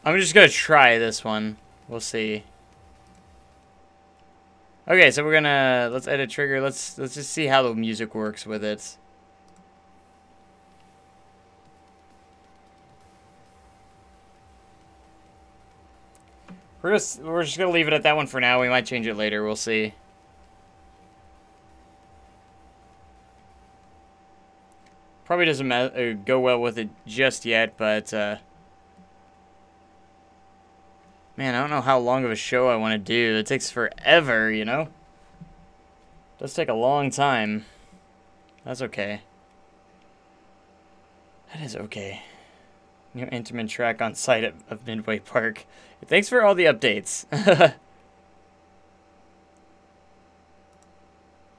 I'm just gonna try this one. We'll see. Okay, so we're gonna let's edit trigger. Let's just see how the music works with it. We're just gonna leave it at that one for now. We might change it later. We'll see. Probably doesn't go well with it just yet, but man, I don't know how long of a show I want to do. It takes forever, you know? It does take a long time. That's okay. That is okay. New intimate track on site of Midway Park. Thanks for all the updates.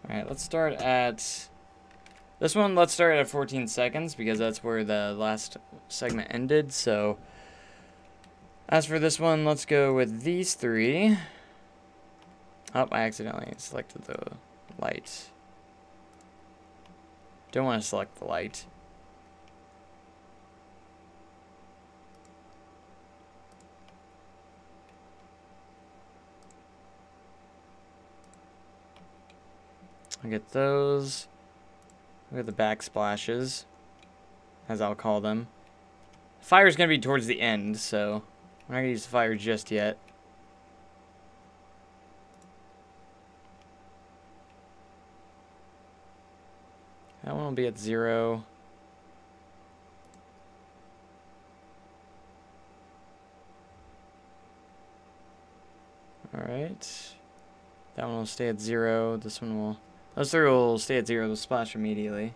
Alright, let's start at... This one, let's start at 14 seconds, because that's where the last segment ended, so... As for this one, let's go with these three. Oh, I accidentally selected the light. Don't want to select the light. I get those. Look at the backsplashes, as I'll call them. Fire's gonna be towards the end, so I'm not gonna use the fire just yet. That one will be at 0. Alright. That one will stay at 0. This one will... Those three will stay at 0. They'll splash immediately.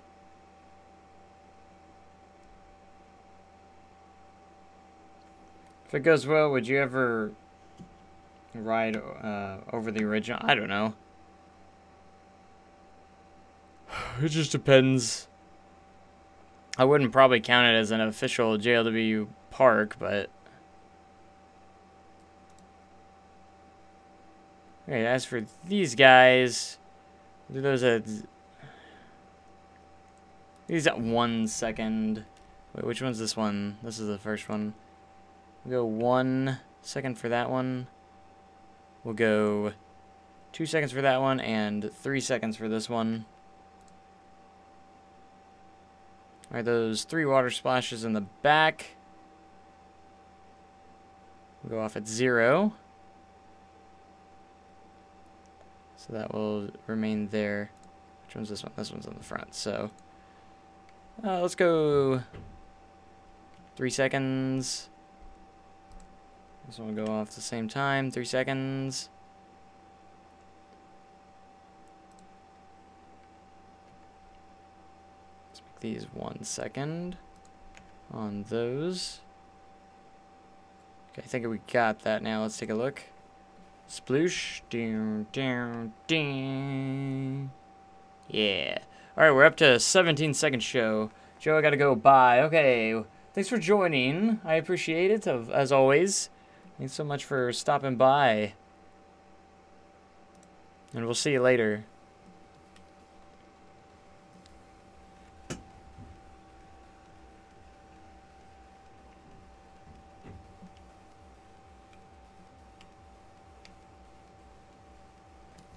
If it goes well, would you ever ride over the original? I don't know. It just depends. I wouldn't probably count it as an official JLW park, but... Okay, as for these guys, do those at... These at 1 second. Wait, which one's this one? This is the first one. We'll go 1 second for that one. We'll go 2 seconds for that one and 3 seconds for this one. Alright, those 3 water splashes in the back. We'll go off at 0. So that will remain there. Which one's this one? This one's on the front. So let's go 3 seconds. This one will go off at the same time. 3 seconds. Let's make these 1 second on those. Okay, I think we got that now. Let's take a look. Sploosh. Down, down, down. Yeah. Alright, we're up to a 17-second show. Joe, I gotta go. Bye. Okay. Thanks for joining. I appreciate it, as always. Thanks so much for stopping by. And we'll see you later.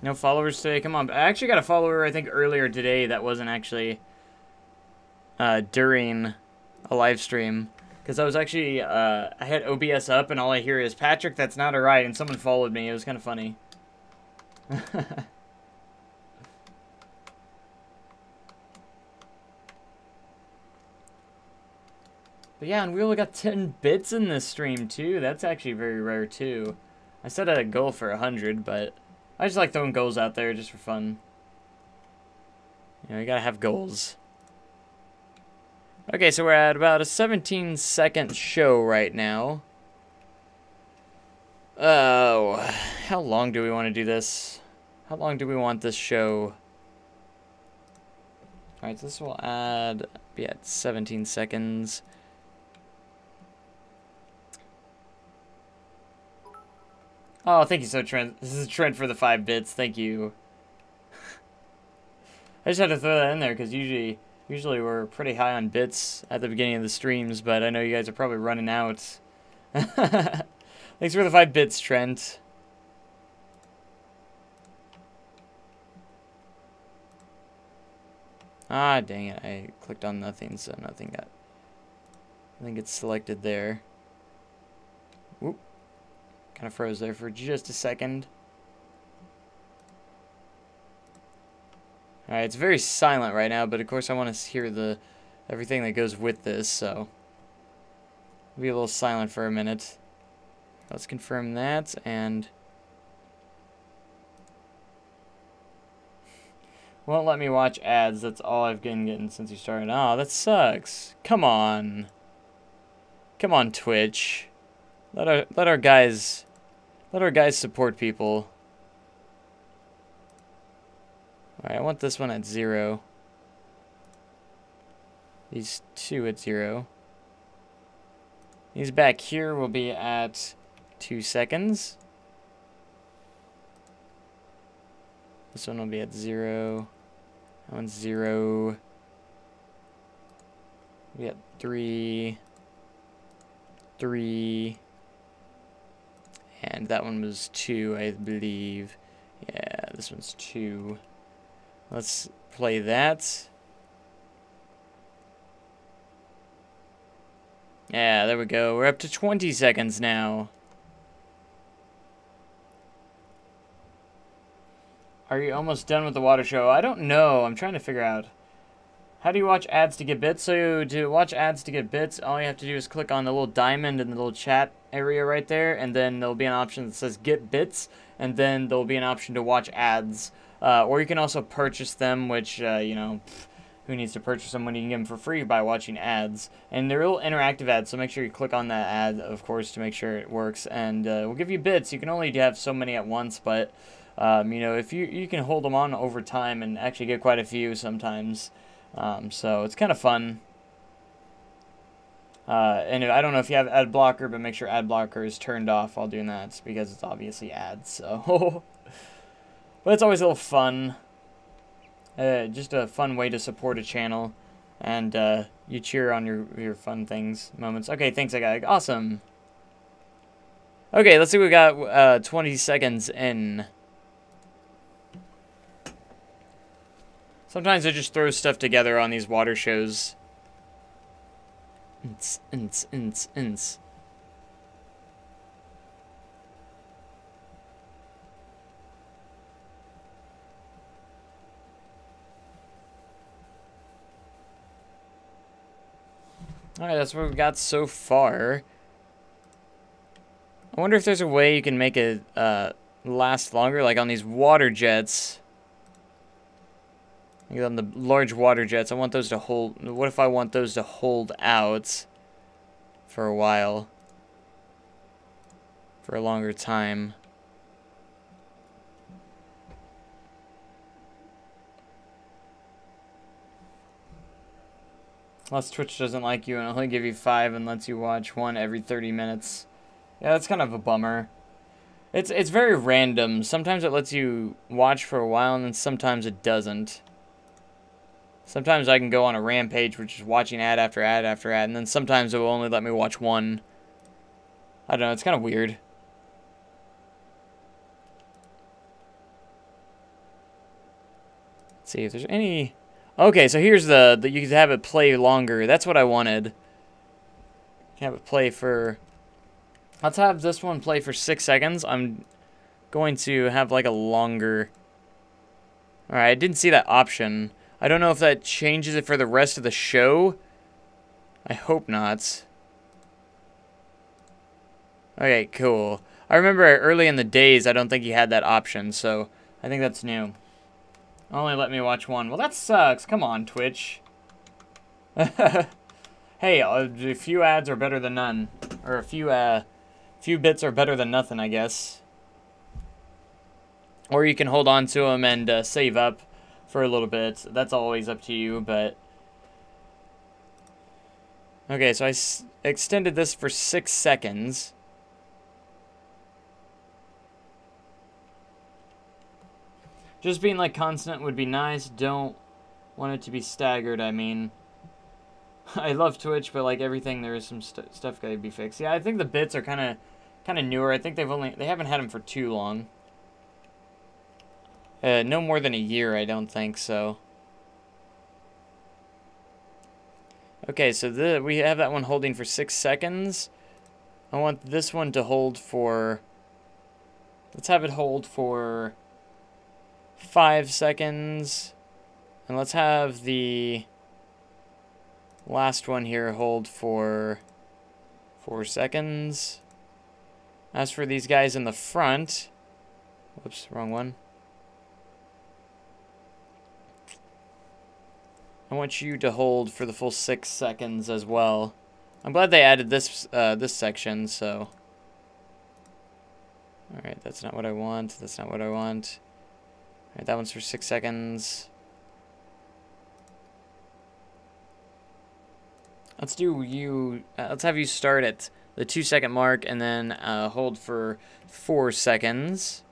No followers today? Come on. I actually got a follower, I think, earlier today that wasn't actually during a live stream. Because I was actually, I had OBS up and all I hear is, Patrick, that's not a ride, and someone followed me. It was kind of funny. But yeah, and we only got 10 bits in this stream, too. That's actually very rare, too. I said I'd go for 100, but I just like throwing goals out there just for fun. You know, you gotta have goals. Okay, so we're at about a 17-second show right now. Oh, how long do we want to do this? How long do we want this show? Alright, so this will be at 17 seconds. Oh, thank you so, Trent. This is Trent for the 5 bits. Thank you. I just had to throw that in there because usually we're pretty high on bits at the beginning of the streams, but I know you guys are probably running out. Thanks for the 5 bits, Trent. Ah, dang it. I clicked on nothing, so nothing got... I think it's selected there. Whoop. Kind of froze there for just a second. Alright, it's very silent right now, but of course I want to hear everything that goes with this, so... I'll be a little silent for a minute. Let's confirm that, and... Won't let me watch ads, that's all I've been getting since you started. Oh, that sucks. Come on. Come on, Twitch. Let our guys support people. Alright, I want this one at 0. These 2 at 0. These back here will be at 2 seconds. This one will be at 0. That one's 0. We got 3. 3. And that one was 2, I believe. Yeah, this one's 2. Let's play that. Yeah, there we go. We're up to 20 seconds now. Are you almost done with the water show? I don't know. I'm trying to figure out. How do you watch ads to get bits? So to watch ads to get bits, all you have to do is click on the little diamond in the little chat area right there, and then there'll be an option that says get bits, and then there'll be an option to watch ads. Or you can also purchase them, which, you know, who needs to purchase them when you can get them for free by watching ads. And they're little interactive ads, so make sure you click on that ad, of course, to make sure it works. And we'll give you bits. You can only have so many at once, but, you know, if you can hold them on over time and actually get quite a few sometimes. So it's kind of fun. And I don't know if you have ad blocker, but make sure ad blocker is turned off while doing that, because it's obviously ads, so. But it's always a little fun. Just a fun way to support a channel, and you cheer on your fun things, moments. Okay, thanks, I got awesome. Okay, let's see what we got 20 seconds in. Sometimes I just throw stuff together on these water shows. Ints. Alright, that's what we've got so far. I wonder if there's a way you can make it last longer, like on these water jets. Like on the large water jets, I want those to hold. What if I want those to hold out for a while? For a longer time. Unless Twitch doesn't like you and only give you 5 and lets you watch 1 every 30 minutes. Yeah, that's kind of a bummer. It's very random. Sometimes it lets you watch for a while, and then sometimes it doesn't. Sometimes I can go on a rampage, which is watching ad after ad after ad, and then sometimes it will only let me watch 1. I don't know, it's kind of weird. Let's see if there's any... Okay, so here's the you can have it play longer. That's what I wanted. You can have it play for... Let's have this one play for 6 seconds. I'm going to have like a longer... Alright, I didn't see that option. I don't know if that changes it for the rest of the show. I hope not. Okay, cool. I remember early in the days, I don't think you had that option, so I think that's new. Only let me watch 1. Well, that sucks. Come on, Twitch. Hey, a few ads are better than none. Or a few bits are better than nothing, I guess. Or you can hold on to them and save up for a little bit. That's always up to you, but... Okay, so I extended this for 6 seconds. Just being, like, constant would be nice. Don't want it to be staggered, I mean. I love Twitch, but, like, everything, there is some stuff gotta be fixed. Yeah, I think the bits are kind of newer. I think they haven't had them for too long. No more than a year, I don't think, so. Okay, so we have that one holding for 6 seconds. I want this one to hold for... Let's have it hold for... 5 seconds, and let's have the last one here hold for 4 seconds. As for these guys in the front, whoops, wrong one. I want you to hold for the full 6 seconds as well. I'm glad they added this this section, so. All right, that's not what I want. That's not what I want. Alright, that one's for 6 seconds. Let's do you. Let's have you start at the 2 second mark and then hold for 4 seconds.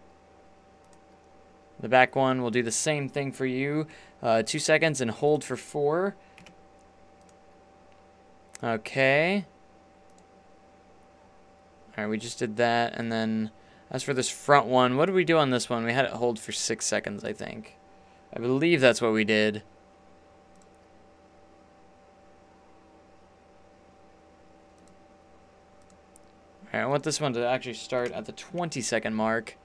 The back one will do the same thing for you. 2 seconds and hold for 4. Okay. Alright, we just did that, and then as for this front one, what did we do on this one? We had it hold for 6 seconds, I think. I believe that's what we did. Alright, I want this one to actually start at the 20-second mark.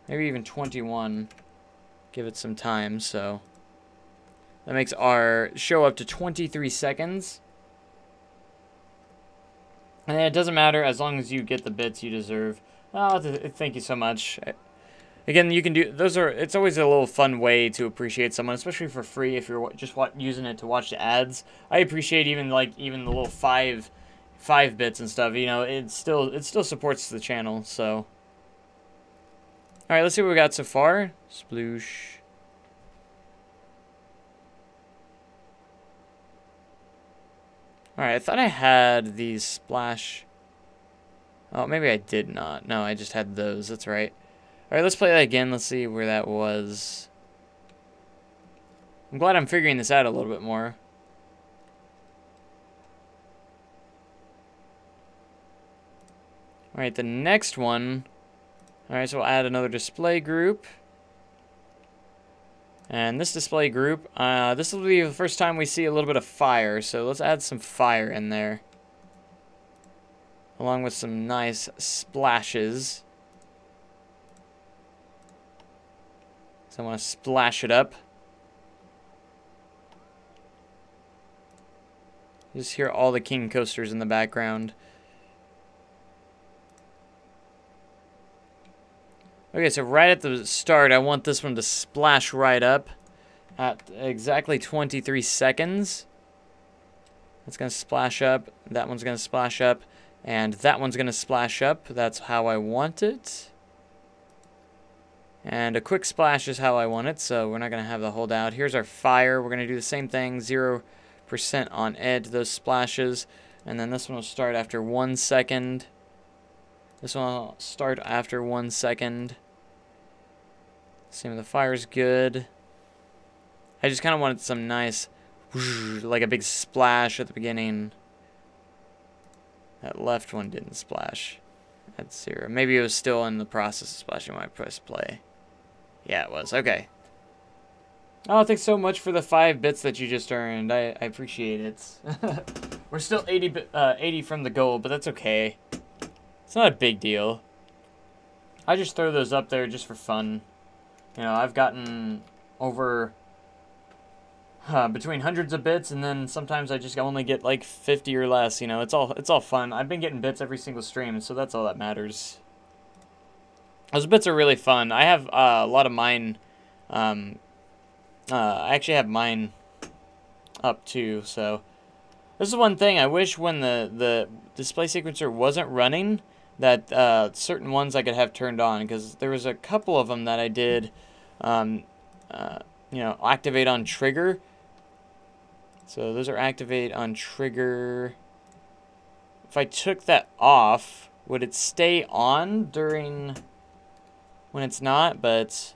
Maybe even 21. Give it some time, so. That makes our show up to 23 seconds. And it doesn't matter as long as you get the bits you deserve. Oh, thank you so much. Again, you can do those are. It's always a little fun way to appreciate someone, especially for free if you're just using it to watch the ads. I appreciate even the little five bits and stuff. You know, it still supports the channel. So, all right, let's see what we got so far. Sploosh. All right, I thought I had these splash. Oh, maybe I did not. No, I just had those. That's right. All right, let's play that again. Let's see where that was. I'm glad I'm figuring this out a little bit more. All right, the next one. All right, so we'll add another display group. And this display group, this will be the first time we see a little bit of fire. So let's add some fire in there. Along with some nice splashes. So I want to splash it up. You just hear all the King coasters in the background. Okay, so right at the start, I want this one to splash right up at exactly 23 seconds. That's going to splash up. That one's going to splash up. And that one's going to splash up. That's how I want it. And a quick splash is how I want it, so we're not going to have the holdout. Here's our fire. We're going to do the same thing, 0% on it, those splashes. And then this one will start after 1 second. This one will start after 1 second. Same with the fire's good. I just kind of wanted some nice, like a big splash at the beginning. That left one didn't splash. That's 0. Maybe it was still in the process of splashing when I pressed play. Yeah, it was. Okay. Oh, thanks so much for the 5 bits that you just earned. I appreciate it. We're still 80 from the goal, but that's okay. It's not a big deal. I just throw those up there just for fun. You know, I've gotten over between hundreds of bits, and then sometimes I just only get like 50 or less. You know, it's all fun. I've been getting bits every single stream, so that's all that matters. Those bits are really fun. I have a lot of mine. I actually have mine up too. So this is one thing I wish when the display sequencer wasn't running, that certain ones I could have turned on, because there was a couple of them that I did, you know, activate on trigger. So those are activate on trigger. If I took that off, would it stay on during when it's not? But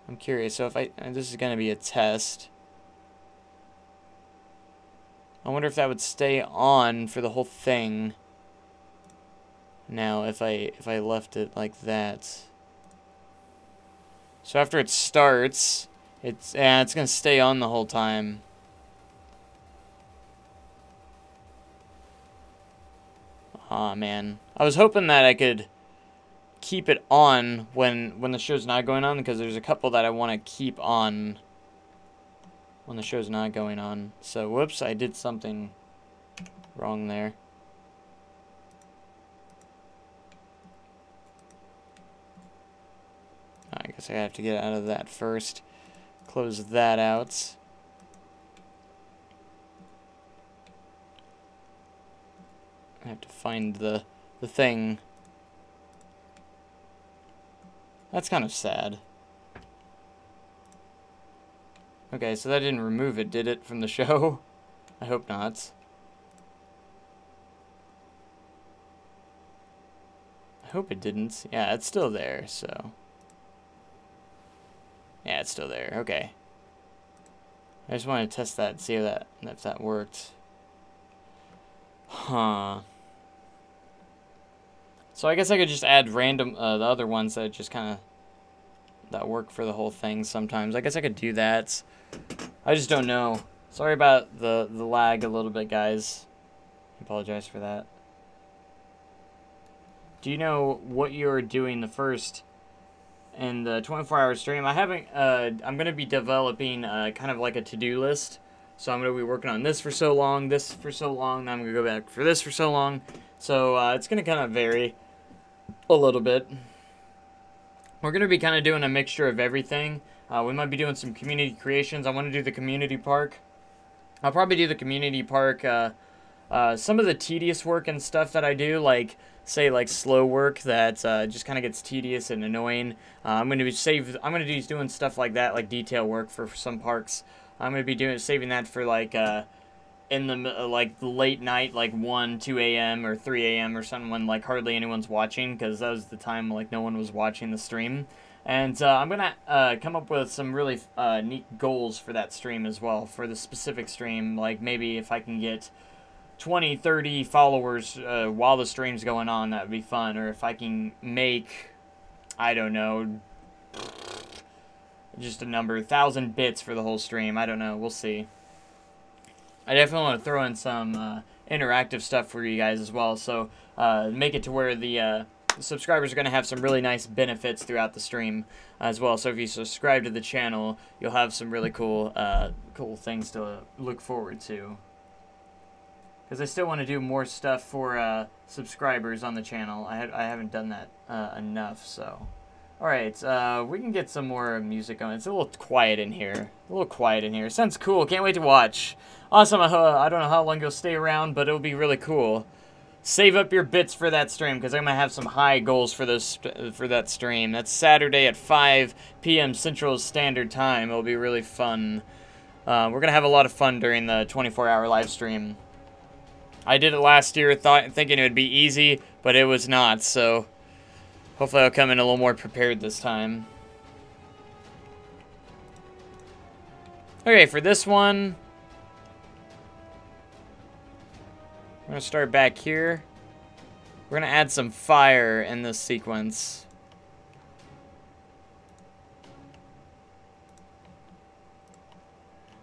I'm curious. So if this is going to be a test. I wonder if that would stay on for the whole thing. Now, if I left it like that. So after it starts, it's going to stay on the whole time. Aw, man. I was hoping that I could keep it on when the show's not going on, because there's a couple that I want to keep on when the show's not going on. So, whoops, I did something wrong there. I guess I have to get out of that first. Close that out. I have to find the thing. That's kind of sad. Okay, so that didn't remove it, did it, from the show? I hope not. I hope it didn't. Yeah, it's still there, so. Yeah, it's still there. Okay. I just wanted to test that and see if that worked. Huh. So I guess I could just add random the other ones that just kind of that work for the whole thing sometimes. I guess I could do that. I just don't know. Sorry about the lag a little bit, guys. I apologize for that. Do you know what you're doing the first in the 24-hour stream? I haven't. I'm gonna be developing kind of like a to-do list. So I'm going to be working on this for so long, this for so long, then I'm going to go back for this for so long. So it's going to kind of vary a little bit. We're going to be kind of doing a mixture of everything. We might be doing some community creations. I want to do the community park. I'll probably do the community park. Some of the tedious work and stuff that I do, like, say, like, slow work that just kind of gets tedious and annoying. I'm going to be doing stuff like that, like detail work for some parks. I'm going to be saving that for, like, in the, like, late night, like 1, 2 a.m. or 3 a.m. or something when, like, hardly anyone's watching, because that was the time, like, no one was watching the stream. And I'm going to come up with some really neat goals for that stream as well, for the specific stream. Like, maybe if I can get 20, 30 followers while the stream's going on, that would be fun. Or if I can make, I don't know, just a number, 1,000 bits for the whole stream. I don't know. We'll see. I definitely want to throw in some interactive stuff for you guys as well. So make it to where the subscribers are going to have some really nice benefits throughout the stream as well. So if you subscribe to the channel, you'll have some really cool things to look forward to. Because I still want to do more stuff for subscribers on the channel. I haven't done that enough, so. Alright, we can get some more music going. It's a little quiet in here. Sounds cool. Can't wait to watch. Awesome. I don't know how long you'll stay around, but it'll be really cool. Save up your bits for that stream, because I'm going to have some high goals for that stream. That's Saturday at 5 p.m. Central Standard Time. It'll be really fun. We're going to have a lot of fun during the 24-hour live stream. I did it last year thinking it would be easy, but it was not, so hopefully I'll come in a little more prepared this time. Okay, for this one, we're going to start back here. We're going to add some fire in this sequence.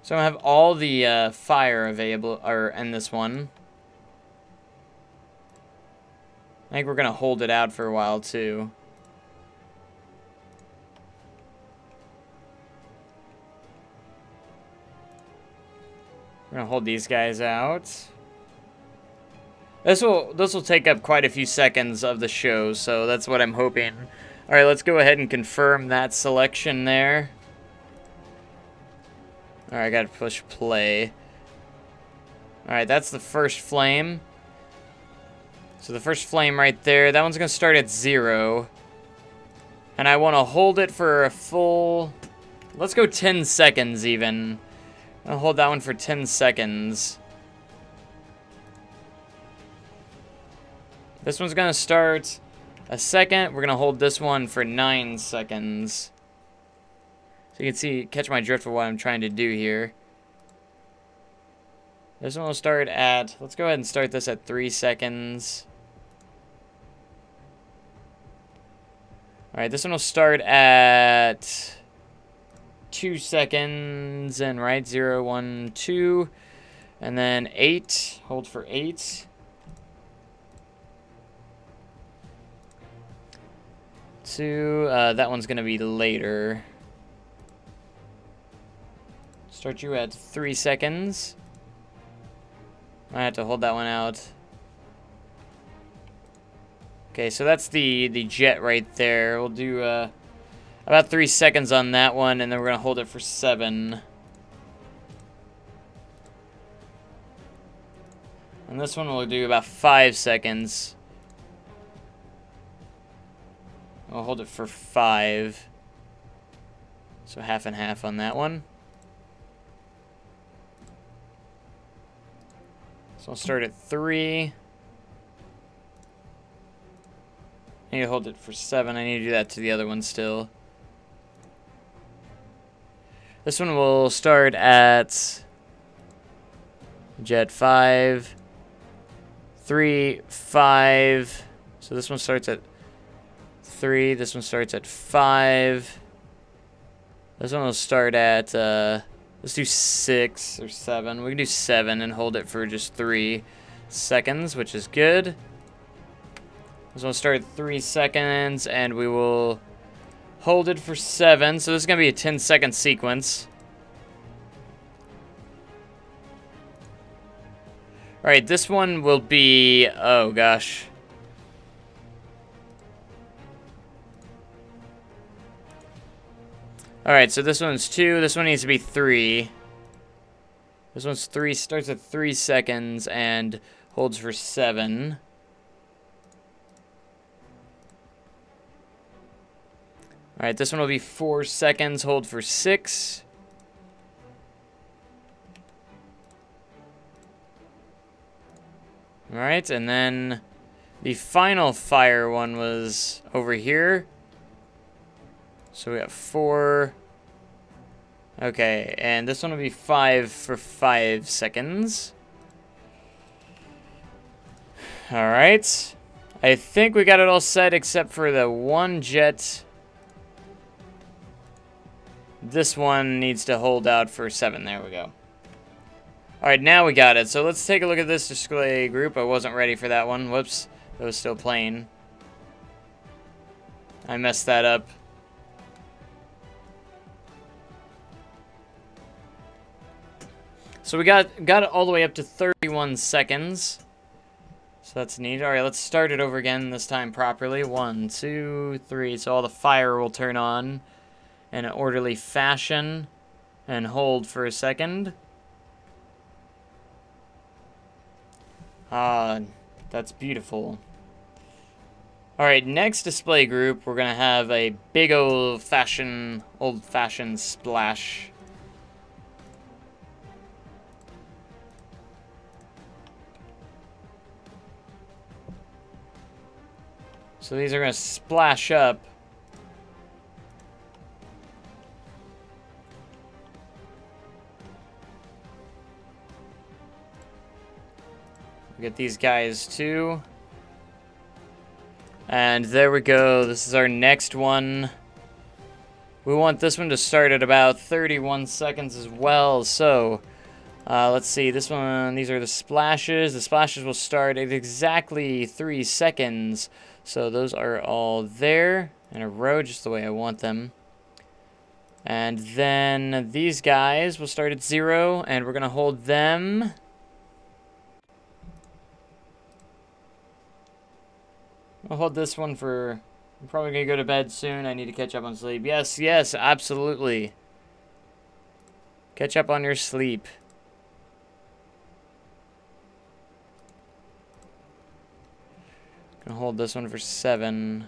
So I have all the fire available in this one. I think we're going to hold it out for a while, too. We're going to hold these guys out. This will take up quite a few seconds of the show, so that's what I'm hoping. Alright, let's go ahead and confirm that selection there. Alright, I gotta push play. Alright, that's the first flame. So the first flame right there, that one's going to start at 0. And I want to hold it for a full... Let's go 10 seconds even. I'll hold that one for 10 seconds. This one's going to start a second. We're going to hold this one for 9 seconds. So you can catch my drift of what I'm trying to do here. This one will start at... Let's go ahead and start this at 3 seconds. Alright, this one will start at 2 seconds, and right, 0, 1, 2, and then 8, hold for 8. 2, that one's going to be later. Start you at 3 seconds. I have to hold that one out. Okay, so that's the jet right there. We'll do about 3 seconds on that one, and then we're going to hold it for 7. And this one we'll do about 5 seconds. We'll hold it for 5. So half and half on that one. So I'll start at 3. I need to hold it for 7. I need to do that to the other one still. This one will start at jet 5, 3, 5. So this one starts at 3. This one starts at 5. This one will start at, let's do 6 or 7. We can do 7 and hold it for just 3 seconds, which is good. This one will start at 3 seconds, and we will hold it for 7. So this is going to be a 10-second sequence. Alright, this one will be... Oh, gosh. Alright, so this one's 2. This one needs to be 3. This one's 3. Starts at 3 seconds and holds for 7. Alright, this one will be 4 seconds, hold for 6. Alright, and then the final fire one was over here. So we got 4. Okay, and this one will be 5 for 5 seconds. Alright. I think we got it all set except for the one jet. This one needs to hold out for 7. There we go. Alright, now we got it. So let's take a look at this display group. I wasn't ready for that one. Whoops. It was still playing. I messed that up. So we got it all the way up to 31 seconds. So that's neat. Alright, let's start it over again, this time properly. 1, 2, 3. So all the fire will turn on in an orderly fashion and hold for a second. Ah, that's beautiful. Alright, next display group, we're going to have a big old-fashioned splash. So these are going to splash up. We get these guys too. And there we go. This is our next one. We want this one to start at about 31 seconds as well. So, let's see. This one, these are the splashes. The splashes will start at exactly 3 seconds. So those are all there in a row, just the way I want them. And then these guys will start at 0, and we're going to hold them. I'll hold this one for... I'm probably going to go to bed soon. I need to catch up on sleep. Yes, yes, absolutely. Catch up on your sleep. Gonna hold this one for 7.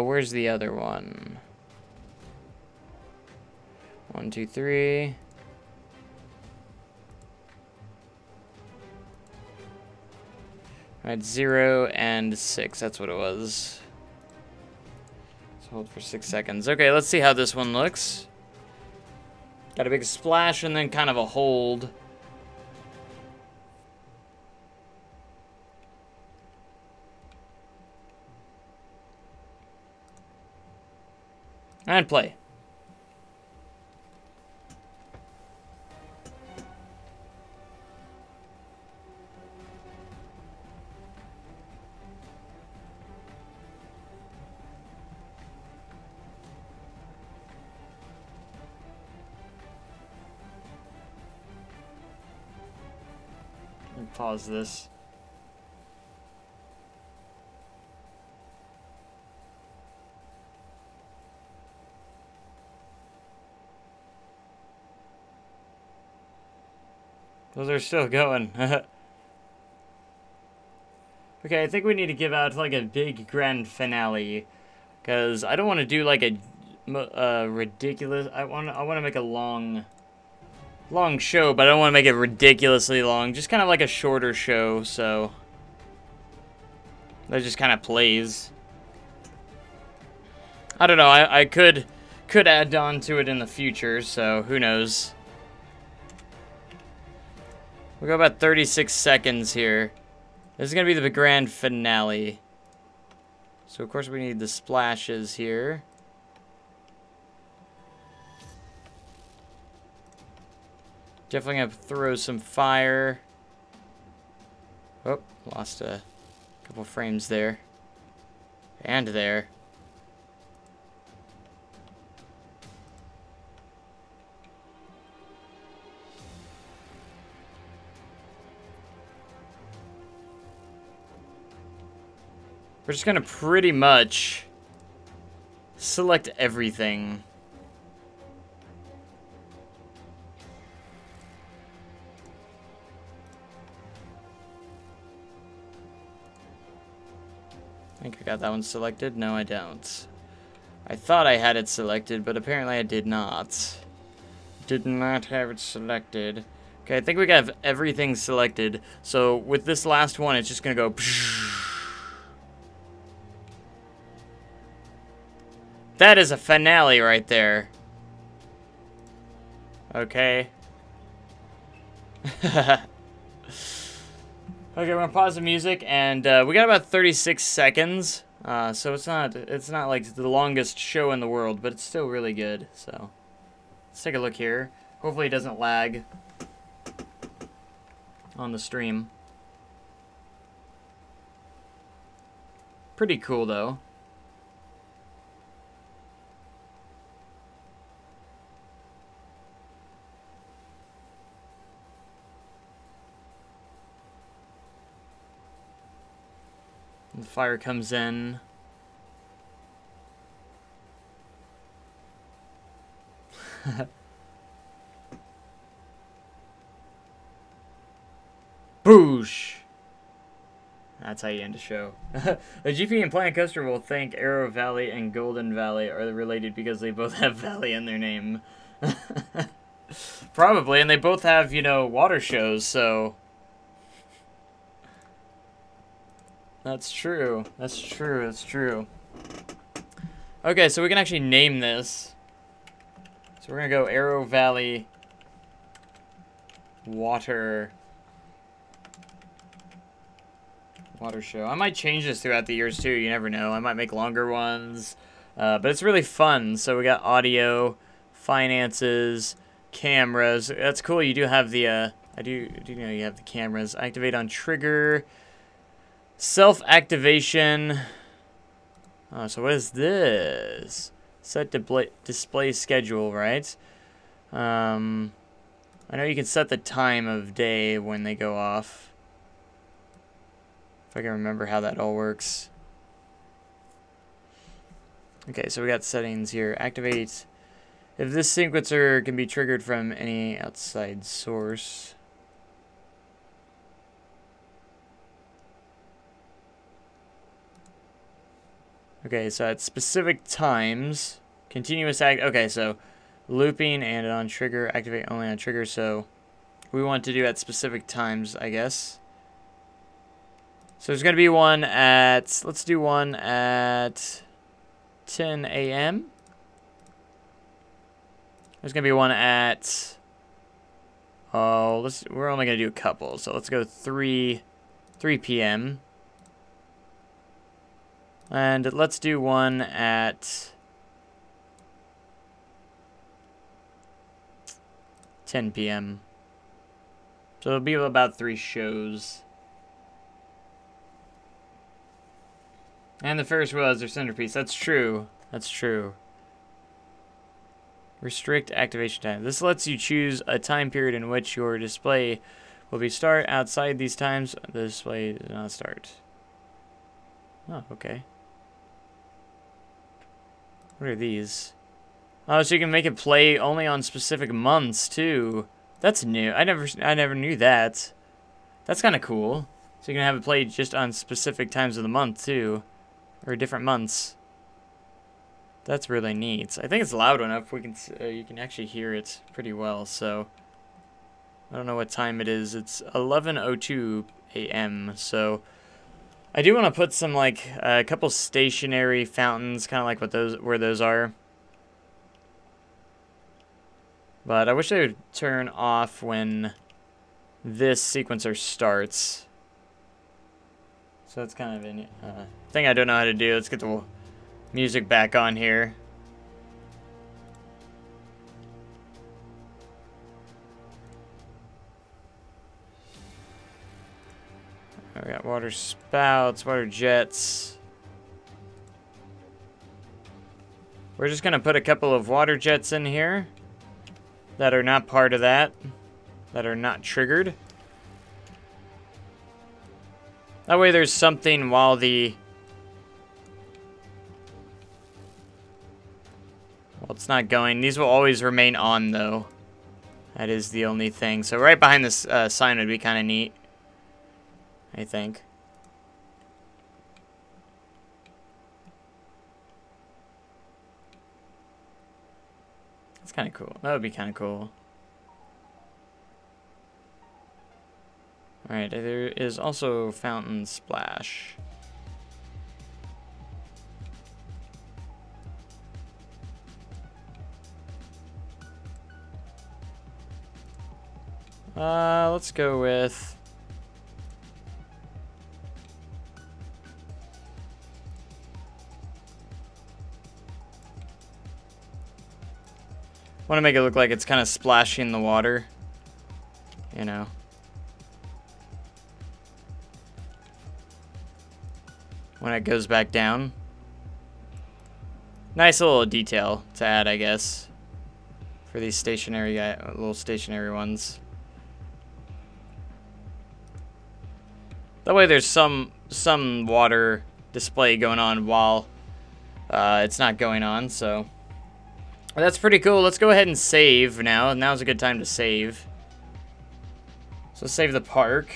Where's the other one? 1, 2, 3. Alright, 0 and 6. That's what it was. So hold for 6 seconds. Okay, let's see how this one looks. Got a big splash and then kind of a hold. And play. Let me pause this. Those are still going. Okay, I think we need to give out like a big grand finale, because I don't want to do like a ridiculous. I want to make a long show, but I don't want to make it ridiculously long. Just kind of like a shorter show, so that just kind of plays. I don't know. I could add on to it in the future, so who knows. We'll go about 36 seconds here. This is going to be the grand finale. So, of course, we need the splashes here. Definitely going to throw some fire. Oh, lost a couple frames there. And there. We're just gonna pretty much select everything. I think I got that one selected. No, I don't. I thought I had it selected, but apparently I did not. Did not have it selected. Okay, I think we got everything selected. So with this last one, it's just gonna go. That is a finale right there. Okay. Okay, we're gonna pause the music, and we got about 36 seconds. So it's not like the longest show in the world, but it's still really good. So let's take a look here. Hopefully it doesn't lag on the stream. Pretty cool though. The fire comes in. Boosh! That's how you end a show. The GP and Planet Coaster will think Arrow Valley and Golden Valley are related because they both have Valley in their name. Probably, and they both have, you know, water shows, so... That's true. That's true. That's true. Okay, so we can actually name this. So we're gonna go Arrow Valley Water Show. I might change this throughout the years too. You never know. I might make longer ones, but it's really fun. So we got audio, finances, cameras. That's cool. You do have the. I do know you have the cameras. Activate on trigger. Self-activation. Oh, so what is this? Set display schedule, right? I know you can set the time of day when they go off. If I can remember how that all works. Okay, so we got settings here. Activate. If this sequencer can be triggered from any outside source. Okay, so at specific times, continuous okay, so looping and on trigger, activate only on trigger, so we want to do at specific times, I guess. So there's going to be one at, let's do one at 10 a.m. There's going to be one at, we're only going to do a couple, so let's go 3 p.m. And let's do one at 10 p.m. So it'll be about 3 shows. And the Ferris wheel is their centerpiece. That's true. That's true. Restrict activation time. This lets you choose a time period in which your display will be start. Outside these times, the display does not start. Oh, okay. What are these? Oh, so you can make it play only on specific months too. That's new. I never knew that. That's kind of cool. So you can have it play just on specific times of the month too, or different months. That's really neat. I think it's loud enough. We can you can actually hear it pretty well. So I don't know what time it is. It's 11:02 a.m. So. I do want to put some, like, a couple stationary fountains, kind of like where those are. But I wish they would turn off when this sequencer starts. So that's kind of a thing I don't know how to do. Let's get the music back on here. We got water spouts, water jets. We're just gonna put a couple of water jets in here that are not part of that are not triggered. That way there's something while it's not going. These will always remain on though. That is the only thing. So right behind this sign would be kind of neat, I think. It's kind of cool. That would be kind of cool. Alright, there is also fountain splash. Let's go with... want to make it look like it's kind of splashing the water, you know. When it goes back down. Nice little detail to add, I guess, for these stationary little stationary ones. That way there's some water display going on while it's not going on, so that's pretty cool. Let's go ahead and save now. Now's a good time to save. So save the park.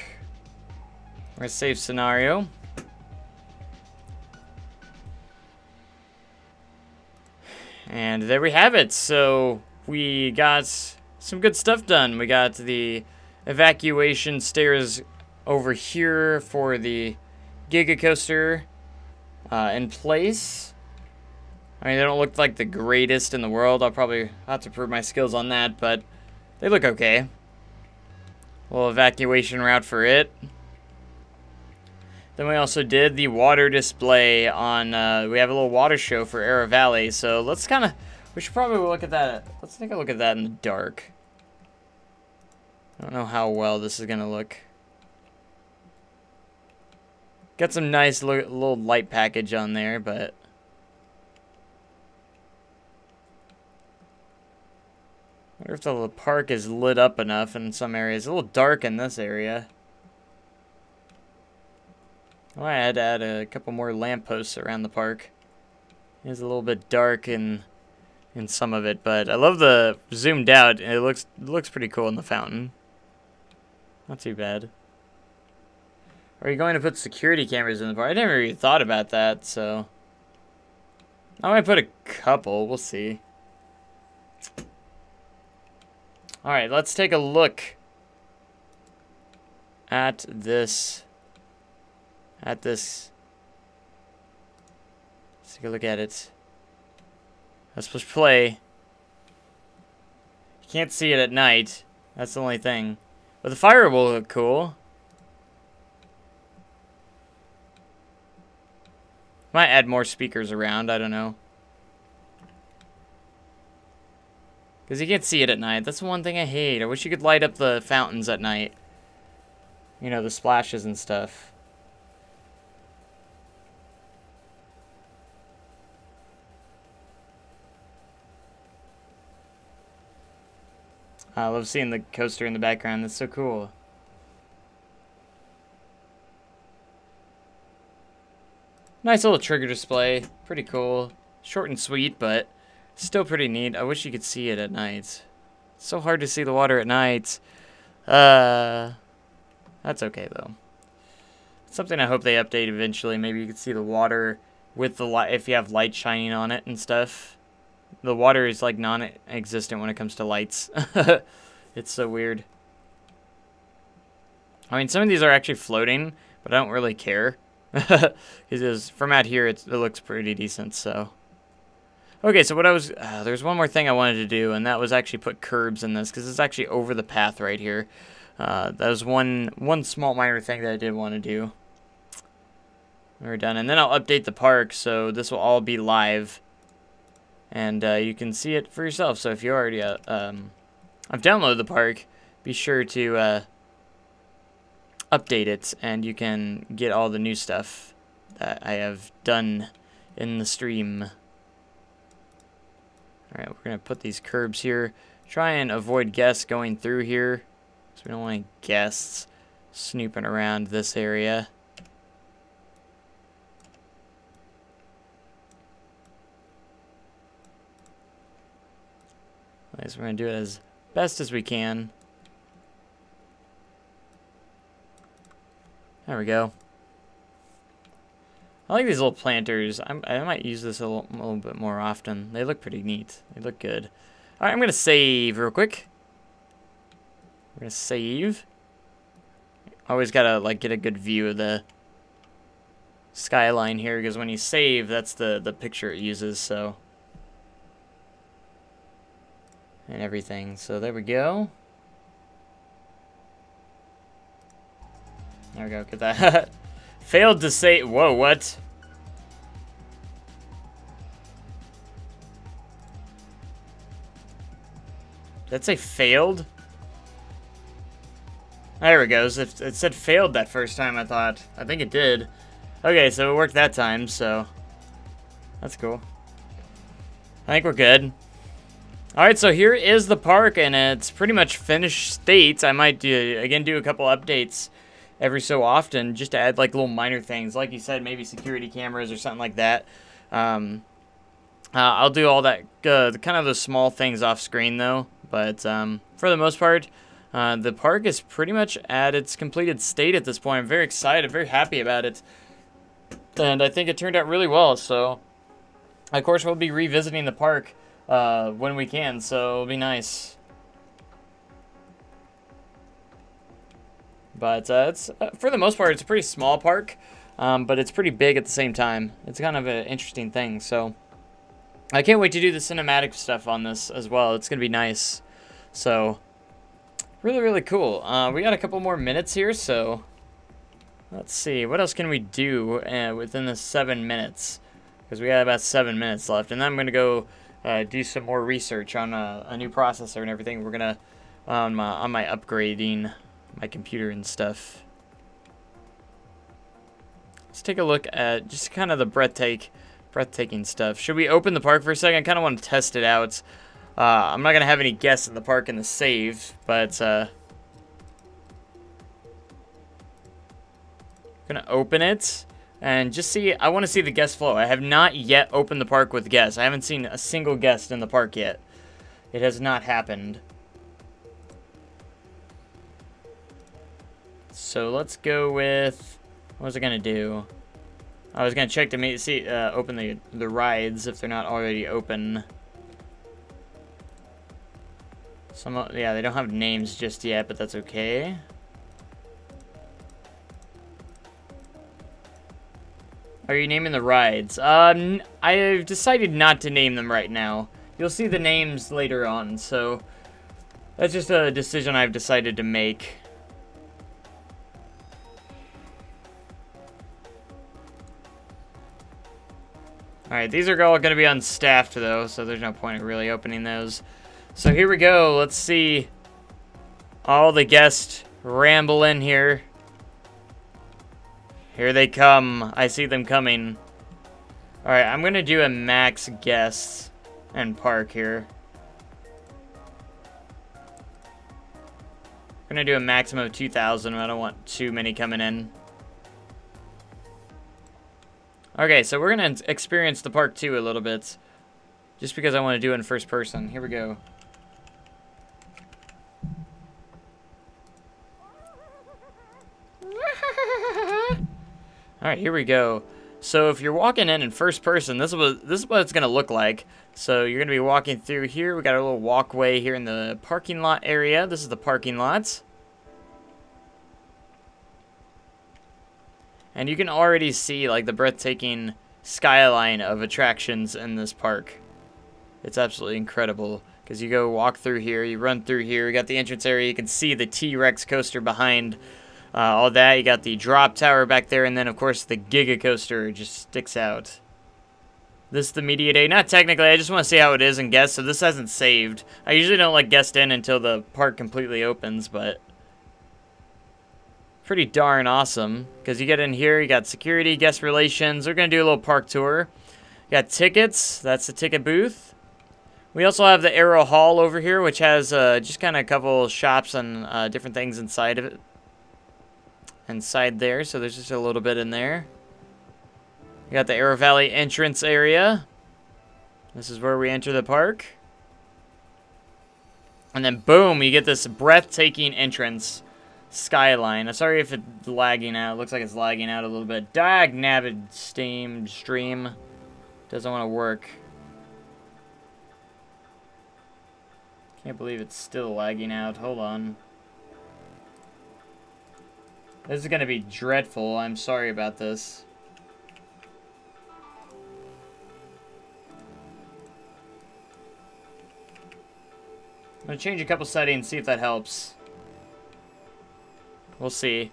We're gonna save scenario. And there we have it. So we got some good stuff done. We got the evacuation stairs over here for the Giga Coaster in place. I mean, they don't look like the greatest in the world. I'll probably have to prove my skills on that, but they look okay. Little evacuation route for it. Then we also did the water display on, we have a little water show for Arrow Valley, so let's kind of, we should probably look at that, let's take a look at that in the dark. I don't know how well this is going to look. Got some nice little light package on there, but I wonder if the park is lit up enough in some areas. It's a little dark in this area. Oh, I had to add a couple more lampposts around the park. It's a little bit dark in some of it, but I love the zoomed out. It looks pretty cool in the fountain. Not too bad. Are you going to put security cameras in the park? I never even thought about that, so I might put a couple. We'll see. All right, let's take a look at this. Let's take a look at it. Let's push play. You can't see it at night. That's the only thing. But the fire will look cool. Might add more speakers around, I don't know. Because you can't see it at night. That's the one thing I hate. I wish you could light up the fountains at night. You know, the splashes and stuff. I love seeing the coaster in the background. That's so cool. Nice little trigger display. Pretty cool. Short and sweet, but still pretty neat. I wish you could see it at night. It's so hard to see the water at night. That's okay, though. It's something I hope they update eventually. Maybe you could see the water with the light, if you have light shining on it and stuff. The water is like non-existent when it comes to lights. It's so weird. I mean, some of these are actually floating, but I don't really care. Because from out here, it looks pretty decent, so. Okay, so what there's one more thing I wanted to do, and that was actually put curbs in this, because it's actually over the path right here. That was one small minor thing that I did want to do. We're done, and then I'll update the park, so this will all be live. And you can see it for yourself, so if you already have downloaded the park, be sure to update it, and you can get all the new stuff that I have done in the stream. Alright, we're going to put these curbs here. Try and avoid guests going through here, so we don't want any guests snooping around this area. So we're going to do it as best as we can. There we go. I like these little planters. I might use this a little bit more often. They look pretty neat. They look good. All right, I'm going to save real quick. We're going to save. Always got to like get a good view of the skyline here, because when you save, that's the picture it uses, so. And everything. So there we go. There we go. Get that. Failed to save. Whoa, what? Did that say failed? There it goes. It said failed that first time, I thought. I think it did. Okay, so it worked that time, so. That's cool. I think we're good. Alright, so here is the park, and it's pretty much finished state. I might do a couple updates every so often, just to add like little minor things. Like you said, maybe security cameras or something like that. I'll do all that, kind of the small things off screen though. But for the most part, the park is pretty much at its completed state at this point. I'm very excited, very happy about it. And I think it turned out really well. So, of course, we'll be revisiting the park when we can, so it'll be nice. But it's for the most part, it's a pretty small park, but it's pretty big at the same time. It's kind of an interesting thing, so I can't wait to do the cinematic stuff on this as well. It's gonna be nice. So really, really cool. We got a couple more minutes here, so let's see what else can we do within the 7 minutes, because we got about 7 minutes left, and then I'm gonna go do some more research on a new processor and everything. We're gonna on my upgrading my computer and stuff. Let's take a look at just kind of the breathtaking stuff. Should we open the park for a second? I kind of want to test it out. I'm not gonna have any guests in the park in the save, but gonna open it and just see. I want to see the guest flow. I have not yet opened the park with guests. I haven't seen a single guest in the park yet. It has not happened. So let's go with, what was I gonna do? I was gonna check to open the rides if they're not already open. Yeah, they don't have names just yet, but that's okay. Are you naming the rides? I've decided not to name them right now. You'll see the names later on, so that's just a decision I've decided to make. Alright, these are all going to be unstaffed though, so there's no point in really opening those. So here we go. Let's see all the guests ramble in here. Here they come. I see them coming. Alright, I'm going to do a max guests and park here. I'm going to do a maximum of 2,000. I don't want too many coming in. Okay, so we're going to experience the park too a little bit. Just because I want to do it in first person. Here we go. Alright, here we go. So if you're walking in first person, this is what it's going to look like. So you're going to be walking through here. We got a little walkway here in the parking lot area. This is the parking lot. And you can already see like the breathtaking skyline of attractions in this park. It's absolutely incredible because you go walk through here, you run through here, you got the entrance area, you can see the T-Rex coaster behind all that. You got the drop tower back there, and then of course the Giga coaster just sticks out. This is the media day. Not technically, I just want to see how it is and guest, so this hasn't saved. I usually don't let guest in until the park completely opens, but pretty darn awesome. Because you get in here, you got security, guest relations. We're going to do a little park tour. You got tickets. That's the ticket booth. We also have the Arrow Hall over here, which has just kind of a couple shops and different things inside of it. Inside there, so there's just a little bit in there. You got the Arrow Valley entrance area. This is where we enter the park. And then boom, you get this breathtaking entrance skyline. I'm sorry if it's lagging out. It looks like it's lagging out a little bit. Dag-nabbit stream. Doesn't want to work. Can't believe it's still lagging out. Hold on. This is going to be dreadful. I'm sorry about this. I'm going to change a couple settings, see if that helps. We'll see.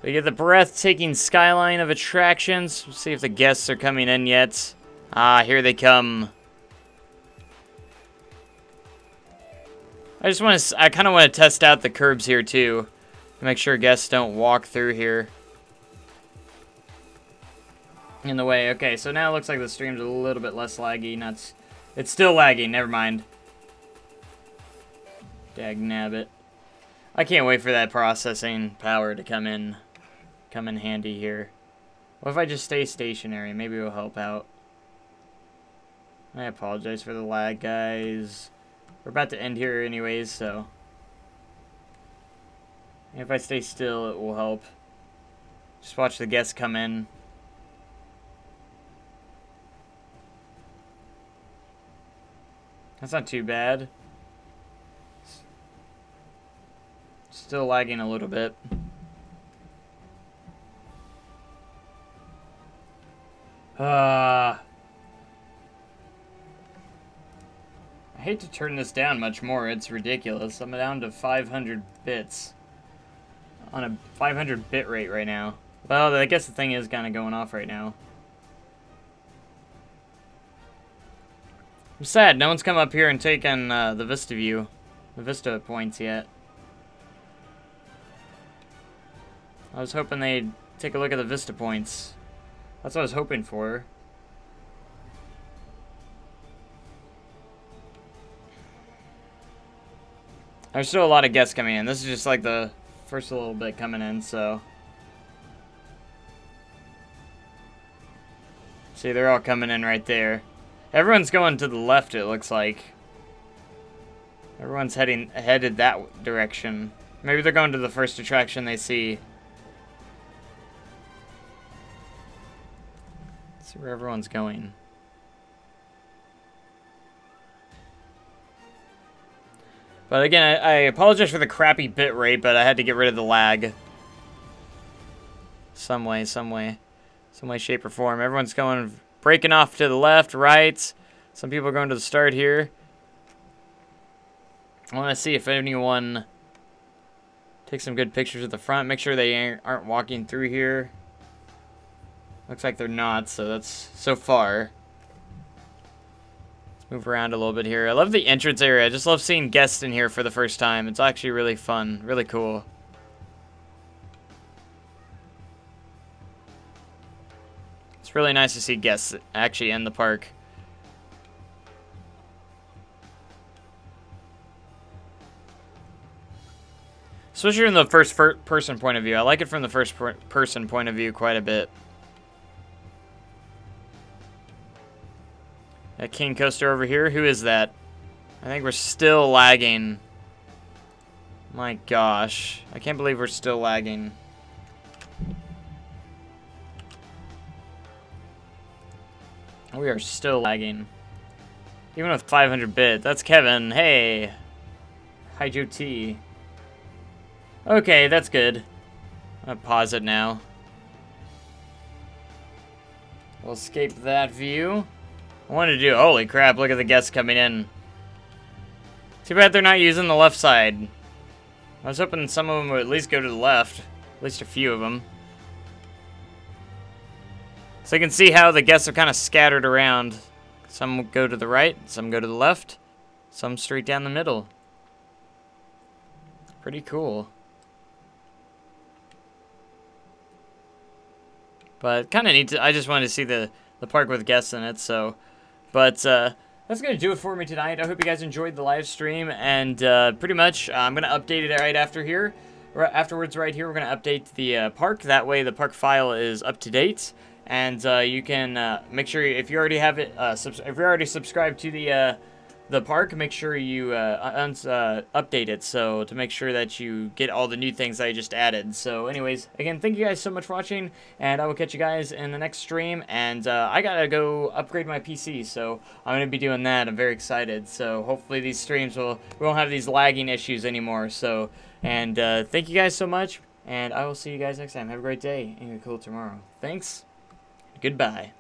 We get the breathtaking skyline of attractions. We'll see if the guests are coming in yet. Ah, here they come. I kind of want to test out the curbs here too. To make sure guests don't walk through here. In the way. Okay, so now it looks like the stream's a little bit less laggy. It's still lagging, never mind. Dag-nabbit. I can't wait for that processing power to come in handy here. What if I just stay stationary? Maybe it'll help out. I apologize for the lag, guys. We're about to end here anyways, so if I stay still, it will help. Just watch the guests come in. That's not too bad. Still lagging a little bit. I hate to turn this down much more. It's ridiculous. I'm down to 500 bits. On a 500 bit rate right now. Well, I guess the thing is kind of going off right now. I'm sad. No one's come up here and taken the Vista view. The Vista points yet. I was hoping they'd take a look at the Vista points. That's what I was hoping for. There's still a lot of guests coming in. This is just like the first little bit coming in, so. See, they're all coming in right there. Everyone's going to the left, it looks like. Everyone's headed that direction. Maybe they're going to the first attraction they see. Let's see where everyone's going. But again, I apologize for the crappy bit rate, but I had to get rid of the lag. Some way, shape, or form. Everyone's breaking off to the left, right. Some people are going to the start here. I want to see if anyone takes some good pictures at the front. Make sure they aren't walking through here. Looks like they're not, so that's so far. Let's move around a little bit here. I love the entrance area. I just love seeing guests in here for the first time. It's actually really fun, really cool. It's really nice to see guests actually in the park. Especially from the first-person point of view. I like it from the first-person point of view quite a bit. That King Coaster over here, who is that? I think we're still lagging. My gosh. I can't believe we're still lagging. We are still lagging. Even with 500 bit. That's Kevin. Hey. Hydro T. Okay, that's good. I'm gonna pause it now. We'll escape that view. I wanted to do... Holy crap, look at the guests coming in. Too bad they're not using the left side. I was hoping some of them would at least go to the left. At least a few of them. So you can see how the guests are kind of scattered around. Some go to the right, some go to the left, some straight down the middle. Pretty cool. But kind of neat to, I just wanted to see the park with guests in it, so. But that's going to do it for me tonight. I hope you guys enjoyed the live stream, and pretty much I'm going to update it right after here. Afterwards, right here, we're going to update the park. That way the park file is up to date, and you can make sure, if you already have it, if you're already subscribed to the park, make sure you update it, so to make sure that you get all the new things I just added. So anyways, again, thank you guys so much for watching, and I will catch you guys in the next stream. And I gotta go upgrade my PC, so I'm gonna be doing that. I'm very excited. So hopefully these streams we won't have these lagging issues anymore. So, and thank you guys so much, and I will see you guys next time. Have a great day and a cool tomorrow. Thanks. Goodbye.